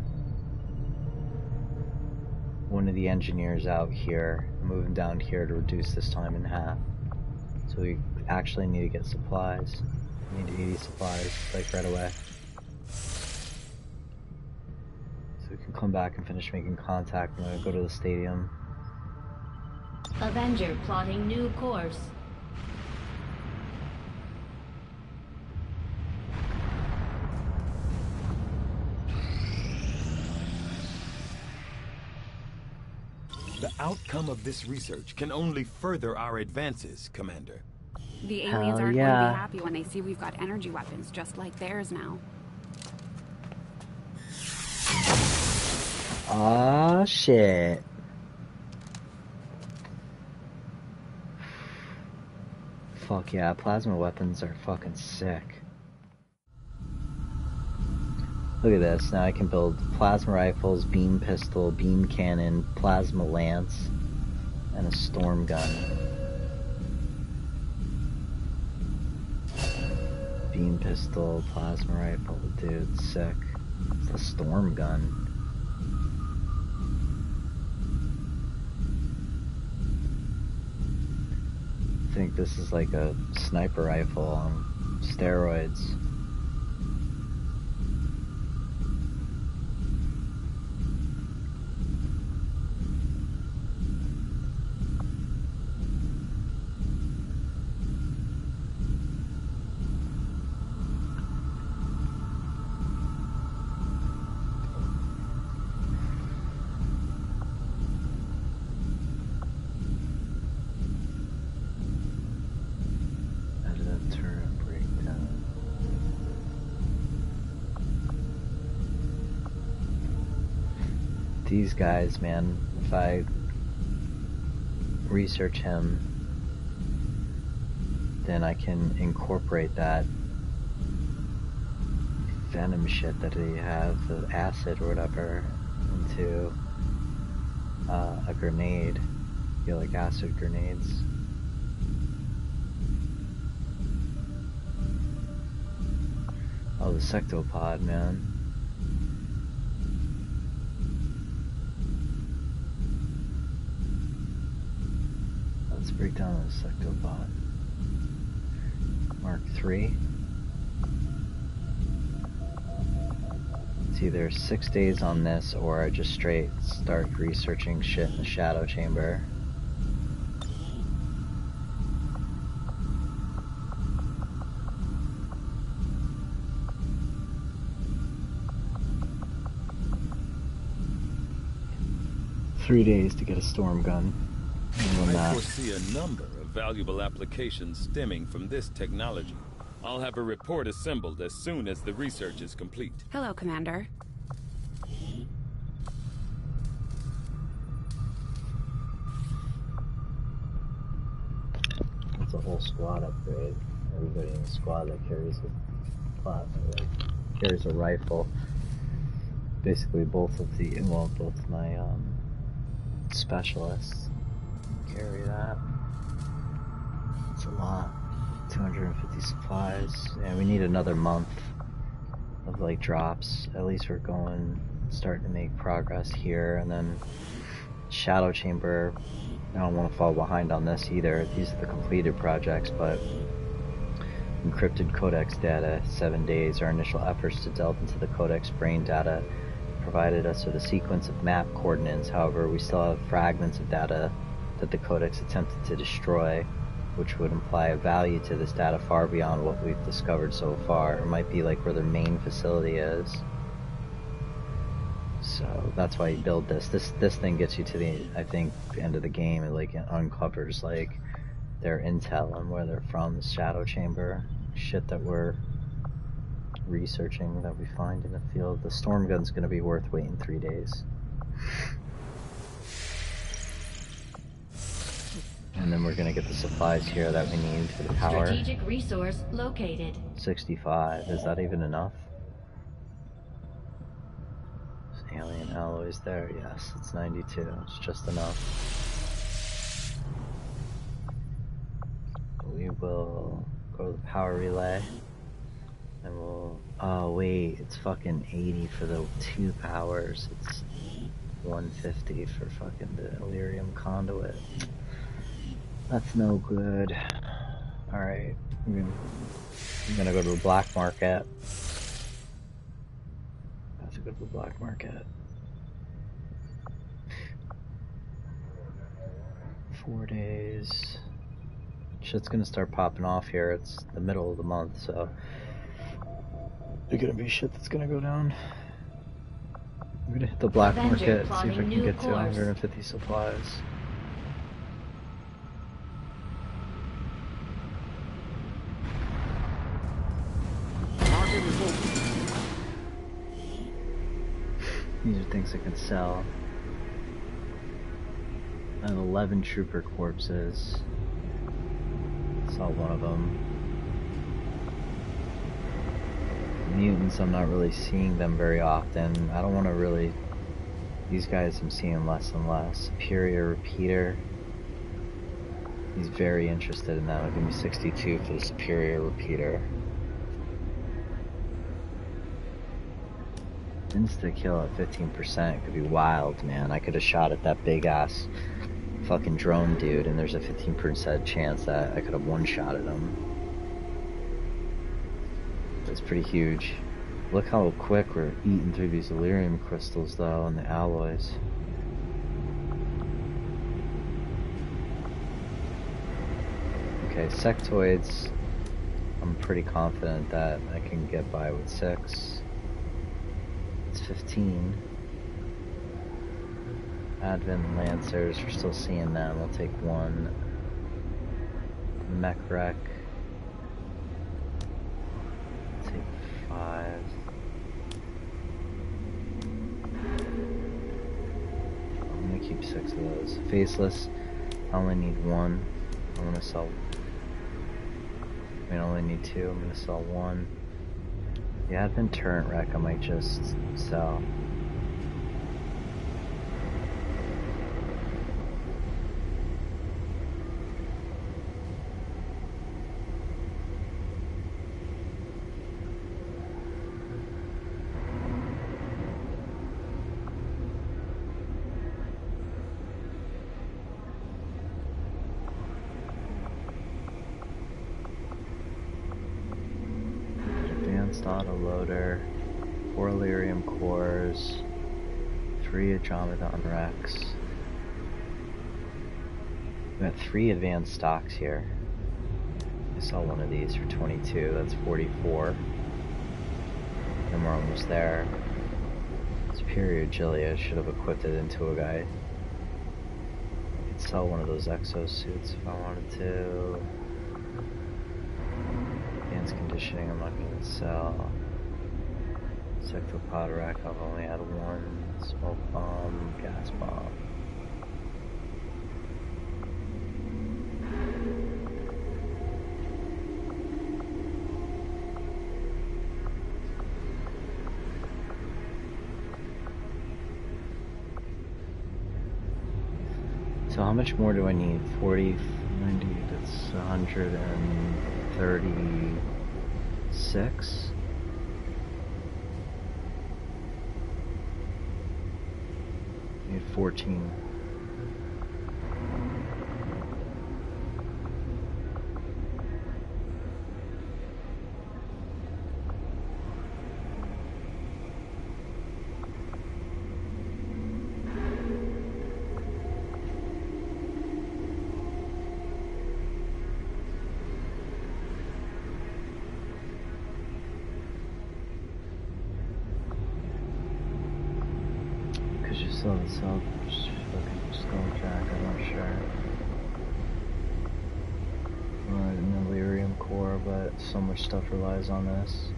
S1: one of the engineers out here and move him down here to reduce this time in half. So we actually need to get supplies. We need 80 supplies, like right away. So we can come back and finish making contact. I'm gonna go to the stadium.
S6: Avenger plotting new course.
S2: The outcome of this research can only further our advances, Commander.
S3: The aliens aren't going to be happy when they see we've got energy weapons just like theirs now.
S1: Ah, shit. Fuck yeah, plasma weapons are fucking sick. Look at this, now I can build plasma rifles, beam pistol, beam cannon, plasma lance, and a storm gun. Beam pistol, plasma rifle, dude, sick. It's a storm gun. I think this is like a sniper rifle on steroids. These guys, man, if I research him, then I can incorporate that venom shit that they have, the acid or whatever, into a grenade. You know, like acid grenades. Oh, the sectopod, man. Let's break down the sectopod. Mark 3. It's either 6 days on this, or I just straight start researching shit in the shadow chamber. Three days to get a storm gun.
S2: I foresee a number of valuable applications stemming from this technology. I'll have a report assembled as soon as the research is complete.
S3: Hello, Commander.
S1: It's a whole squad upgrade. Everybody in the squad that carries a plasma, carries a rifle. Basically, both of my specialists carry that. It's a lot. 250 supplies. And we need another month of like drops. At least we're starting to make progress here. And then shadow chamber, I don't want to fall behind on this either. These are the completed projects, but encrypted codex data, 7 days. Our initial efforts to delve into the codex brain data provided us with a sequence of map coordinates. However, we still have fragments of data that the codex attempted to destroy, which would imply a value to this data far beyond what we've discovered so far. It might be like where their main facility is. So that's why you build this. This thing gets you to the, I think, end of the game. It like uncovers like their intel and where they're from, the shadow chamber. Shit that we're
S5: researching that we find in the field. The storm gun's going to be worth waiting 3 days. And then we're going to get the supplies here that we need for the power.
S6: Strategic resource located.
S5: 65. Is that even enough? There's alien alloys there. Yes, it's 92. It's just enough. We will go to the power relay. And we'll... Oh, wait. It's fucking 80 for the 2 powers. It's 150 for fucking the Illyrium conduit. That's no good. Alright. I'm gonna go to the black market. I have to go to the black market. 4 days. Shit's gonna start popping off here. It's the middle of the month, so there's gonna be shit that's gonna go down. I'm gonna hit the black market and see if I can get to 150 supplies. These are things I can sell. I have 11 trooper corpses. Saw one of them. Mutants, I'm not really seeing them very often. I don't want to really... These guys I'm seeing less and less. Superior Repeater. He's very interested in that. I'll give me 62 for the Superior Repeater. Insta kill at 15% could be wild, man. I could have shot at that big ass fucking drone dude, and there's a 15% chance that I could have one-shot at him. That's pretty huge. Look how quick we're eating through these Illyrium crystals, though, and the alloys. Okay, sectoids. I'm pretty confident that I can get by with 6. It's 15. Advent Lancers, we're still seeing them. We'll take 1. Mech Wreck. Take 5. I'm gonna keep 6 of those. Faceless, I only need 1. I'm gonna sell... I only need 2. I'm gonna sell 1. The Advent Turret Wreck I might just sell. Autoloader, 4 Illyrium cores, 3 Andromedon Rex. We got 3 advanced stocks here. I saw one of these for 22, that's 44. And we're almost there. Superior Agility, I should have equipped it into a guy. I could sell one of those exosuits if I wanted to. Conditioning, I'm not going to sell. Sectopod rack, I've only had 1. Smoke bomb, gas bomb. So how much more do I need? 40, 90, that's 136. Need 14. So it's fucking Skulljack, I'm not sure. An Illyrium core, but so much stuff relies on this.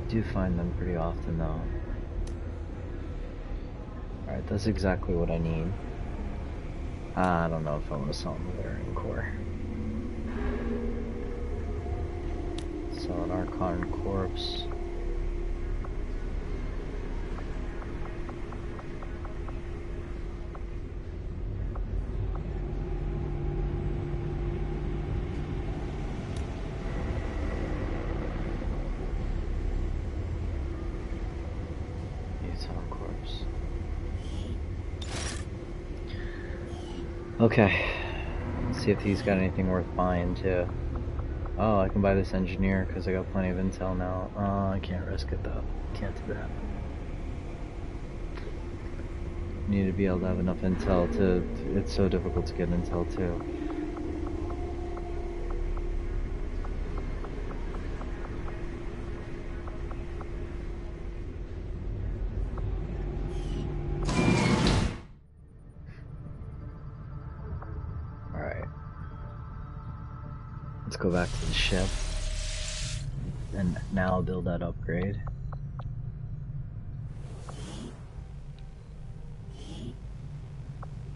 S1: Do find them pretty often though. Alright, that's exactly what I need. I don't know if I want to sell him the Lyrium core. Sell an Archon corpse. Okay, let's see if he's got anything worth buying too. Oh, I can buy this engineer because I got plenty of intel now. I can't risk it though. Can't do that. Need to be able to have enough intel to... It's so difficult to get intel too. Go back to the ship and now build that upgrade.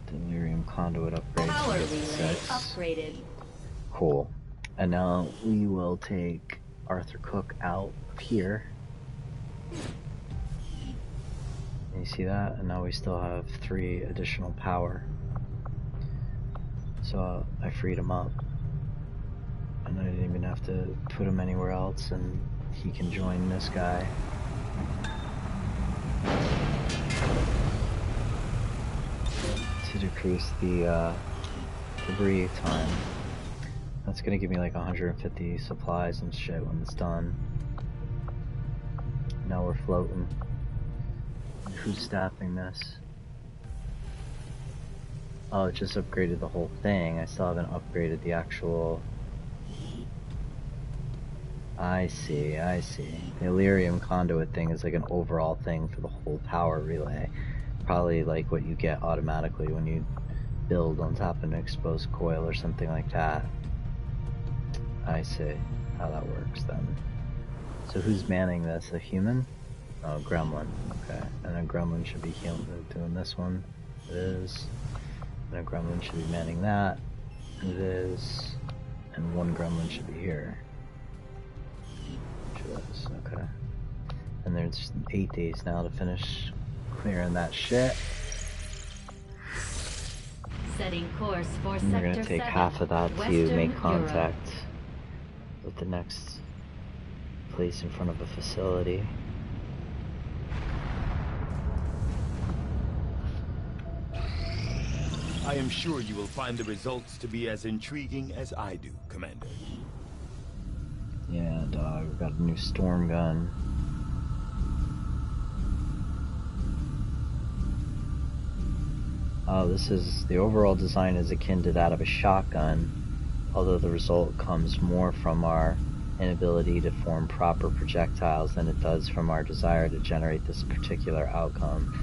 S1: Delirium conduit upgrade.
S6: Power relay upgraded.
S1: Cool. And now we will take Arthur Cook out of here. You see that? And now we still have 3 additional power. So I freed him up. And I didn't even have to put him anywhere else, and he can join this guy. To decrease the debris time. That's gonna give me like 150 supplies and shit when it's done. Now we're floating. Who's staffing this? Oh, it just upgraded the whole thing. I still haven't upgraded the actual... I see, I see. The Illyrium conduit thing is like an overall thing for the whole power relay. Probably like what you get automatically when you build on top of an exposed coil or something like that. I see how that works then. So who's manning this? A human? Oh, gremlin. Okay. And a gremlin should be doing this one. It is. And a gremlin should be manning that. It is. And one gremlin should be here. Okay. And there's 8 days now to finish clearing that shit.
S6: Setting course for
S1: and we're gonna take half of that to make contact with the next place in front of a facility.
S11: I am sure you will find the results to be as intriguing as I do, Commander.
S1: Yeah, dog, we've got a new storm gun. Oh, this is, the overall design is akin to that of a shotgun, although the result comes more from our inability to form proper projectiles than it does from our desire to generate this particular outcome.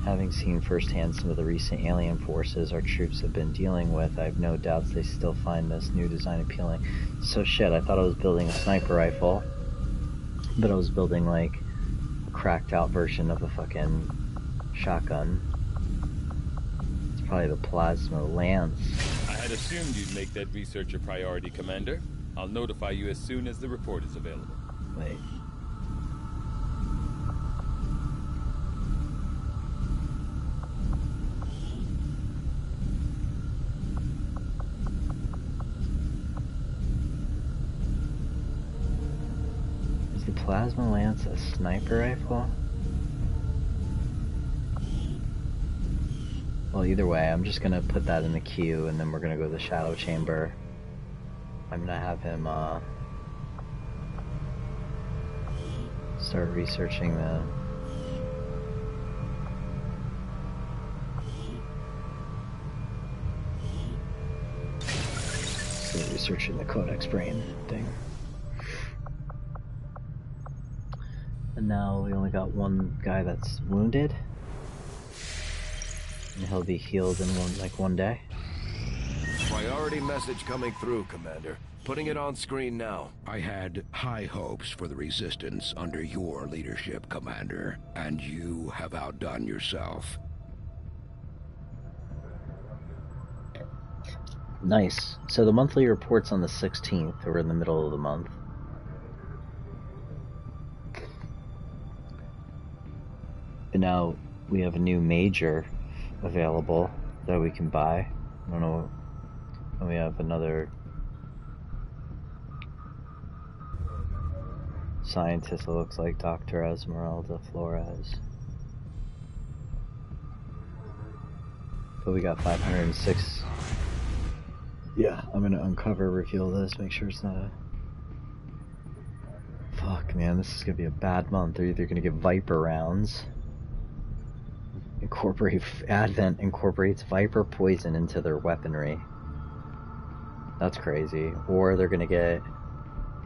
S1: Having seen firsthand some of the recent alien forces our troops have been dealing with, I have no doubts they still find this new design appealing. So shit, I thought I was building a sniper rifle, but I was building like a cracked out version of a fucking shotgun. It's probably the plasma lance.
S2: I had assumed you'd make that research a priority, Commander. I'll notify you as soon as the report is available.
S1: Wait. Plasma lance a sniper rifle? Well, either way, I'm just gonna put that in the queue and then we're gonna go to the shadow chamber. I'm gonna have him start researching the Codex brain thing. And now we only got one guy that's wounded. And he'll be healed in one day.
S4: Priority message coming through, Commander. Putting it on screen now.
S10: I had high hopes for the Resistance under your leadership, Commander, and you have outdone yourself.
S5: Nice. So the monthly report's on the 16th. We're in the middle of the month. But now we have a new major available that we can buy. I don't know. And we have another scientist, it looks like, Dr. Esmeralda Flores. But we got 506. Yeah, I'm gonna uncover, reveal this, make sure it's not a... Fuck, man, this is gonna be a bad month. They're either gonna get Viper rounds. Advent incorporates Viper poison into their weaponry. That's crazy. Or they're gonna get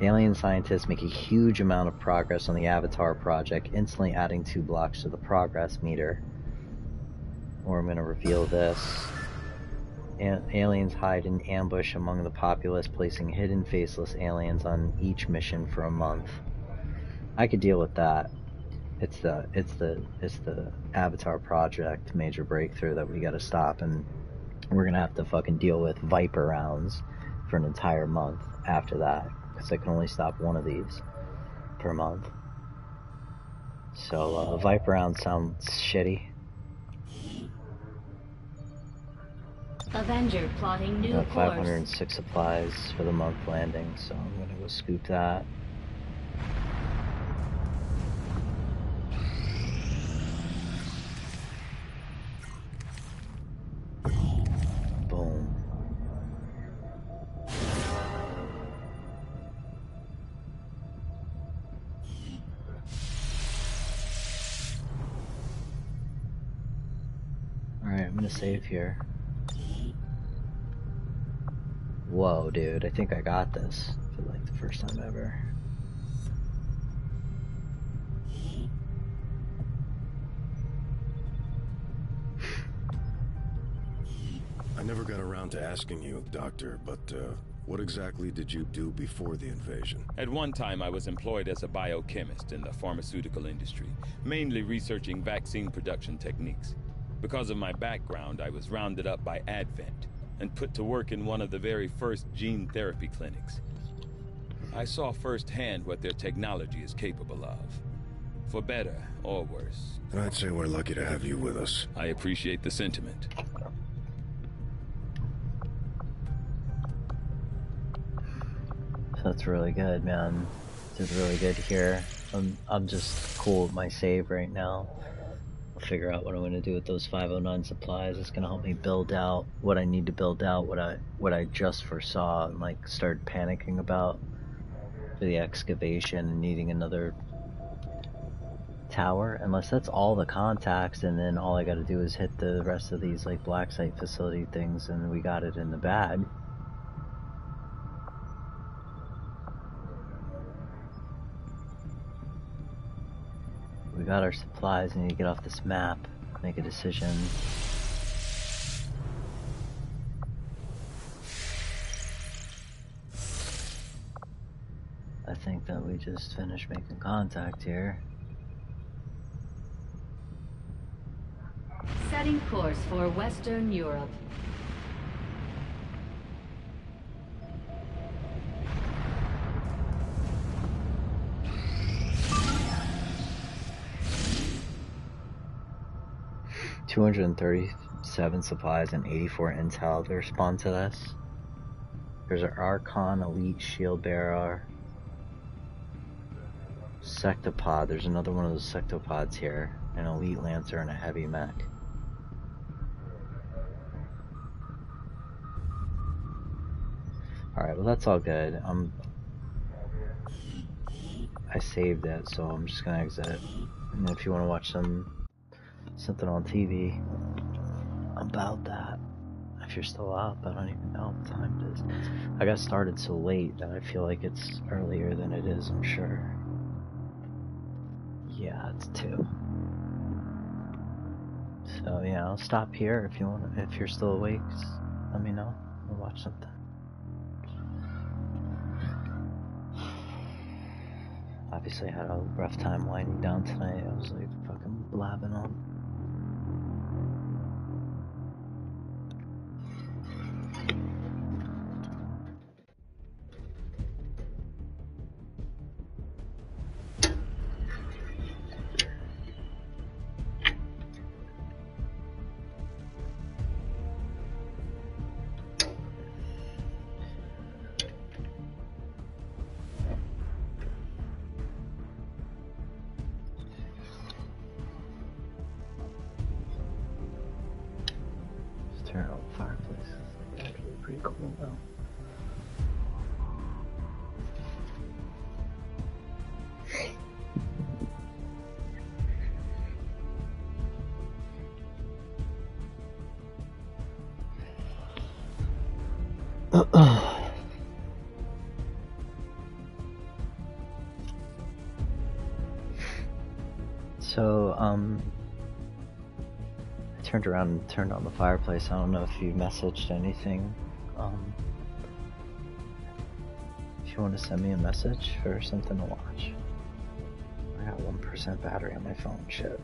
S5: alien scientists make a huge amount of progress on the Avatar project, instantly adding 2 blocks to the progress meter. Or I'm gonna reveal this. Aliens hide in ambush among the populace, placing hidden faceless aliens on each mission for a month. I could deal with that. It's the Avatar project major breakthrough that we gotta stop, and we're gonna have to fucking deal with Viper rounds for an entire month after that, because I can only stop one of these per month. So Viper rounds sound shitty.
S6: Avenger plotting new
S5: Got
S6: course.
S5: 506 supplies for the month landing, so I'm gonna go scoop that. Boom. Alright, I'm gonna save here. Whoa, dude, I think I got this for like the first time ever.
S4: I never got around to asking you, Doctor, but what exactly did you do before the invasion?
S2: At one time, I was employed as a biochemist in the pharmaceutical industry, mainly researching vaccine production techniques. Because of my background, I was rounded up by Advent and put to work in one of the very first gene therapy clinics. I saw firsthand what their technology is capable of, for better or worse.
S4: And I'd say we're lucky to have you with us.
S2: I appreciate the sentiment.
S5: That's really good, man. Did really good here. I'm just cool with my save right now. I'll figure out what I'm gonna do with those 509 supplies. It's gonna help me build out what I need to build out, what I just foresaw and like started panicking about for the excavation and needing another tower. Unless that's all the contacts, and then all I gotta do is hit the rest of these like black site facility things, and we got it in the bag. We got our supplies. I need to get off this map, make a decision. I think that we just finished making contact here.
S6: Setting course for Western Europe.
S5: $237 supplies and 84 intel to respond to this. There's our Archon Elite Shield Bearer. Sectopod. There's another one of those sectopods here. An Elite Lancer and a Heavy Mech. Alright, well that's all good. I saved it, so I'm just gonna exit. And if you want to watch something on TV about that, if you're still up, I don't even know what time it is. I got started so late that I feel like it's earlier than it is, I'm sure. Yeah, it's 2. So yeah, I'll stop here if you want. If you're still awake, just let me know. We'll watch something. Obviously, I had a rough time winding down tonight. I was like fucking blabbing on. Turn on the fireplace. It's actually pretty cool though. So, I turned around and turned on the fireplace. I don't know if you messaged anything. If you want to send me a message for something to watch. I got 1% battery on my phone, shit.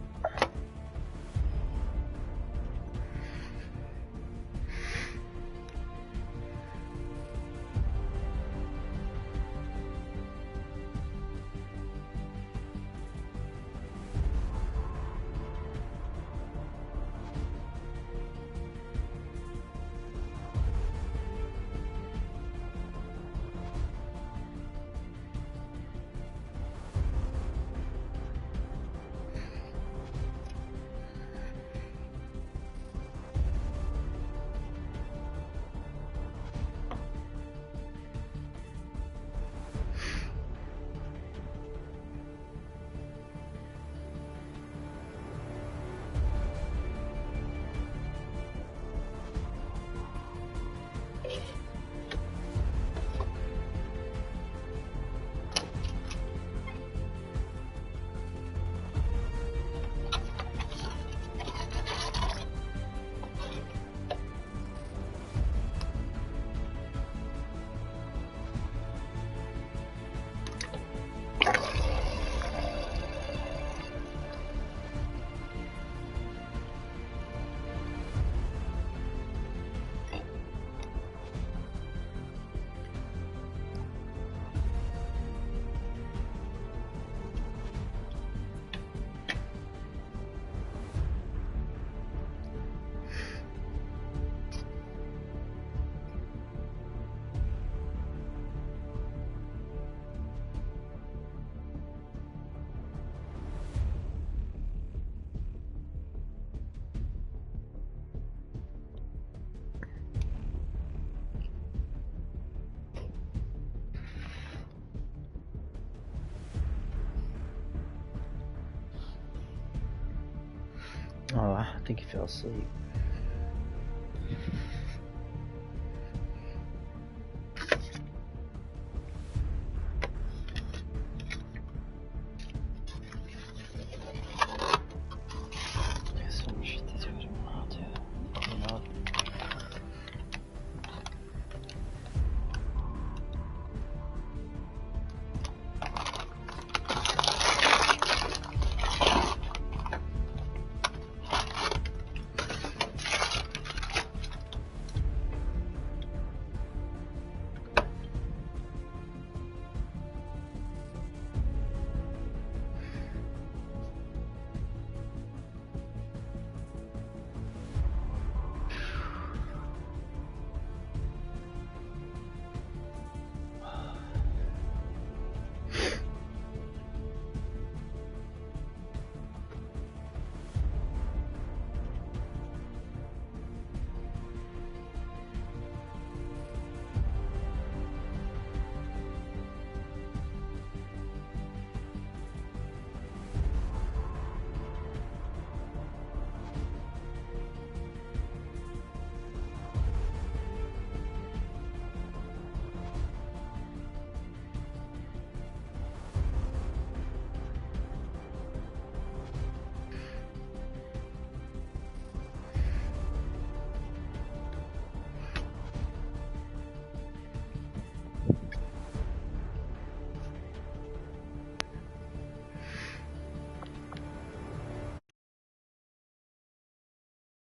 S5: Oh, I think he fell asleep.